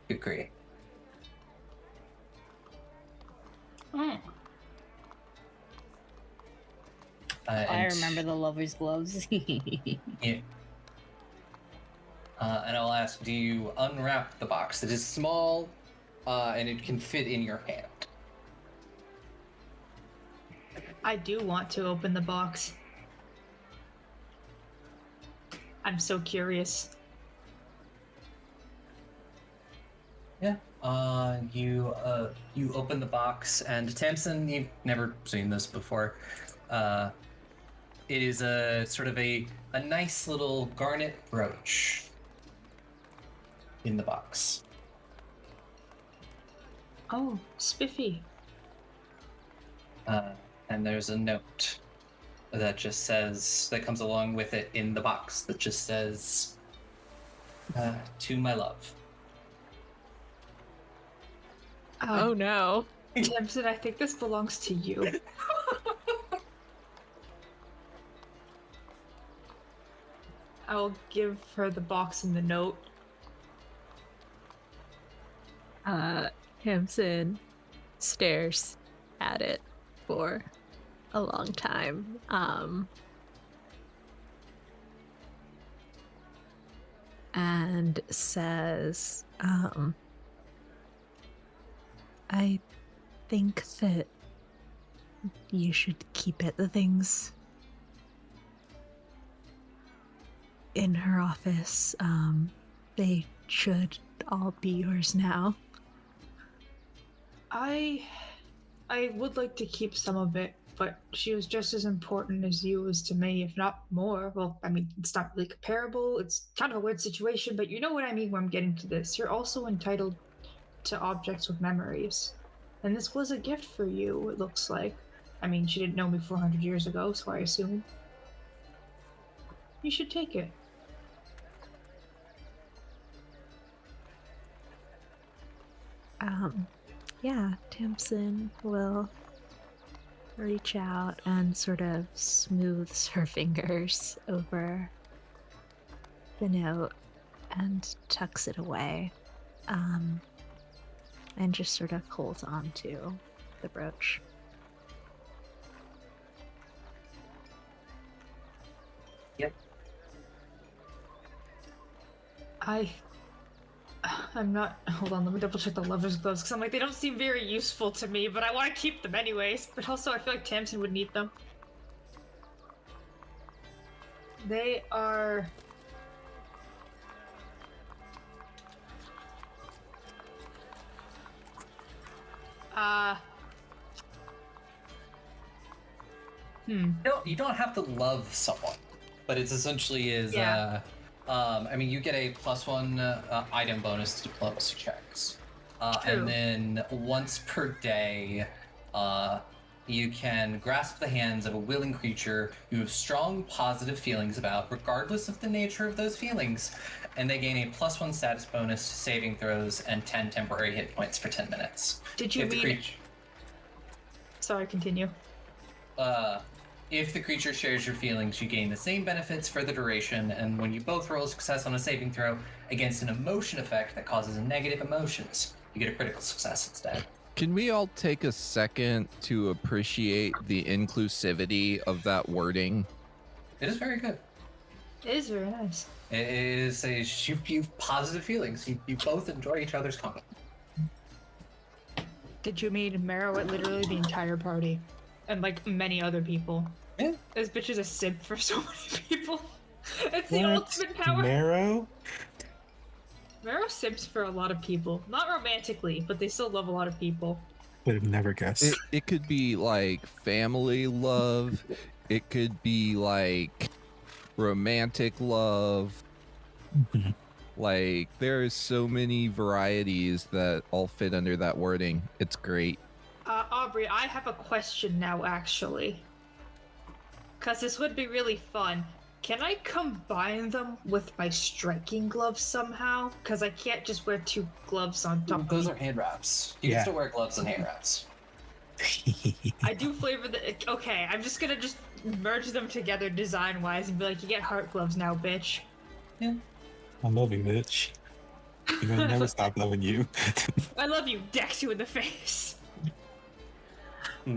kukri. Oh. I remember the lover's gloves. Yeah. And I'll ask, do you unwrap the box? It is small, and it can fit in your hand. I do want to open the box. I'm so curious. Yeah. You open the box, and Tamsin, you've never seen this before. It is a sort of a nice little garnet brooch in the box. Oh, spiffy. And there's a note that just says, that comes along with it in the box, that just says, to my love. Oh no. Tamsin, I think this belongs to you. I'll give her the box and the note. Tamsin stares at it for a long time. And says, I think that you should keep it. The things in her office, they should all be yours now. I would like to keep some of it, but she was just as important as you was to me, if not more. Well, I mean, it's not really comparable. It's kind of a weird situation, but you know what I mean when I'm getting to this. You're also entitled to objects with memories. And this was a gift for you, it looks like. I mean, she didn't know me 400 years ago, so I assume. You should take it. Yeah, Tamsin will reach out and sort of smooths her fingers over the note and tucks it away, and just sort of holds on to the brooch. Yep. I'm not. Hold on, let me double check the lover's gloves because I'm like, they don't seem very useful to me, but I want to keep them anyways. But also, I feel like Tamsin would need them. They are. No, you don't have to love someone, but it's essentially I mean, you get a +1 item bonus to diplomacy checks, and then once per day, you can grasp the hands of a willing creature you have strong positive feelings about, regardless of the nature of those feelings, and they gain a +1 status bonus to saving throws and 10 temporary hit points for 10 minutes. Did you mean? Sorry, continue. If the creature shares your feelings, you gain the same benefits for the duration, and when you both roll a success on a saving throw against an emotion effect that causes negative emotions, you get a critical success instead. Can we all take a second to appreciate the inclusivity of that wording? It is very good. It is very nice. It is you positive feelings. You both enjoy each other's company. Did you mean Marrow at literally the entire party? And like many other people. Yeah. This bitch is a simp for so many people. It's the ultimate power. Marrow? Marrow simps for a lot of people. Not romantically, but they still love a lot of people. Would have never guessed. It could be like family love. It could be like romantic love. Like, there is so many varieties that all fit under that wording. It's great. Aubrey, I have a question now, actually. Because this would be really fun. Can I combine them with my striking gloves somehow? Because I can't just wear 2 gloves on top of Those are hand wraps. You can still wear gloves and hand wraps. I do flavor the... Okay, I'm just gonna merge them together design-wise and be like, you get heart gloves now, bitch. Yeah. I love you, bitch. I'm gonna never stop loving you. I love you, dex you in the face.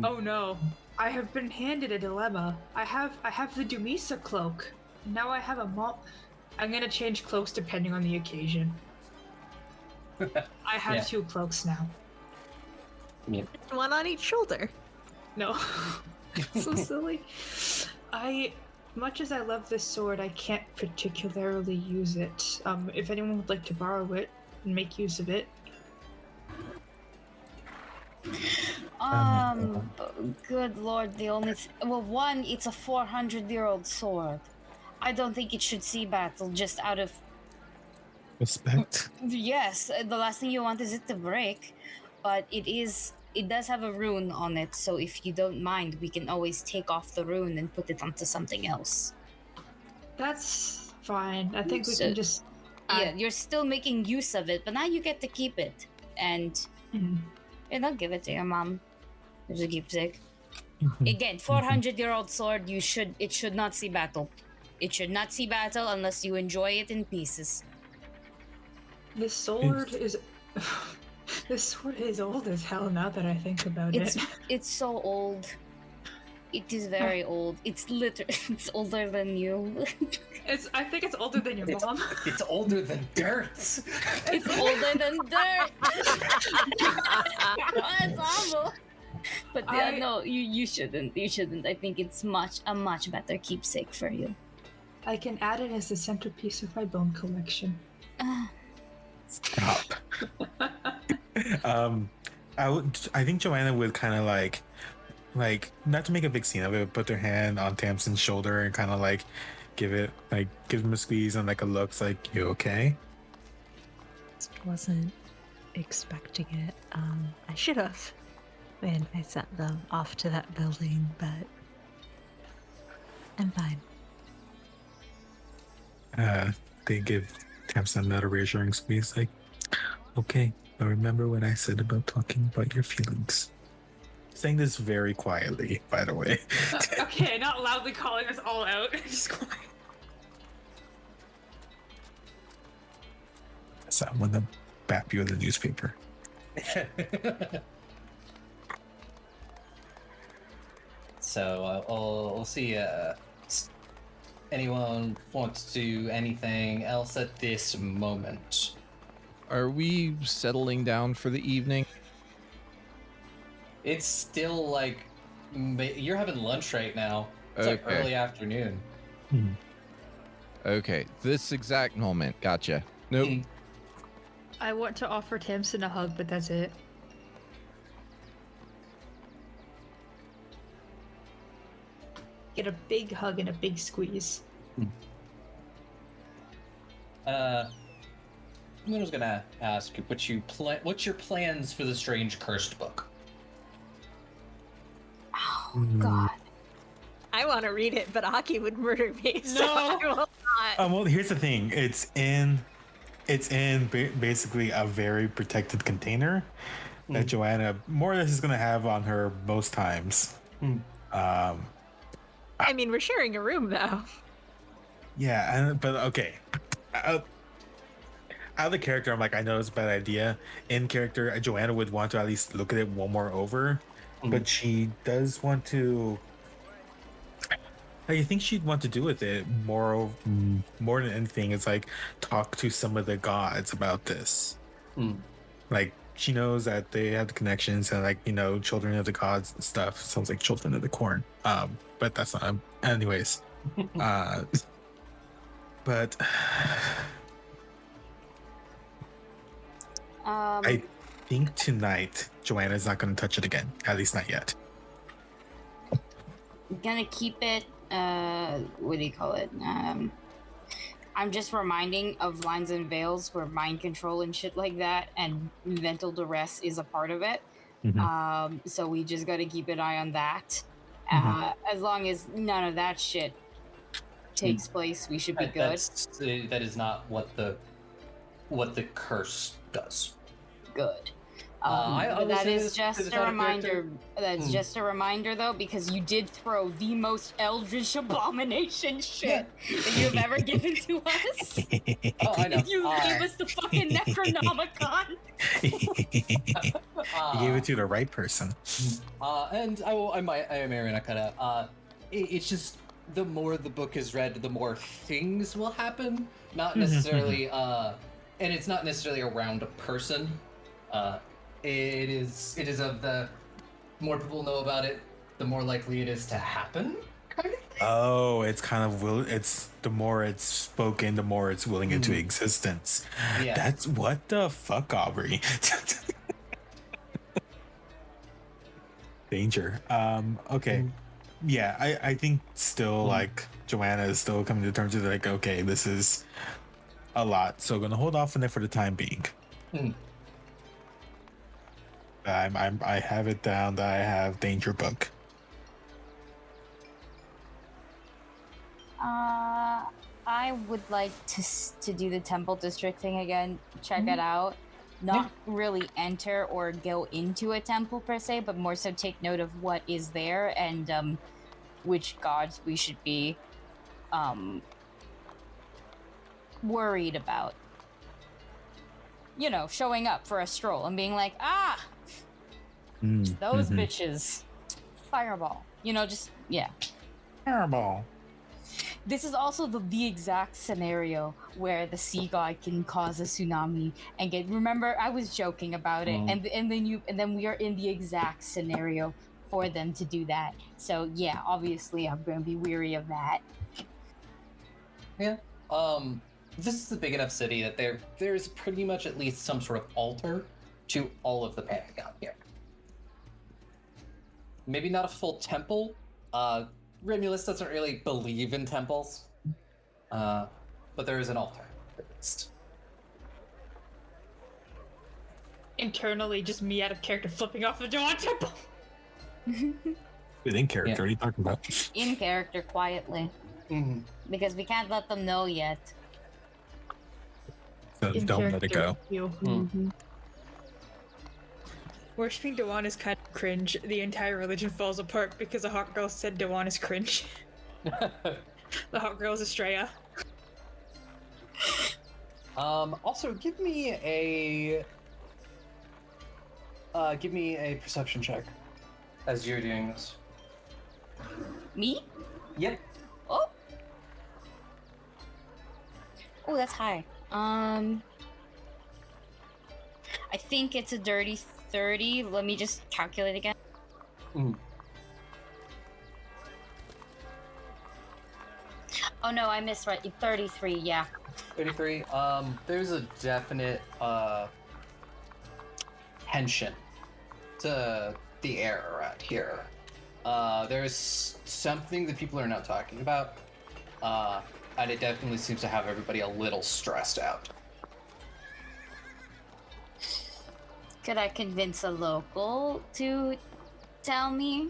Oh no. I have been handed a dilemma. I have the Dumisa cloak. Now I have a mop. I'm gonna change cloaks depending on the occasion. I have 2 cloaks now. Yeah. One on each shoulder. No. So silly. Much as I love this sword, I can't particularly use it. If anyone would like to borrow it and make use of it. Good lord, the only one, it's a 400-year-old sword. I don't think it should see battle just out of respect. Yes, the last thing you want is it to break, but it does have a rune on it, so if you don't mind, we can always take off the rune and put it onto something else. That's fine. I think we can just... Yeah, you're still making use of it, but now you get to keep it. And don't give it to your mom. There's a keepsake. Again, 400-year-old sword, it should not see battle. It should not see battle unless you enjoy it in pieces. This sword is... This sword is old as hell now that I think about it. It's so old. It is very old. It's it's older than you. I think it's older than your mom. It's older than dirt. It's older than dirt. That's awful. But no, you shouldn't. You shouldn't. I think it's a much better keepsake for you. I can add it as the centerpiece of my bone collection. Stop. I think Joanna would kind of like not to make a big scene of it, but put her hand on Tamsin's shoulder and kind of like give him a squeeze and like a look. It's like, you okay? Wasn't expecting it. I should have when I sent them off to that building, but I'm fine. They give Tamsin another reassuring squeeze, like, okay, but remember what I said about talking about your feelings. saying this very quietly, by the way. Okay, not loudly calling us all out. Just quiet. So I'm gonna bap you in the newspaper. So we'll see. Anyone wants to do anything else at this moment? Are we settling down for the evening? It's still like you're having lunch right now. It's like Okay. early afternoon. Okay, this exact moment. Gotcha. Nope. Mm. I want to offer Tamsin a hug, but that's it. Get a big hug and a big squeeze. I was gonna ask you what's your plans for the Strange Cursed book? Oh God. I want to read it, but Aki would murder me. So No. I will not. Well, here's the thing. It's in basically a very protected container that Joanna more or less is gonna have on her most times. I mean, we're sharing a room, though. Yeah, but okay. Out of the character, I'm like, I know it's a bad idea. In character, Joanna would want to at least look at it one more over, but she does want to. I think she'd want to do with it more than anything is like talk to some of the gods about this. Like she knows that they have the connections and like children of the gods and stuff. Sounds like children of the corn. But that's not. Anyways, but I think tonight Joanna's not going to touch it again. At least not yet. Gonna keep it. What do you call it? I'm just reminding of Lines and Veils where mind control and shit like that and mental duress is a part of it. So we just gotta keep an eye on that. As long as none of that shit takes place, we should be good. That is not what the curse does. Good. I But that say is this just is a not a reminder. character. That's just a reminder, though, because you did throw the most eldritch abomination shit that you've ever given to us. Oh, I know. You gave us the fucking Necronomicon. You gave it to the right person. And I may not cut out. It's just the more the book is read, the more things will happen. Not necessarily, and it's not necessarily around a person. It is of the more people know about it, the more likely it is to happen. Kind of thing. Oh, it's kind of it's the more it's spoken, the more it's willing into existence. Yeah. That's what the fuck, Aubrey. Danger. Okay. Yeah, I think still like Joanna is still coming to terms with like, okay, this is a lot, so gonna hold off on it for the time being. I have it down that I have Danger Book. I would like to do the Temple District thing again. Check it out. Not really enter or go into a temple per se, but more so take note of what is there and which gods we should be worried about. Showing up for a stroll and being like, those bitches. Fireball. Fireball. This is also the exact scenario where the sea god can cause a tsunami and remember I was joking about it and then we are in the exact scenario for them to do that. So yeah, obviously I'm going to be weary of that. Yeah. This is a big enough city that there's pretty much at least some sort of altar to all of the pantheon here. Maybe not a full temple. Remulus doesn't really believe in temples, but there is an altar at least. Internally, just me out of character flipping off the Dawn Temple. Within character, what are you talking about? In character, quietly. Because we can't let them know yet. So don't let it go. Worshipping Dawan is kind of cringe. The entire religion falls apart because a hot girl said Dawan is cringe. The hot girl is Estrella. Also, give me a perception check as you're doing this. Me? Yep. Oh. Oh, that's high. I think it's a dirty 30. Let me just calculate again. Oh no, I missed right. 33, yeah. 33. There's a definite tension to the air around here. There's something that people are not talking about, and it definitely seems to have everybody a little stressed out. Could I convince a local to tell me?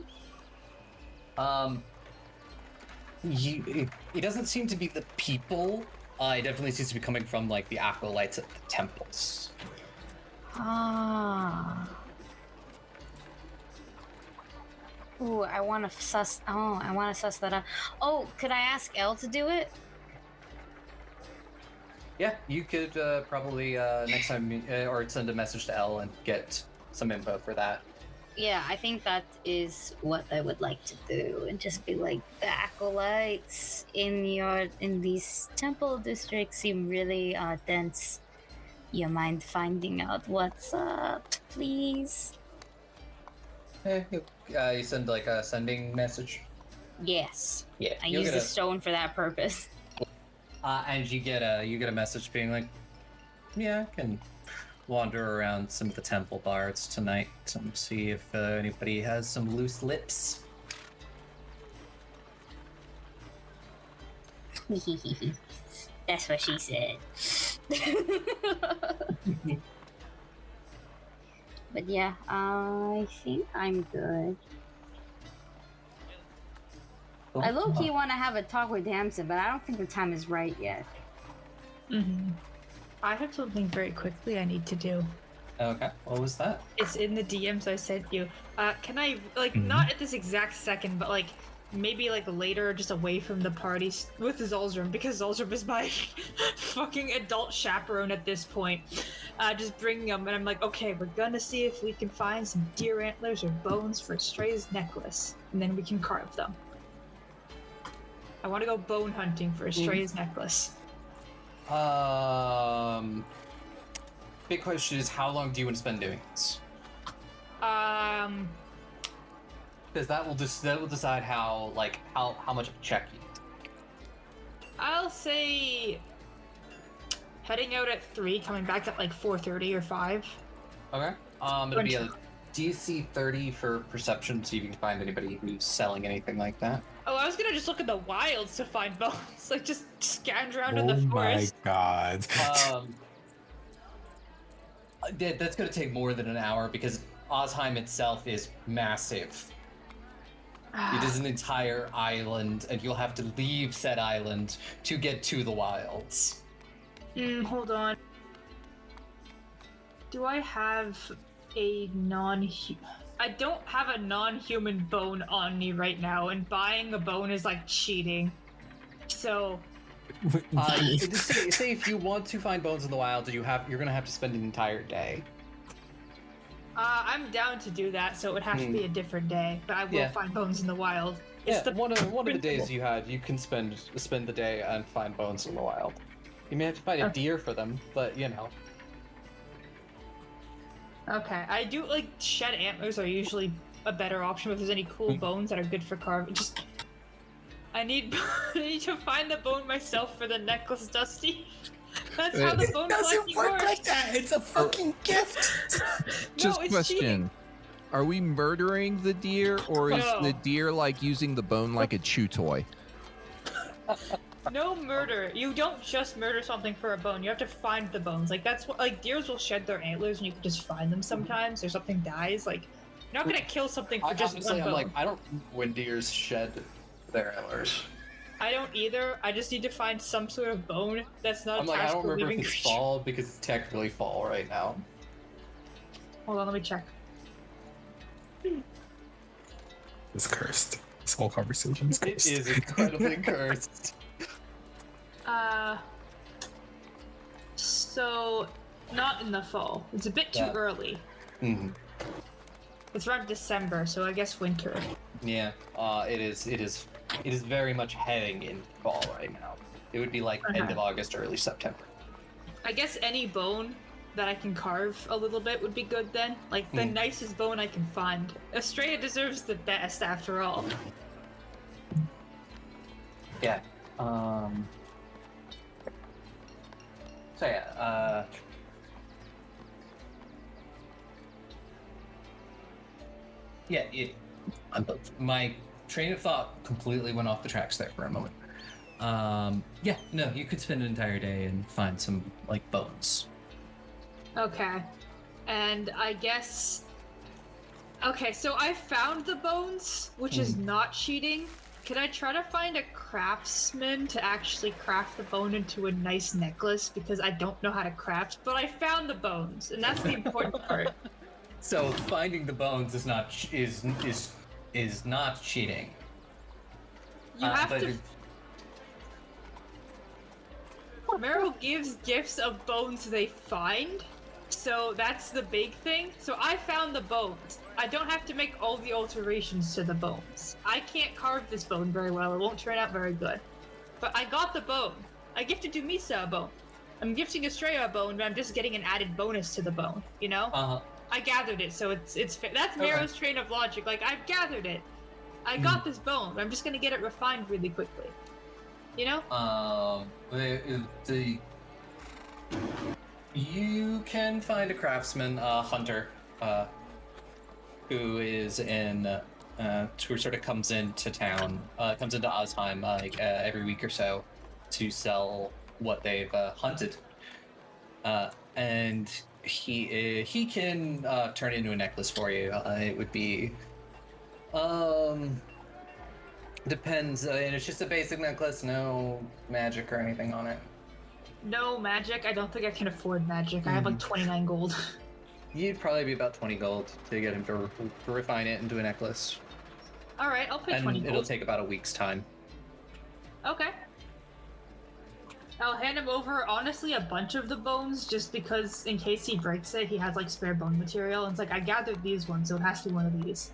It doesn't seem to be the people. It definitely seems to be coming from like the acolytes at the temples. Ah. Ooh, I want to suss. Oh, I want to suss that out. Oh, could I ask Elle to do it? Yeah, you could probably next time or send a message to Elle and get some info for that. Yeah, I think that is what I would like to do, and just be like, the acolytes in these temple districts seem really dense. You mind finding out what's up, please? You send like a sending message. Yes. Yeah, I you'll use get the stone for that purpose. and you get a message being like, yeah, I can wander around some of the temple bars tonight and see if anybody has some loose lips. That's what she said. But yeah, I think I'm good. I low-key want to have a talk with Damson, but I don't think the time is right yet. Mm-hmm. I have something very quickly I need to do. Okay, what was that? It's in the DMs I sent you. Can I, like, not at this exact second, but, like, maybe, like, later, just away from the party with Zolzrum, because Zolzrum is my fucking adult chaperone at this point. Just bringing him, and I'm like, okay, we're gonna see if we can find some deer antlers or bones for Estrella's necklace, and then we can carve them. I want to go bone hunting for Estrella's necklace. Big question is, how long do you want to spend doing this? Because that will decide how much of a check you take. I'll say heading out at 3, coming back at like 4:30 or 5. Okay. It'll be a DC 30 for perception, see if you can find anybody who's selling anything like that. Oh, I was gonna just look in the wilds to find bones, like just scan around in the forest. Oh my god. That's gonna take more than an hour because Ozheim itself is massive. It is an entire island, and you'll have to leave said island to get to the wilds. Hold on. Do I have a I don't have a non-human bone on me right now, and buying a bone is like cheating. So... say if you want to find bones in the wild, you're gonna have to spend an entire day. I'm down to do that, so it would have to be a different day, but I will find bones in the wild. It's one of the days you can spend the day and find bones in the wild. You may have to find a deer for them, but you know. Okay, I do like shed antlers are usually a better option if there's any cool bones that are good for carving. Just I need to find the bone myself for the necklace, Dusty. That's how the bone collecting works. Like that. It's a fucking gift. Just it's question. cheating. Are we murdering the deer, or is the deer like using the bone like a chew toy? No murder. You don't just murder something for a bone. You have to find the bones. Like that's what deers will shed their antlers and you can just find them sometimes or something dies. Like you're not gonna kill something for just one bone. I don't when deers shed their antlers. I don't either. I just need to find some sort of bone that's not attached I don't to a remember if living it's creature. fall because it's technically fall right now. Hold on, let me check. It's cursed. This whole conversation is It cursed. is incredibly cursed. So not in the fall. It's a bit too Yeah. early. Mhm. It's around December, so I guess winter. Yeah, it is very much heading in fall right now. It would be like end of August, early September. I guess any bone that I can carve a little bit would be good then. Like the nicest bone I can find. Estrella deserves the best after all. Yeah. So yeah, my train of thought completely went off the tracks there for a moment. Yeah, no, you could spend an entire day and find some like bones. Okay. And I guess... Okay, so I found the bones, which is not cheating. Can I try to find a craftsman to actually craft the bone into a nice necklace? Because I don't know how to craft, but I found the bones, and that's the important part. So finding the bones is not not cheating. You have but to... Meryl gives gifts of bones they find, so that's the big thing. So I found the bones. I don't have to make all the alterations to the bones. I can't carve this bone very well. It won't turn out very good. But I got the bone. I gifted Dumisa a bone. I'm gifting Estrella a bone, but I'm just getting an added bonus to the bone, you know? I gathered it, so it's fair. That's Meryl's train of logic. Like, I've gathered it. I got this bone. I'm just gonna get it refined really quickly. You know? You can find a craftsman, hunter, who is in, who sort of comes into town, comes into Ozheim, like, every week or so to sell what they've, hunted. And he can, turn into a necklace for you. It would be, depends, and it's just a basic necklace, no magic or anything on it. No magic. I don't think I can afford magic. I have like 29 gold. You'd probably be about 20 gold to get him to refine it into a necklace. All right, I'll pay and 20 gold. It'll take about a week's time. Okay. I'll hand him over, honestly, a bunch of the bones, just because in case he breaks it, he has like spare bone material. And it's like, I gathered these ones, so it has to be one of these.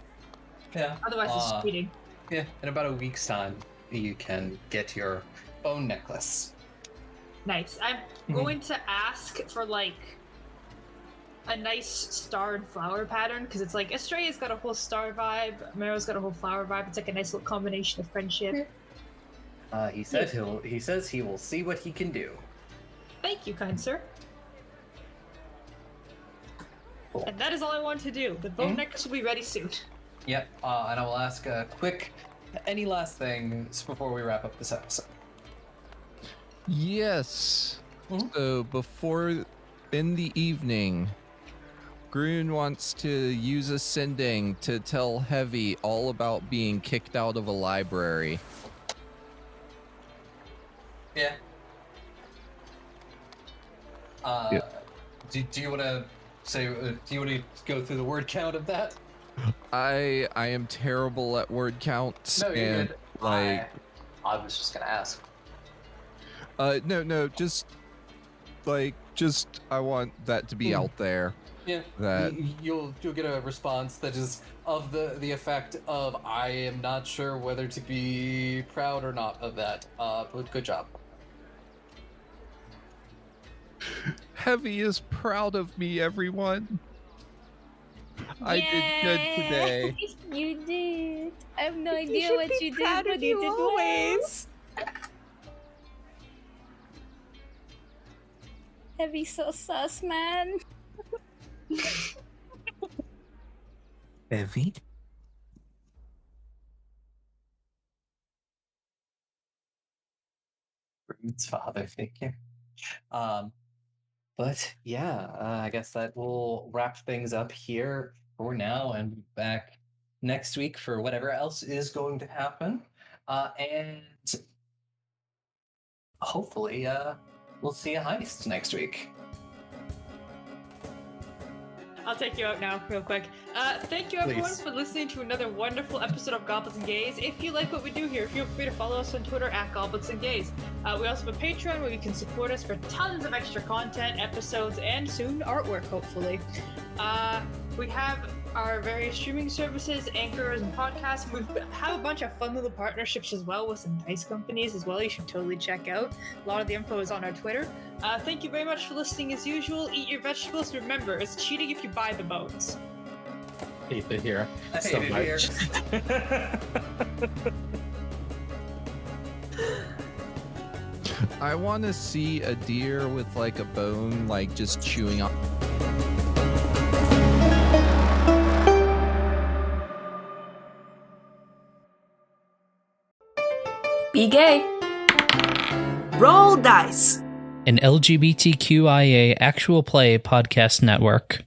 Yeah. Otherwise, it's cheating. Yeah, in about a week's time, you can get your bone necklace. Nice. I'm going to ask for like a nice star and flower pattern, because it's like Estrella's got a whole star vibe, Meryl's got a whole flower vibe. It's like a nice little combination of friendship. He says he will see what he can do. Thank you, kind sir. Cool. And that is all I want to do. The bone necklace will be ready soon. Yep. And I will ask a quick, any last things before we wrap up this episode. Yes. So before, in the evening, Groon wants to use Ascending to tell Heavy all about being kicked out of a library. Yeah. Do you want to say? Do you want to go through the word count of that? I am terrible at word counts. No, you're and good. like I was just gonna ask. no, just I want that to be out there. Yeah, that you'll get a response that is of the effect of, I am not sure whether to be proud or not of that. But good job. Heavy is proud of me, everyone. I did good today. You did. I have no idea should what be you did, proud but of you you did always. well. Heavy so sus, man. Heavy? Rude's father, thank you. But yeah, I guess that will wrap things up here for now, and be back next week for whatever else is going to happen. And hopefully, we'll see a heist next week. I'll take you out now, real quick. Thank you, everyone, Please. for listening to another wonderful episode of Goblins and Gays. If you like what we do here, feel free to follow us on Twitter at Goblins and Gays. We also have a Patreon where you can support us for tons of extra content, episodes, and soon artwork, hopefully. We have our various streaming services, anchors, and podcasts. We have a bunch of fun little partnerships as well with some nice companies as well. You should totally check out. A lot of the info is on our Twitter. Thank you very much for listening as usual. Eat your vegetables. Remember, it's cheating if you buy the bones. Hate it here. I so hate it here. much. I want to see a deer with like a bone, like just chewing on. Be gay. Roll dice. An LGBTQIA actual play podcast network.